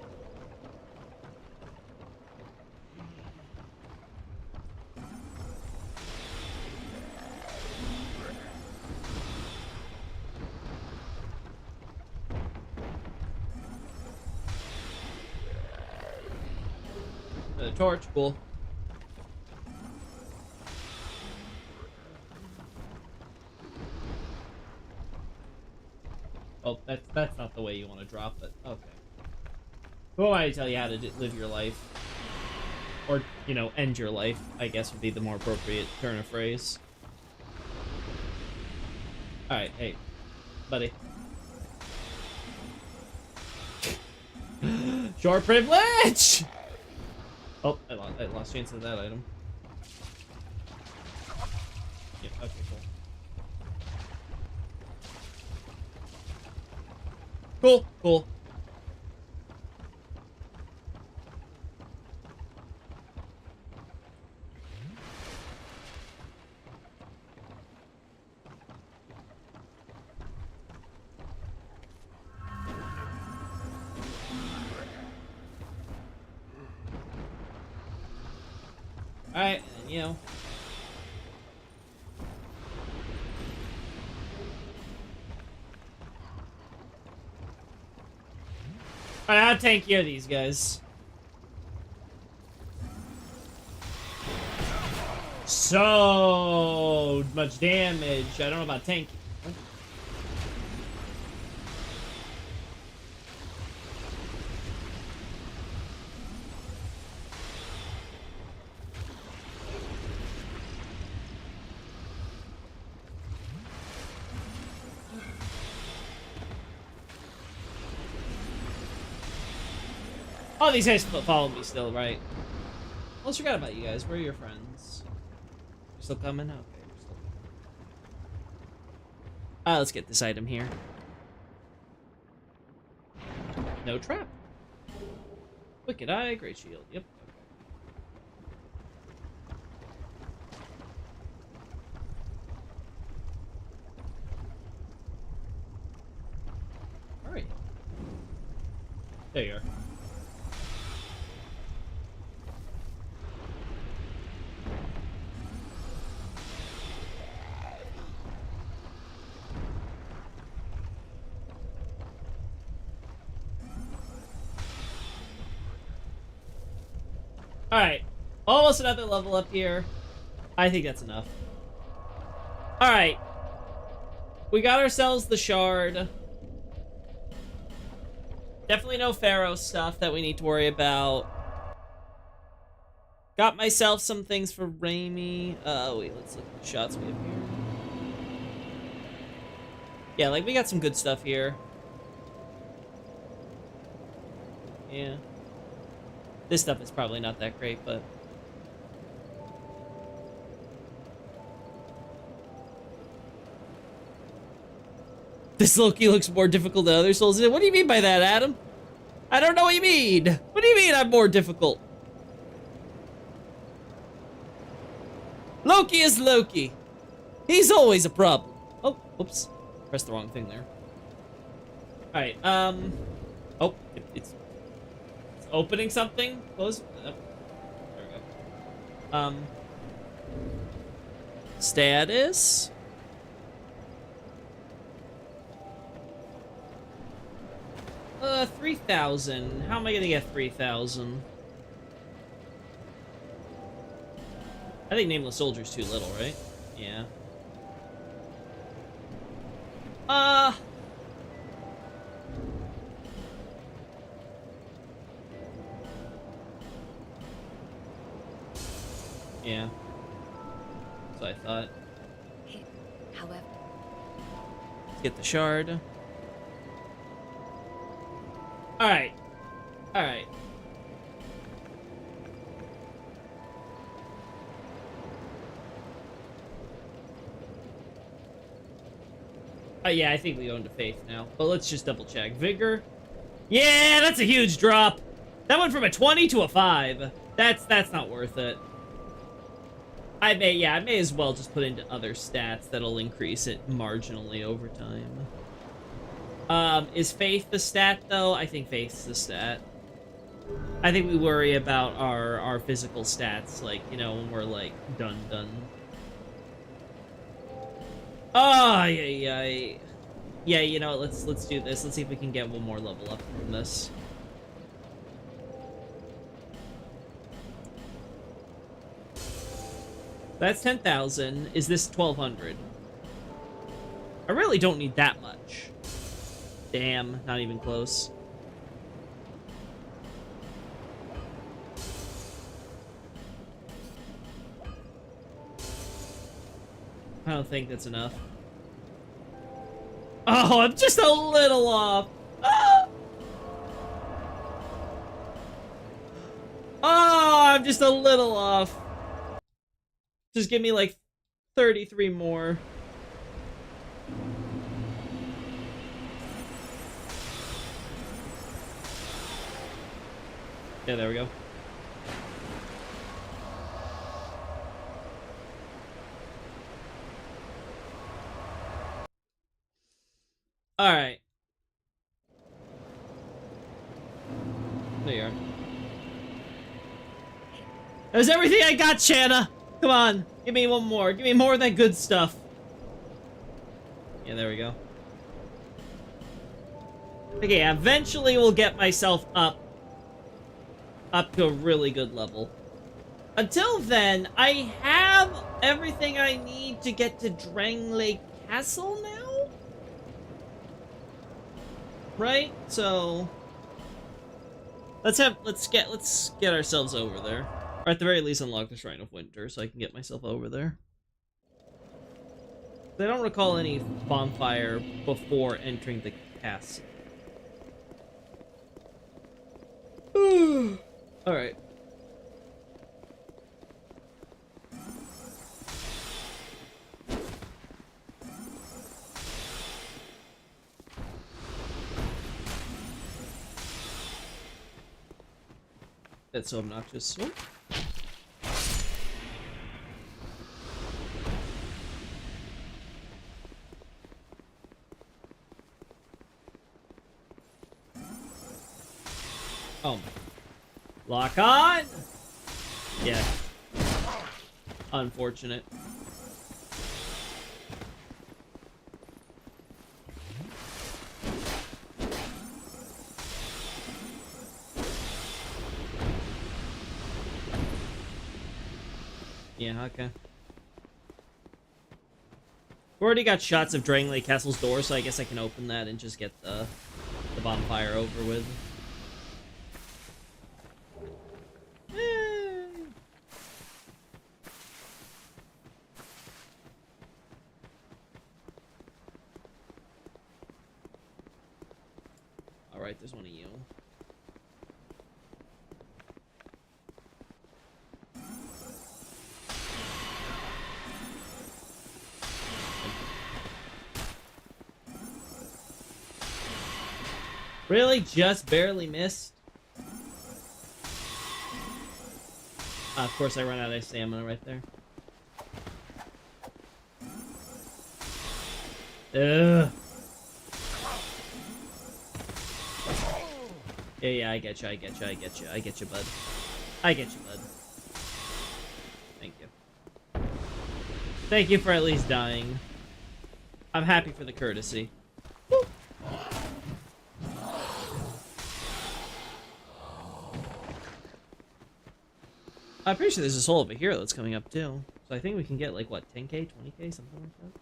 Another torch, cool. Oh, that's not the way you want to drop it. Okay. Who am I to tell you how to live your life? Or, you know, end your life, I guess would be the more appropriate turn of phrase. Alright, hey, buddy. Short privilege! Oh, I lost chance of that item. Yeah, okay, cool. Cool. Alright, and you know. Alright, how tanky are these guys? So much damage. I don't know about tanky. Oh, these guys follow me still, right? Almost forgot about you guys. Where are your friends? You're still coming? Okay, you're still coming. Let's get this item here. No trap. Wicked Eye, Great Shield. Yep. Okay. All right. There you are. Alright. Almost another level up here. I think that's enough. Alright. We got ourselves the shard. Definitely no Pharaoh stuff that we need to worry about. Got myself some things for Raimi. Wait, let's look at the shots we have here. Yeah, like, we got some good stuff here. Yeah. This stuff is probably not that great, but... This Loki looks more difficult than other souls. What do you mean by that, Adam? I don't know what you mean. What do you mean I'm more difficult? Loki is Loki. He's always a problem. Oh, oops. Pressed the wrong thing there. Alright, oh, it's opening something? Close? There we go. Status? Uh, 3,000. How am I gonna get 3,000? I think Nameless Soldier's too little, right? Yeah. Yeah. So I thought. However, Let's get the shard. Alright. Alright. Yeah, I think we go into Faith now. But let's just double check. Vigor. Yeah, that's a huge drop. That went from a 20 to a 5. That's not worth it. I may as well just put into other stats that'll increase it marginally over time. Is Faith the stat, though? I think Faith's the stat. I think we worry about our physical stats, like, you know, when we're, like, done. Oh, yeah. Yeah, you know, let's do this. Let's see if we can get one more level up from this. That's 10,000. Is this 1,200? I really don't need that much. Damn, not even close. I don't think that's enough. Oh, I'm just a little off. Ah! Oh, I'm just a little off. Just give me like 33 more. Yeah, there we go. Alright. There you are. That's everything I got, Shanna! Come on, give me one more. Give me more of that good stuff. Yeah, there we go. Okay, eventually we'll get myself up to a really good level. Until then, I have everything I need to get to Drangley Castle now? Right? So let's get ourselves over there. Or at the very least unlock the Shrine of Winter so I can get myself over there. I don't recall any bonfire before entering the castle. Alright. That's so obnoxious. What? Oh my. Lock on! Yeah. Unfortunate. Yeah, okay. We already got shots of Drangley Castle's door, so I guess I can open that and just get the bonfire over with. Alright, there's one of you. Really? Just barely missed? Of course I run out of stamina right there. Ugh. Yeah, I get you, I get you, I get you, I get you, bud. I get you, bud. Thank you. Thank you for at least dying. I'm happy for the courtesy. Woo. I'm pretty sure there's a soul over here that's coming up too. So I think we can get like what, 10k, 20k, something like that.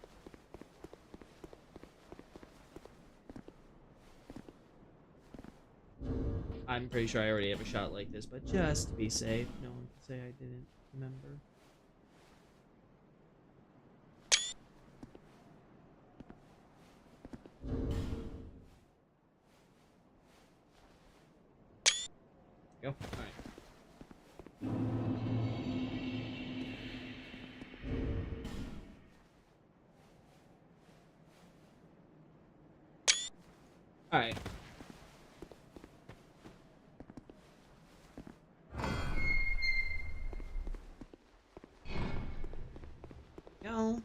I'm pretty sure I already have a shot like this, but just to be safe, no one can say I didn't remember. Go. Alright. Alright. Go.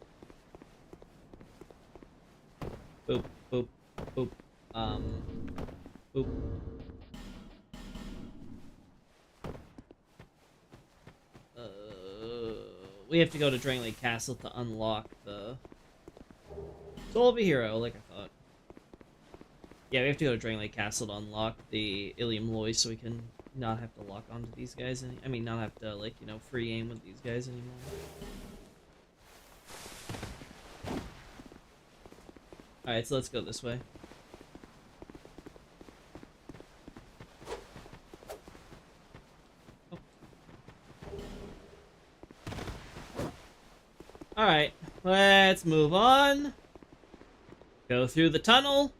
Boop, boop, boop. Boop. We have to go to Drain Lake Castle to unlock the Soul of a Hero, like I thought. Yeah, we have to go to Drain Lake Castle to unlock the Ilium Loy so we can not have to lock onto these guys I mean, not have to, like, you know, free aim with these guys anymore. Alright, so let's go this way. Oh. Alright, let's move on. Go through the tunnel.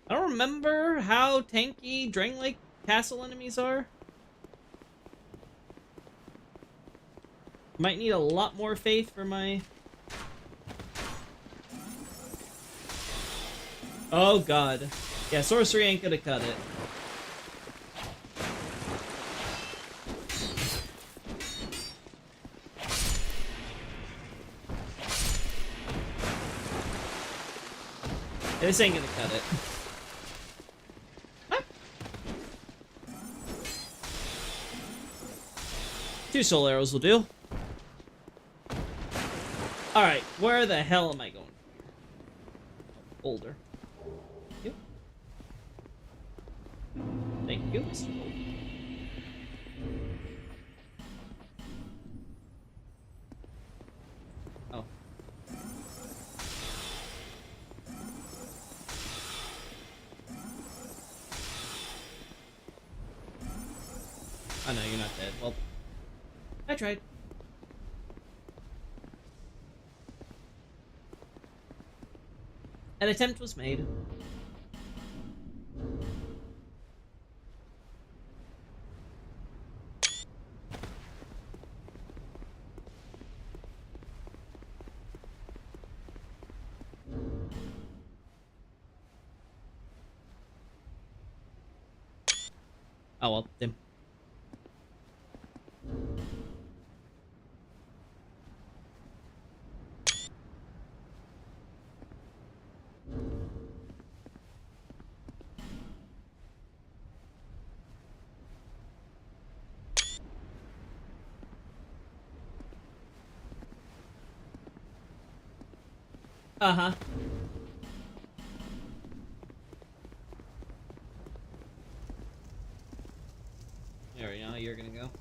I don't remember how tanky Drain Lake Castle enemies are. Might need a lot more faith for my... Oh god. Yeah, sorcery ain't gonna cut it. This ain't gonna cut it. Huh? 2 soul arrows will do. Alright, where the hell am I going? Boulder. Thank you. Thank you, Mr. Boulder. Oh. Oh no, you're not dead. Well, I tried. An attempt was made. Oh well, dim. Uh-huh. There we go, you're gonna go.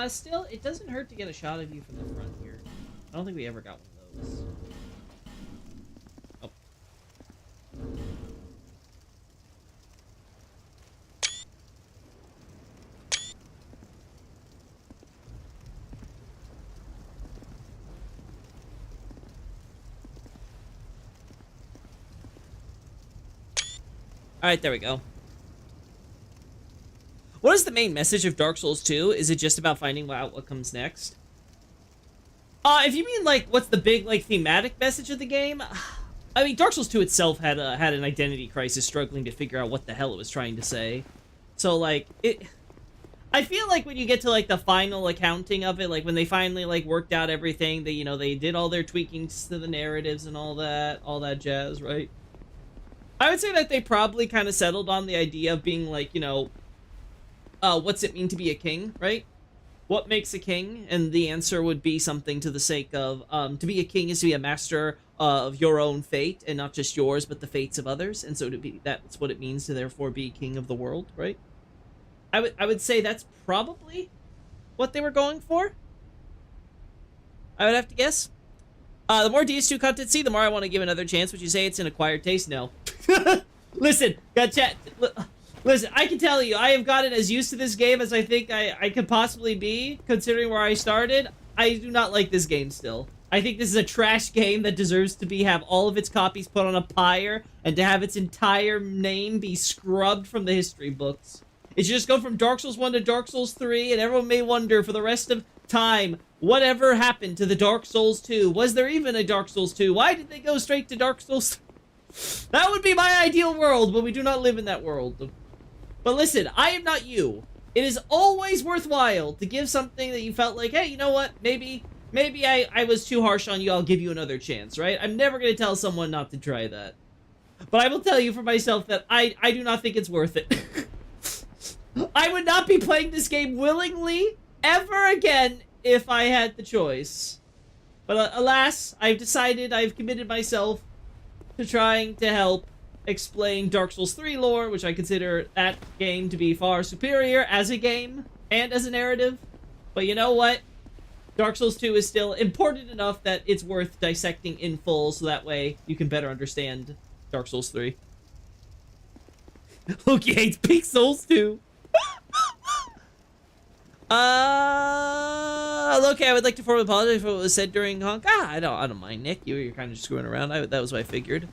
Still, it doesn't hurt to get a shot of you from the front here. I don't think we ever got one of those. Oh. Alright, there we go. What is the main message of Dark Souls 2? Is it just about finding out what comes next? If you mean, like, what's the big, like, thematic message of the game? I mean, Dark Souls 2 itself had an identity crisis, struggling to figure out what the hell it was trying to say. So, like, I feel like when you get to like the final accounting of it, like when they finally like worked out everything, they, you know, they did all their tweakings to the narratives and all that jazz, right? I would say that they probably kind of settled on the idea of being like, you know, what's it mean to be a king, right? What makes a king? And the answer would be something to the sake of, to be a king is to be a master of your own fate, and not just yours, but the fates of others. And so to be, that's what it means to therefore be king of the world, right? I would say that's probably what they were going for. I would have to guess. The more DS2 content see, the more I want to give another chance. Would you say it's an acquired taste? No. Listen, listen, I can tell you, I have gotten as used to this game as I think I could possibly be, considering where I started. I do not like this game still. I think this is a trash game that deserves to have all of its copies put on a pyre, and to have its entire name be scrubbed from the history books. It should just go from Dark Souls 1 to Dark Souls 3, and everyone may wonder for the rest of time, whatever happened to the Dark Souls 2? Was there even a Dark Souls 2? Why did they go straight to Dark Souls 3? That would be my ideal world, but we do not live in that world. But listen, I am not you. It is always worthwhile to give something that you felt like, hey, you know what? Maybe I was too harsh on you. I'll give you another chance, right? I'm never going to tell someone not to try that. But I will tell you for myself that I do not think it's worth it. I would not be playing this game willingly ever again if I had the choice. But alas, I've decided, I've committed myself to trying to help explain Dark Souls 3 lore, which I consider that game to be far superior as a game and as a narrative. But you know what? Dark Souls 2 is still important enough that it's worth dissecting in full, so that way you can better understand Dark Souls 3. Loki hates Pink Souls 2. Loki, I would like to formally apologize for what was said during honk. I don't mind, Nick. You're kind of just screwing around. That was what I figured.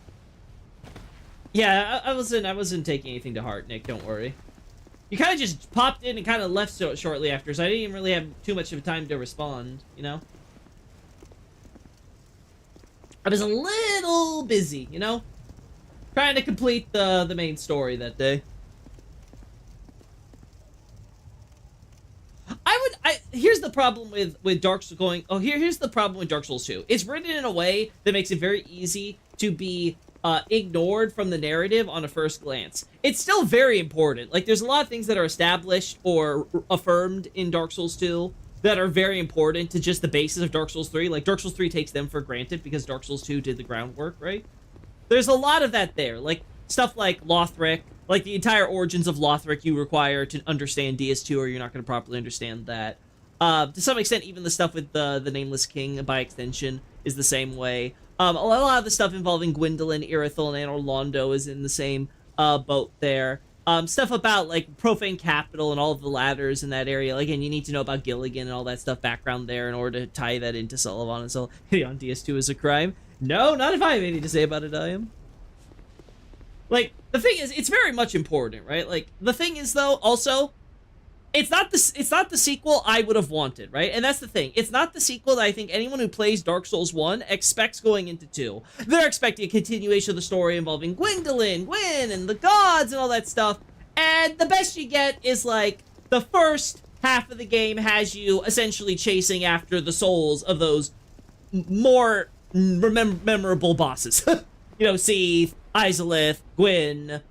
Yeah, I wasn't taking anything to heart, Nick. Don't worry. You kind of just popped in and kind of left shortly after, so I didn't even really have too much of a time to respond, you know? I was a little busy, you know? Trying to complete the main story that day. Here's the problem with Dark Souls going... Oh, here's the problem with Dark Souls 2. It's written in a way that makes it very easy to be ignored from the narrative on a first glance. It's still very important. Like, there's a lot of things that are established or affirmed in Dark Souls 2 that are very important to just the basis of Dark Souls 3. Like, Dark Souls 3 takes them for granted because Dark Souls 2 did the groundwork, right? There's a lot of that there. Like, stuff like Lothric. Like, the entire origins of Lothric you require to understand DS2, or you're not going to properly understand that. To some extent, even the stuff with the Nameless King, by extension, is the same way. A lot of the stuff involving Gwendolyn, Irithyll, and Anor Londo is in the same boat there. Stuff about, like, Profane Capital and all of the ladders in that area. Like, and you need to know about Gilligan and all that stuff background there in order to tie that into Sullivan and so on DS2 is a crime. No, not if I have anything to say about it, I am. Like, the thing is, it's very much important, right? Like, the thing is, though, also... It's not the sequel I would have wanted, right? And that's the thing. It's not the sequel that I think anyone who plays Dark Souls 1 expects going into 2. They're expecting a continuation of the story involving Gwyn, and the gods and all that stuff. And the best you get is, like, the first half of the game has you essentially chasing after the souls of those more memorable bosses. You know, Seath, Izalith, Gwyn,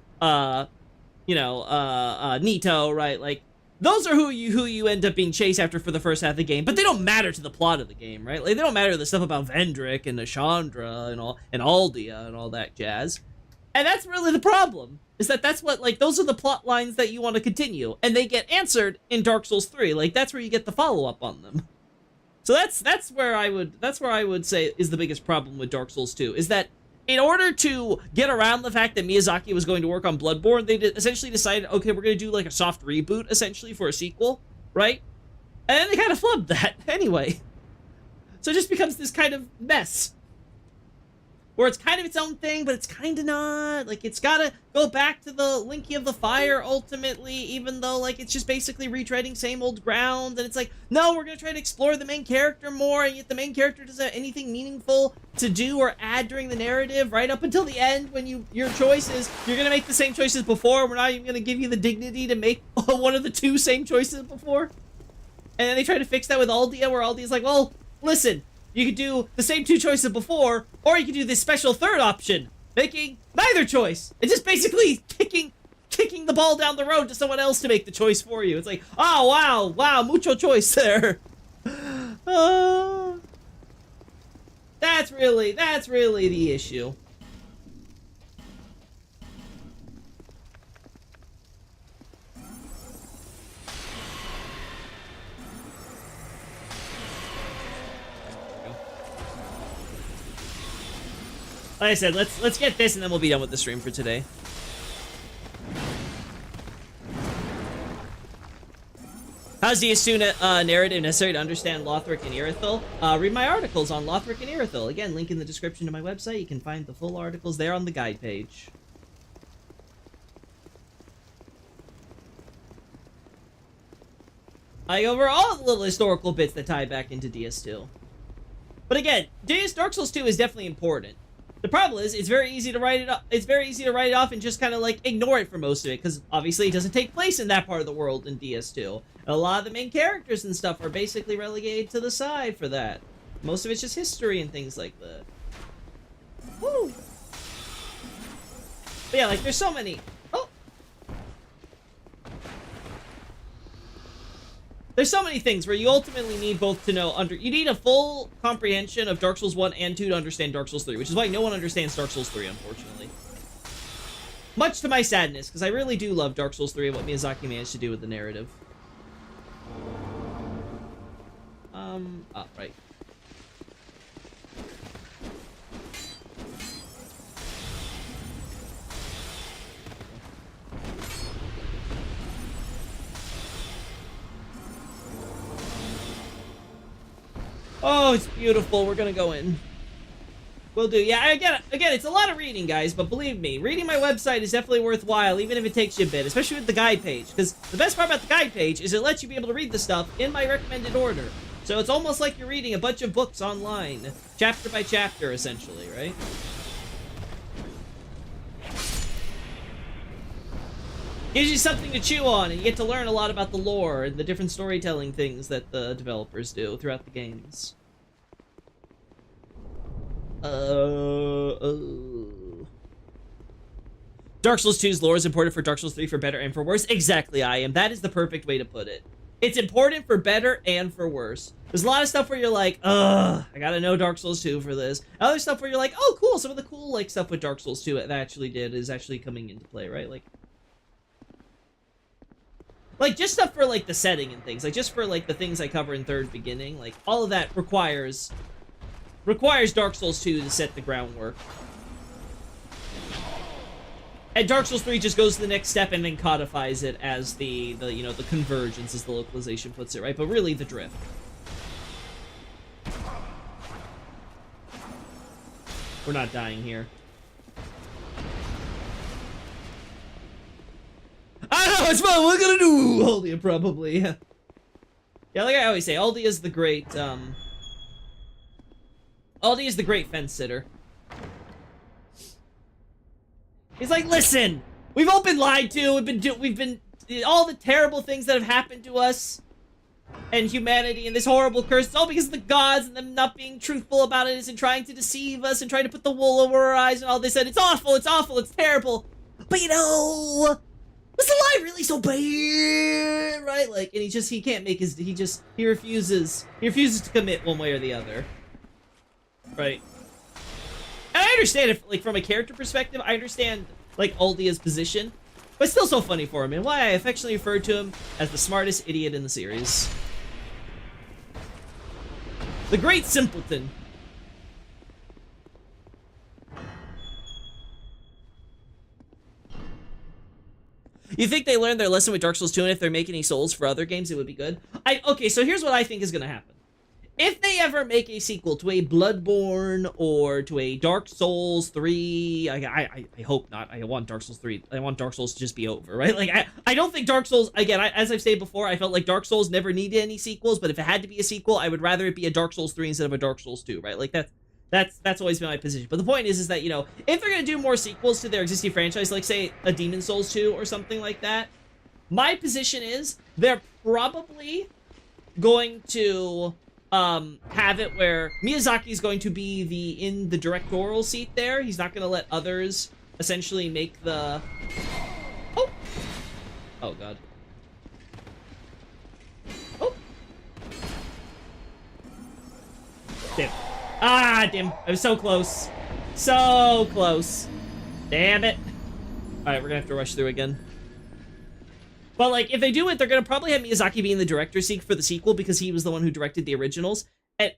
Nito, right? Like, those are who you end up being chased after for the first half of the game, but they don't matter to the plot of the game, right? Like, they don't matter to the stuff about Vendrick and Ashandra and Aldia and all that jazz. And that's really the problem, is that that's what, like, those are the plot lines that you want to continue, and they get answered in Dark Souls 3. Like, that's where you get the follow-up on them. So that's where I would say is the biggest problem with Dark Souls 2, is that in order to get around the fact that Miyazaki was going to work on Bloodborne, they essentially decided, okay, we're going to do like a soft reboot, essentially, for a sequel, right? And then they kind of flubbed that, anyway. So it just becomes this kind of mess. where it's kind of its own thing, but it's kind of not. Like, it's gotta go back to the Linky of the Fire, ultimately, even though, like, it's just basically retreading same old ground, and it's like, no, we're gonna try to explore the main character more, and yet the main character doesn't have anything meaningful to do or add during the narrative, right up until the end, when your choice is, you're gonna make the same choices before, we're not even gonna give you the dignity to make one of the two same choices before. And then they try to fix that with Aldia, where Aldia's like, well, listen, you could do the same two choices before, or you could do this special third option, making neither choice. It's just basically kicking the ball down the road to someone else to make the choice for you. It's like, oh, wow, mucho choice there. That's really the issue. Like I said, let's get this and then we'll be done with the stream for today. How's the Asuna narrative necessary to understand Lothric and Irithyll? Read my articles on Lothric and Irithyll. Again, link in the description to my website. You can find the full articles there on the guide page. I go over all the little historical bits that tie back into DS2. But again, Dark Souls 2 is definitely important. The problem is, it's very easy to write it off. It's very easy to write it off and just kind of like ignore it for most of it, because obviously it doesn't take place in that part of the world in DS2. And a lot of the main characters and stuff are basically relegated to the side for that. Most of it's just history and things like that. Woo! But yeah, like there's so many. Oh. There's so many things where you ultimately need both to know you need a full comprehension of Dark Souls 1 and 2 to understand Dark Souls 3, which is why no one understands Dark Souls 3, unfortunately. Much to my sadness, because I really do love Dark Souls 3 and what Miyazaki managed to do with the narrative. Right. Oh, it's beautiful. We're gonna go in. Will do. Yeah, again, it's a lot of reading, guys, but believe me, reading my website is definitely worthwhile, even if it takes you a bit, especially with the guide page, because the best part about the guide page is it lets you be able to read the stuff in my recommended order. So it's almost like you're reading a bunch of books online, chapter by chapter, essentially, right? Gives you something to chew on, and you get to learn a lot about the lore and the different storytelling things that the developers do throughout the games. Dark Souls 2's lore is important for Dark Souls 3 for better and for worse. Exactly, I am. That is the perfect way to put it. It's important for better and for worse. There's a lot of stuff where you're like, ugh, I gotta know Dark Souls 2 for this. Other stuff where you're like, oh, cool, some of the cool like stuff with Dark Souls 2 that actually did is actually coming into play, right? Like just stuff for like the setting and things, like just for like the things I cover in Third Beginning, like all of that requires Dark Souls 2 to set the groundwork. And Dark Souls 3 just goes to the next step and then codifies it as the you know, the convergence, as the localization puts it, right? But really the drift. We're not dying here. I don't know, it's fun, what are we gonna do? Aldia, probably. Yeah, like I always say, Aldia is the great, Aldia is the great fence sitter. He's like, listen, we've all been lied to, we've been, all the terrible things that have happened to us and humanity and this horrible curse, it's all because of the gods and them not being truthful about it and trying to deceive us and trying to put the wool over our eyes and all this, and it's awful, it's terrible. But you know, was the lie really so bad, right? Like, and he can't make his, he refuses to commit one way or the other, right? And I understand if, like, from a character perspective, I understand, like, Aldia's position, but it's still so funny for him, and why I affectionately refer to him as the smartest idiot in the series. The Great Simpleton. You think they learned their lesson with Dark Souls 2, and if they're making any Souls for other games, it would be good? Okay, so here's what I think is gonna happen. if they ever make a sequel to a Bloodborne or to a Dark Souls 3, I hope not. I want Dark Souls 3. I want Dark Souls to just be over, right? Like, I don't think Dark Souls, again, as I've said before, I felt like Dark Souls never needed any sequels, but if it had to be a sequel, I would rather it be a Dark Souls 3 instead of a Dark Souls 2, right? Like, that's always been my position. But the point is that, you know, if they're going to do more sequels to their existing franchise, like, say, a Demon Souls 2 or something like that, my position is they're probably going to have it where Miyazaki's going to be in the directorial seat there. He's not going to let others essentially make the... Oh, God. Oh. Damn. Ah, damn. I was so close. So close. Damn it. Alright, we're gonna have to rush through again. But, like, if they do it, they're gonna probably have Miyazaki be in the director's seat for the sequel because he was the one who directed the originals. And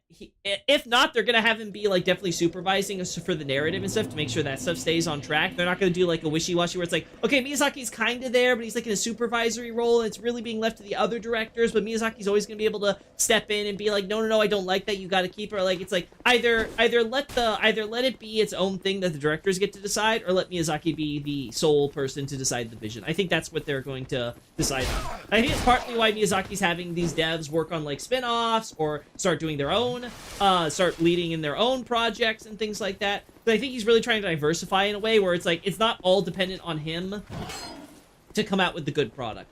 if not, they're gonna have him be, like, definitely supervising us for the narrative and stuff to make sure that stuff stays on track. They're not gonna do, like, a wishy-washy where it's like, okay, Miyazaki's kinda there, but he's, like, in a supervisory role, and it's really being left to the other directors, but Miyazaki's always gonna be able to step in and be like, no, I don't like that, you gotta keep it. Or, like, it's like, either let it be its own thing that the directors get to decide, or let Miyazaki be the sole person to decide the vision. I think that's what they're going to decide on. I think it's partly why Miyazaki's having these devs work on, like, spin-offs, or start doing their own, start leading in their own projects and things like that. But I think he's really trying to diversify in a way where it's like, it's not all dependent on him to come out with the good product.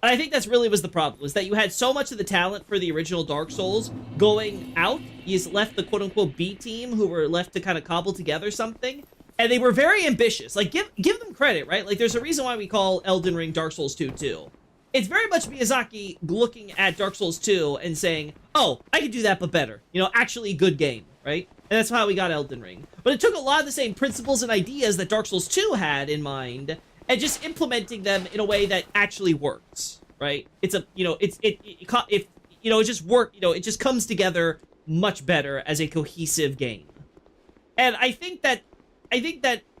And I think that's really was the problem, was that you had so much of the talent for the original Dark Souls going out. He's left the quote-unquote B team who were left to kind of cobble together something. And they were very ambitious. Like, give them credit, right? Like, there's a reason why we call Elden Ring Dark Souls 2 too. It's very much Miyazaki looking at Dark Souls 2 and saying, oh, I could do that, but better. You know, actually good game, right? And that's how we got Elden Ring. But it took a lot of the same principles and ideas that Dark Souls 2 had in mind, and just implementing them in a way that actually works, right? It's a, you know, it just work, you know, it just comes together much better as a cohesive game. And I think that,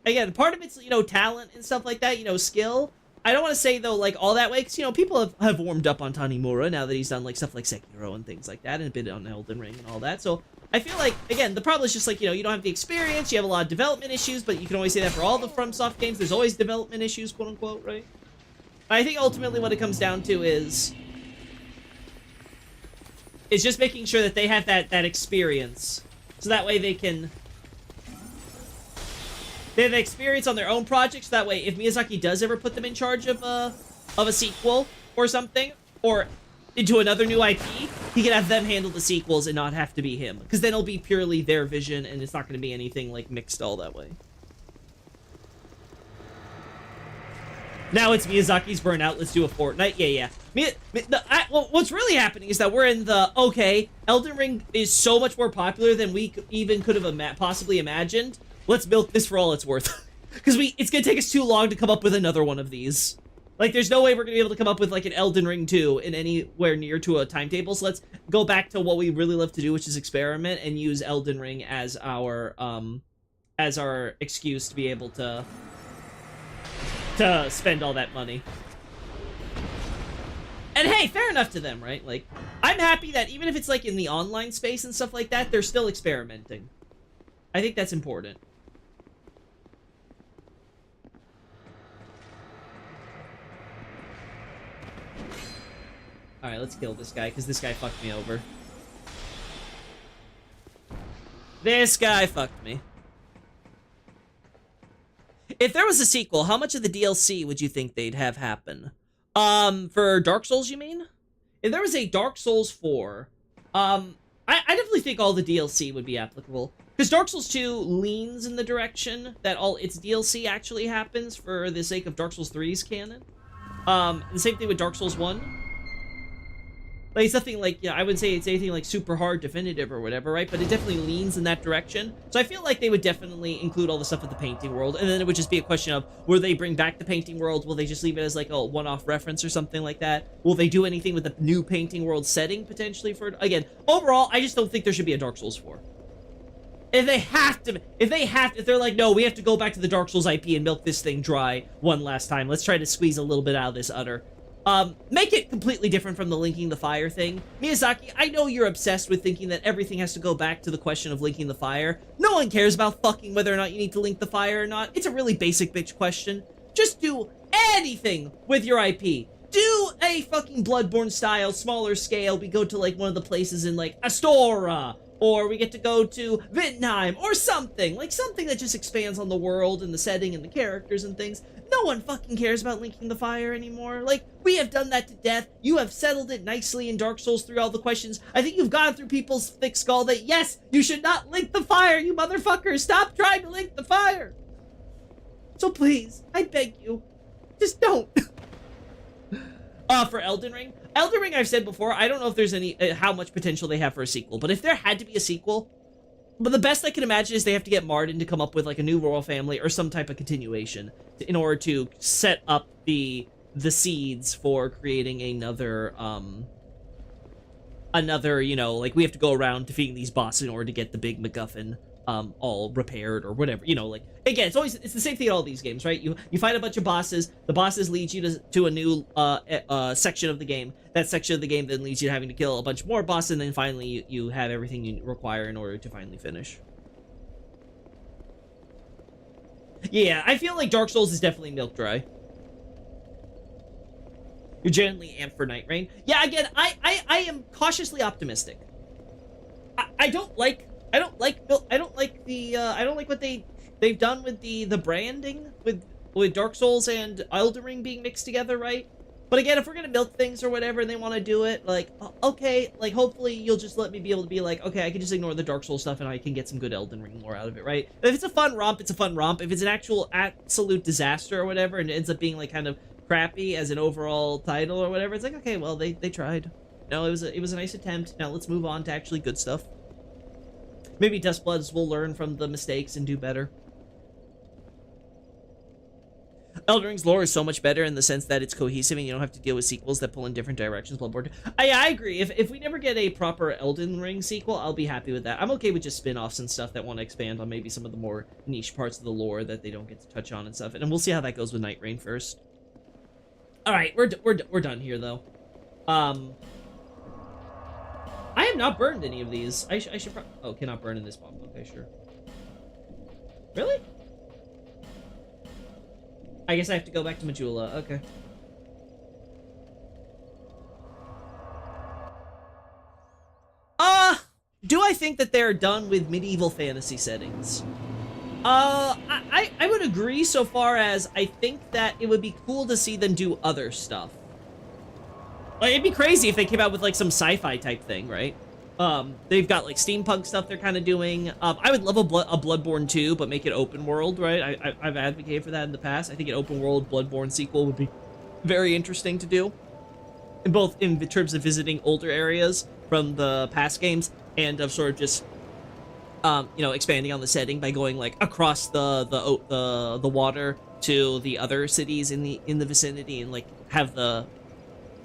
again, part of it's, you know, talent and stuff like that, you know, skill. I don't want to say, though, like, all that way, because, you know, people have warmed up on Tanimura now that he's done, like, stuff like Sekiro and things like that, and been on Elden Ring and all that, so I feel like, again, the problem is just, like, you know, you don't have the experience, you have a lot of development issues, but you can always say that for all the FromSoft games, there's always development issues, quote-unquote, right? I think ultimately what it comes down to is just making sure that they have that experience, so that way they can... They have experience on their own projects, that way if Miyazaki does ever put them in charge of a sequel or something, or into another new IP, he can have them handle the sequels and not have to be him. Because then it'll be purely their vision, and it's not going to be anything, like, mixed all that way. Now it's Miyazaki's Burnout, let's do a Fortnite. Yeah. Well, what's really happening is that we're in the, okay, Elden Ring is so much more popular than we even could have possibly imagined. Let's milk this for all it's worth. Because it's going to take us too long to come up with another one of these. Like, there's no way we're going to be able to come up with, like, an Elden Ring 2 in anywhere near to a timetable. So let's go back to what we really love to do, which is experiment, and use Elden Ring as our excuse to be able to spend all that money. And hey, fair enough to them, right? Like, I'm happy that even if it's, like, in the online space and stuff like that, they're still experimenting. I think that's important. Alright, let's kill this guy, because this guy fucked me over. This guy fucked me. If there was a sequel, how much of the DLC would you think they'd have happen? For Dark Souls, you mean? If there was a Dark Souls 4, I definitely think all the DLC would be applicable. Because Dark Souls 2 leans in the direction that all its DLC actually happens for the sake of Dark Souls 3's canon. The same thing with Dark Souls 1. Like, it's nothing like, I wouldn't say it's anything like super hard definitive or whatever, right? But it definitely leans in that direction. So I feel like they would definitely include all the stuff with the painting world. And then it would just be a question of, will they bring back the painting world? Will they just leave it as like a one-off reference or something like that? Will they do anything with the new painting world setting potentially for it? Again, overall, I just don't think there should be a Dark Souls 4. If they're like, no, we have to go back to the Dark Souls IP and milk this thing dry one last time. Let's try to squeeze a little bit out of this udder. Make it completely different from the linking the fire thing. Miyazaki, I know you're obsessed with thinking that everything has to go back to the question of linking the fire. No one cares about fucking whether or not you need to link the fire or not. It's a really basic bitch question. Just do anything with your IP. Do a fucking Bloodborne style, smaller scale. We go to like one of the places in like Astora, or we get to go to Vittenheim, or something. Like something that just expands on the world and the setting and the characters and things. No one fucking cares about linking the fire anymore. Like, we have done that to death. You have settled it nicely in Dark Souls through all the questions. I think you've gone through people's thick skull that, yes, you should not link the fire, you motherfuckers. Stop trying to link the fire. So please, I beg you, just don't. For Elden Ring. Elden Ring, I've said before, I don't know if there's any, how much potential they have for a sequel. But if there had to be a sequel, but the best I can imagine is they have to get Martin to come up with like a new royal family or some type of continuation in order to set up the seeds for creating another, you know, like we have to go around defeating these bosses in order to get the big MacGuffin, all repaired or whatever, you know, like, again, it's the same thing in all these games, right? You fight a bunch of bosses, the bosses lead you to a new, section of the game. That section of the game then leads you to having to kill a bunch more bosses, and then finally you have everything you require in order to finally finish. Yeah, I feel like Dark Souls is definitely milk dry. You're genuinely amped for Night Rain. Yeah, again, I am cautiously optimistic. I don't like what they've done with the branding with Dark Souls and Elden Ring being mixed together, right? But again, if we're gonna milk things or whatever and they want to do it, like, okay, like, hopefully you'll just let me be able to be like, okay, I can just ignore the Dark Souls stuff and I can get some good Elden Ring lore out of it, right? If it's a fun romp, it's a fun romp. If it's an actual absolute disaster or whatever and it ends up being, like, kind of crappy as an overall title or whatever, it's like, okay, well, they tried. No, it was a nice attempt. Now let's move on to actually good stuff. Maybe Dustbloods will learn from the mistakes and do better. Elden Ring's lore is so much better in the sense that it's cohesive and you don't have to deal with sequels that pull in different directions. Bloodborne. I agree. If we never get a proper Elden Ring sequel, I'll be happy with that. I'm okay with just spin-offs and stuff that want to expand on maybe some of the more niche parts of the lore that they don't get to touch on and stuff. And we'll see how that goes with Night Rain first. All right, we're done here though. I have not burned any of these. I should oh, cannot burn in this bomb. Okay, sure. Really? I guess I have to go back to Majula. Okay. Do I think that they're done with medieval fantasy settings? I would agree so far as I think that it would be cool to see them do other stuff. Like, it'd be crazy if they came out with, like, some sci-fi type thing, right? They've got, like, steampunk stuff they're kind of doing. I would love a Bloodborne 2, but make it open world, right? I've advocated for that in the past. I think an open world Bloodborne sequel would be very interesting to do. In terms of visiting older areas from the past games, and of sort of just, you know, expanding on the setting by going, like, across the water to the other cities in the vicinity, and, like, have the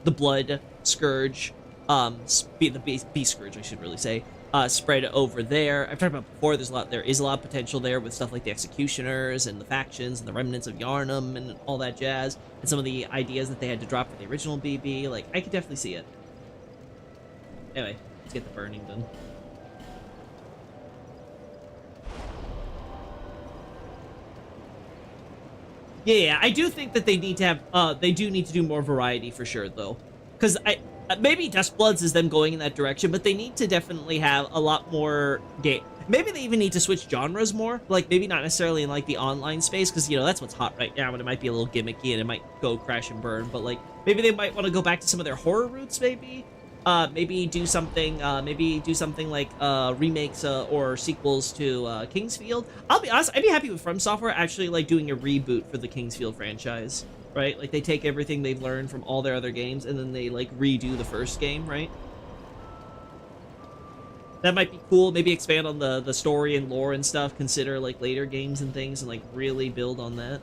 blood scourge, the beast scourge, I should really say, spread over there. I've talked about before, there is a lot of potential there with stuff like the Executioners and the factions and the remnants of Yharnam and all that jazz, and some of the ideas that they had to drop for the original BB. Like, I could definitely see it. Anyway, let's get the burning done. Yeah, I do think that they need to have, they do need to do more variety for sure, though. Because maybe Dustbloods is them going in that direction, but they need to definitely have a lot more game. Maybe they even need to switch genres more. Like, maybe not necessarily in, like, the online space, because, you know, that's what's hot right now, and it might be a little gimmicky, and it might go crash and burn. But, like, maybe they might want to go back to some of their horror roots, maybe? Maybe do something like remakes or sequels to Kingsfield. I'll be honest, I'd be happy with From Software actually, like, doing a reboot for the Kingsfield franchise, right? Like, they take everything they've learned from all their other games and then they, like, redo the first game, right? That might be cool. Maybe expand on the story and lore and stuff. Consider, like, later games and things and, like, really build on that.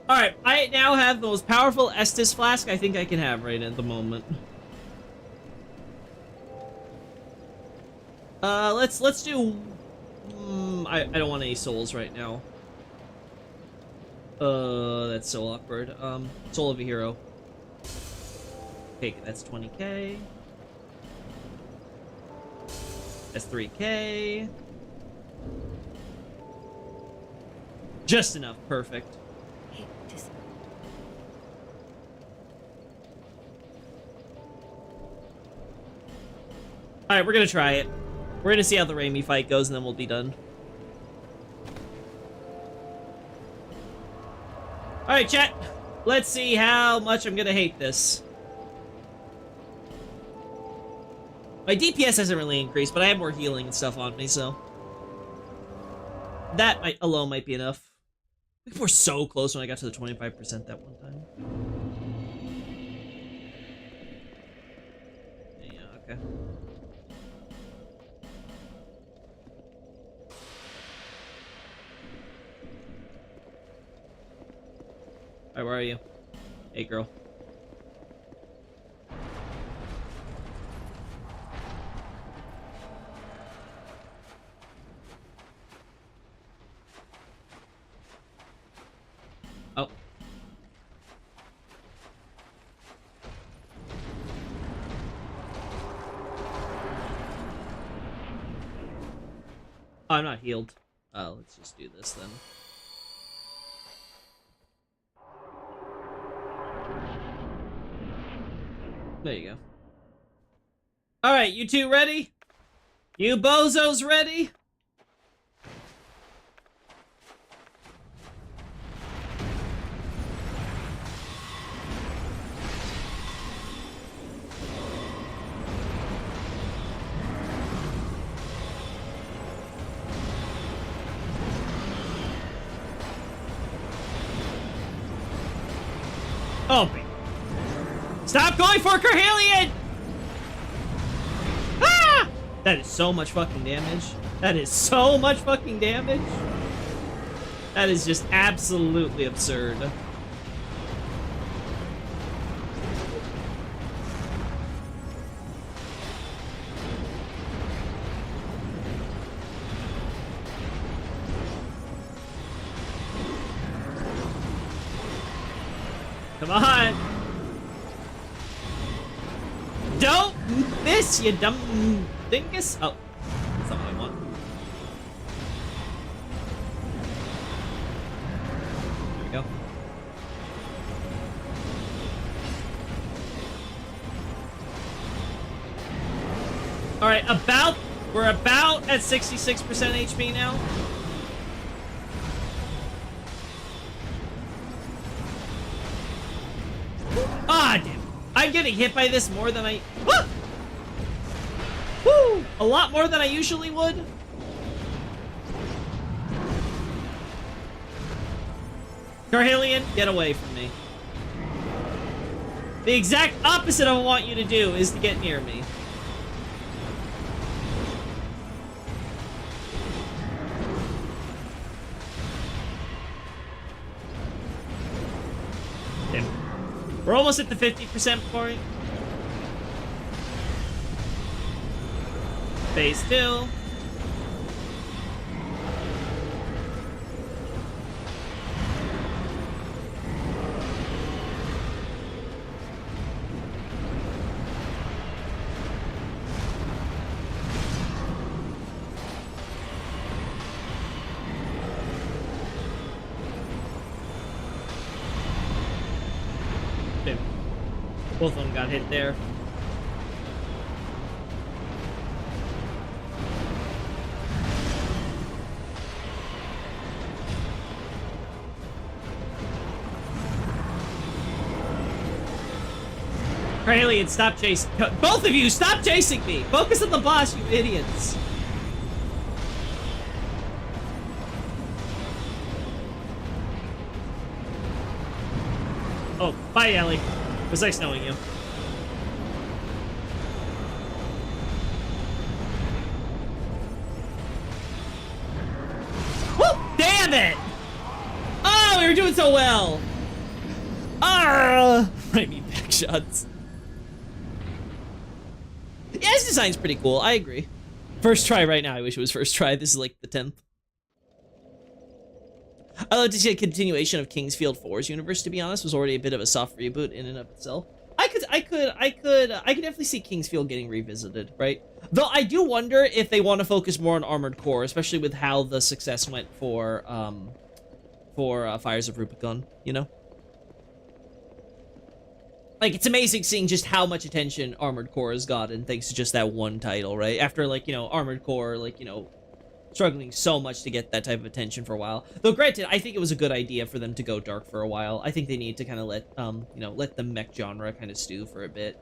Alright, I now have the most powerful Estus flask I think I can have right at the moment. Let's do... I don't want any souls right now. That's so awkward. Soul of a Hero. Okay, that's 20k. That's 3k. Just enough, perfect. Hey, just Alright, we're gonna try it. We're gonna see how the Raimi fight goes, and then we'll be done. Alright, chat. Let's see how much I'm gonna hate this. My DPS hasn't really increased, but I have more healing and stuff on me, so... that alone might be enough. We were so close when I got to the 25% that one time. Yeah, okay. Alright, where are you? Hey, girl. Oh. Oh, I'm not healed. Let's just do this then. There you go. Alright, you two ready? You bozos ready? Oh, baby. Stop going for Kerhalion! Ah! That is so much fucking damage. That is so much fucking damage. That is just absolutely absurd. Come on! Don't miss, you dumb dingus! Oh, that's not what I want. There we go. Alright, we're about at 66% HP now. Ah, damn. I'm getting hit by this more than I... Ah! Woo! A lot more than I usually would. Kerhalion, get away from me. The exact opposite I want you to do is to get near me. Damn. We're almost at the 50% point. Phase 2. Both of them got hit there. Kerhalion, stop chasing. Both of you, stop chasing me! Focus on the boss, you idiots! Oh, bye, Ellie. It was nice knowing you. Woo! Damn it! Oh, we were doing so well! Ah! I mean, back shots. Yeah, his design's pretty cool. I agree. First try right now. I wish it was first try. This is like the 10th. I love to see a continuation of Kingsfield 4's universe, to be honest. It was already a bit of a soft reboot in and of itself. I could definitely see Kingsfield getting revisited, right? Though I do wonder if they want to focus more on Armored Core, especially with how the success went for Fires of Rubicon, you know? Like, it's amazing seeing just how much attention Armored Core has gotten thanks to just that one title, right? After, like, you know, Armored Core, like, you know, struggling so much to get that type of attention for a while. Though, granted, I think it was a good idea for them to go dark for a while. I think they need to kind of let, you know, let the mech genre kind of stew for a bit.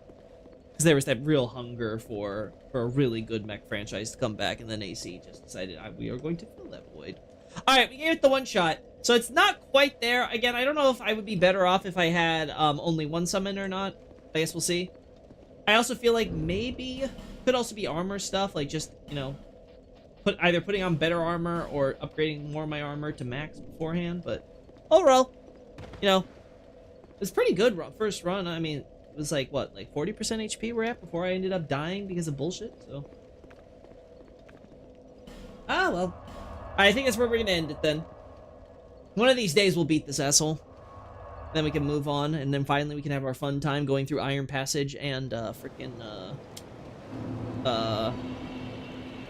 Because there was that real hunger for a really good mech franchise to come back, and then AC just decided we are going to fill that void. Alright, we gave it the one shot. So it's not quite there. Again, I don't know if I would be better off if I had only one summon or not. I guess we'll see. I also feel like maybe could also be armor stuff, like just, you know, either putting on better armor or upgrading more of my armor to max beforehand. But overall, you know, it was pretty good first run. I mean, it was like, what, like 40% HP we're at before I ended up dying because of bullshit, so. Ah, well. I think that's where we're gonna end it then. One of these days we'll beat this asshole. Then we can move on, and then finally we can have our fun time going through Iron Passage and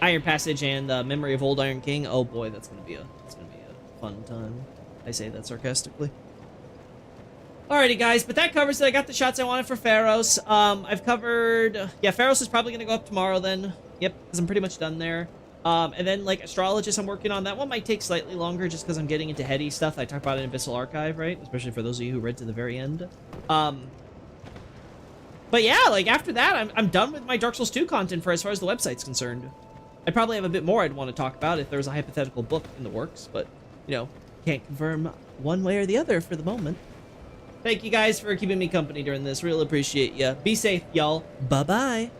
Iron Passage and Memory of Old Iron King. Oh boy, that's gonna be a fun time. I say that sarcastically. Alrighty, guys, but that covers it. I got the shots I wanted for Pharos. I've covered... yeah, Pharos is probably gonna go up tomorrow then. Yep, because I'm pretty much done there. And then, like, Astrologist I'm working on. That one might take slightly longer just because I'm getting into heady stuff I talked about in Abyssal Archive, right? Especially for those of you who read to the very end. But yeah, like, after that, I'm done with my Dark Souls 2 content for as far as the website's concerned. I'd probably have a bit more I'd want to talk about if there was a hypothetical book in the works, but, you know, can't confirm one way or the other for the moment. Thank you guys for keeping me company during this. Real appreciate ya. Be safe, y'all. Bye-bye.